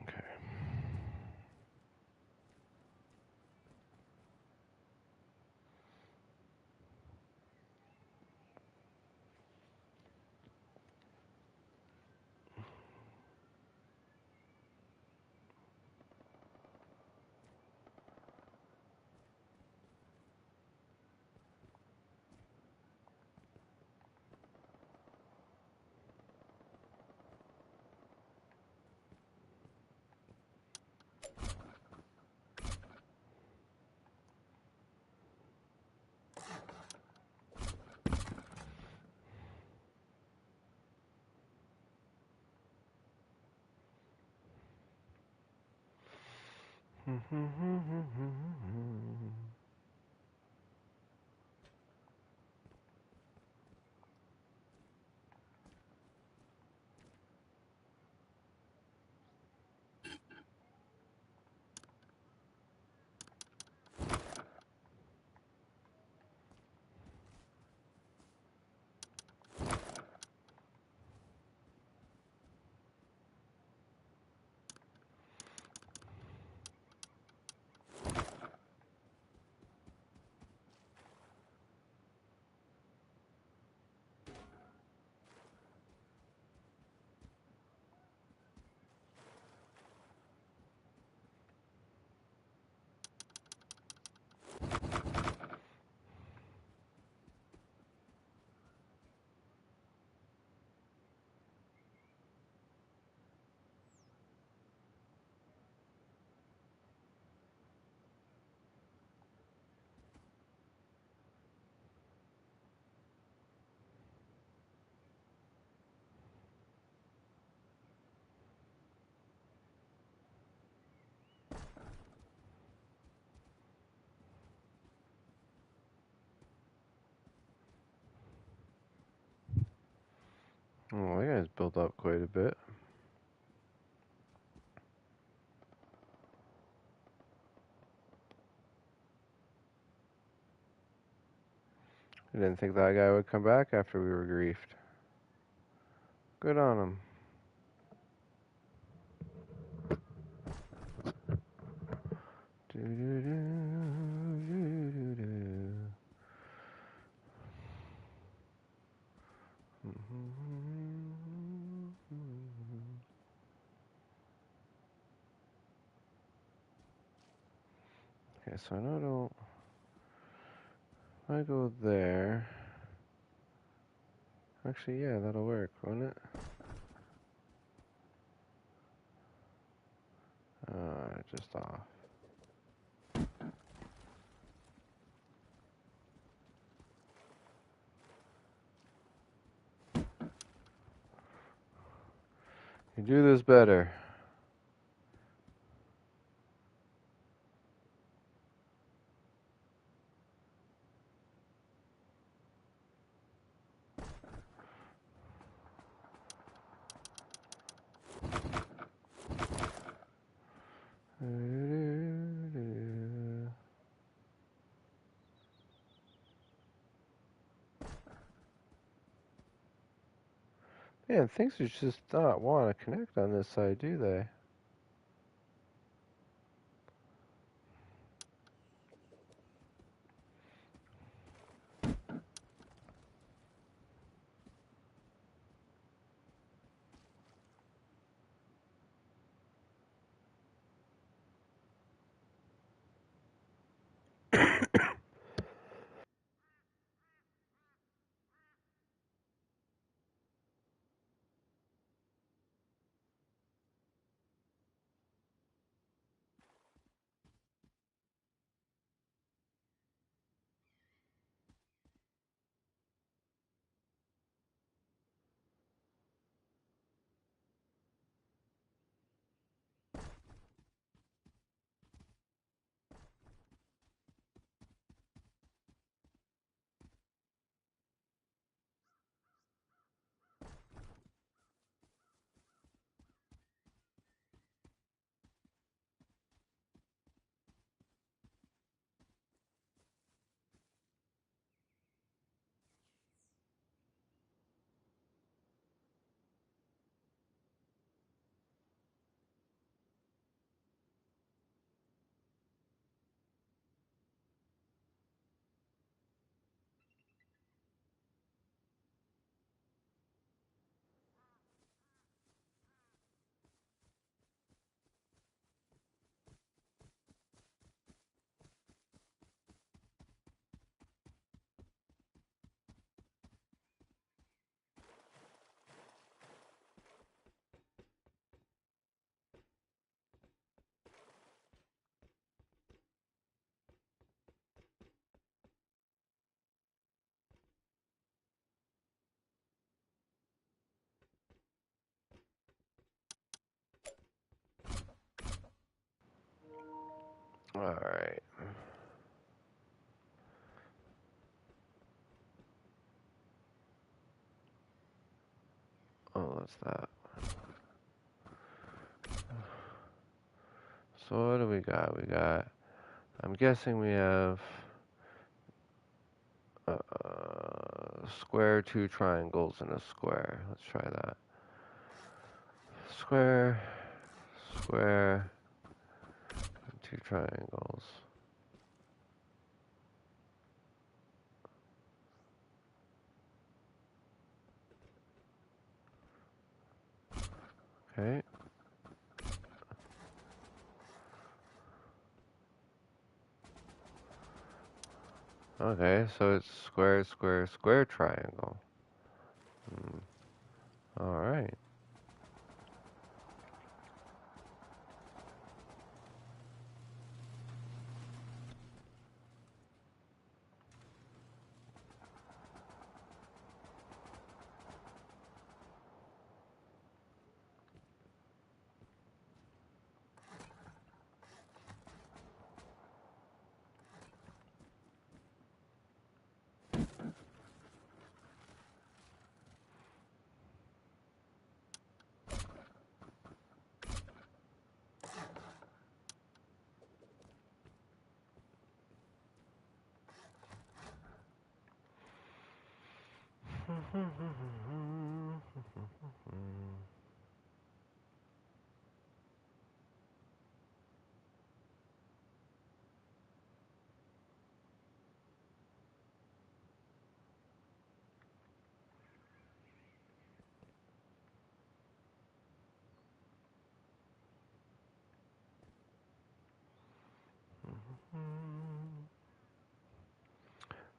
Okay. Oh, that guy's built up quite a bit. I didn't think that guy would come back after we were griefed. Good on him. Okay, so I don't. I go there. Actually, yeah, that'll work, won't it? Just off. You do this better. Man, things are just not want to connect on this side, do they? Alright. Oh, what's that? So what do we got? I'm guessing we have square, two triangles, and a square. Let's try that. Square, square, and two triangles. Okay. Okay, so it's square, square, square triangle. Alright.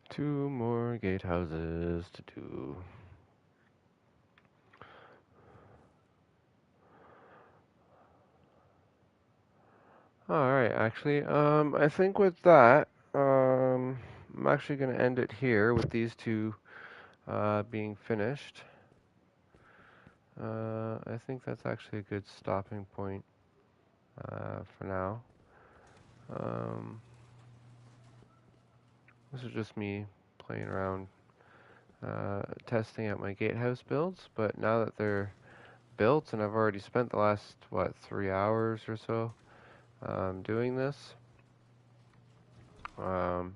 Two more gatehouses to do. Alright, actually, I think with that, I'm actually going to end it here with these two being finished. I think that's actually a good stopping point for now. Um, this is just me playing around, testing out my gatehouse builds, but now that they're built and I've already spent the last, 3 hours or so doing this, um,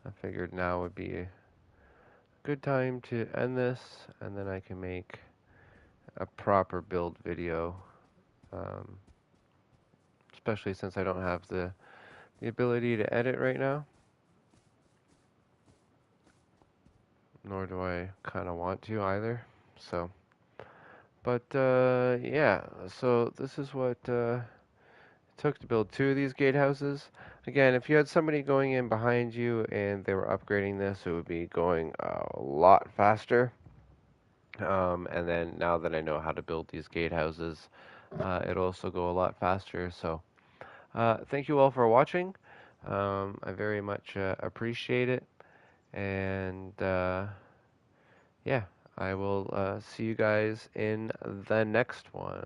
I figured now would be a good time to end this, and then I can make a proper build video, um, especially since I don't have the ability to edit right now, nor do I kind of want to either. So, but yeah, so this is what it took to build 2 of these gatehouses. Again, if you had somebody going in behind you and they were upgrading this, it would be going a lot faster. And then now that I know how to build these gatehouses, it'll also go a lot faster. So thank you all for watching. I very much appreciate it. And yeah, I will see you guys in the next one.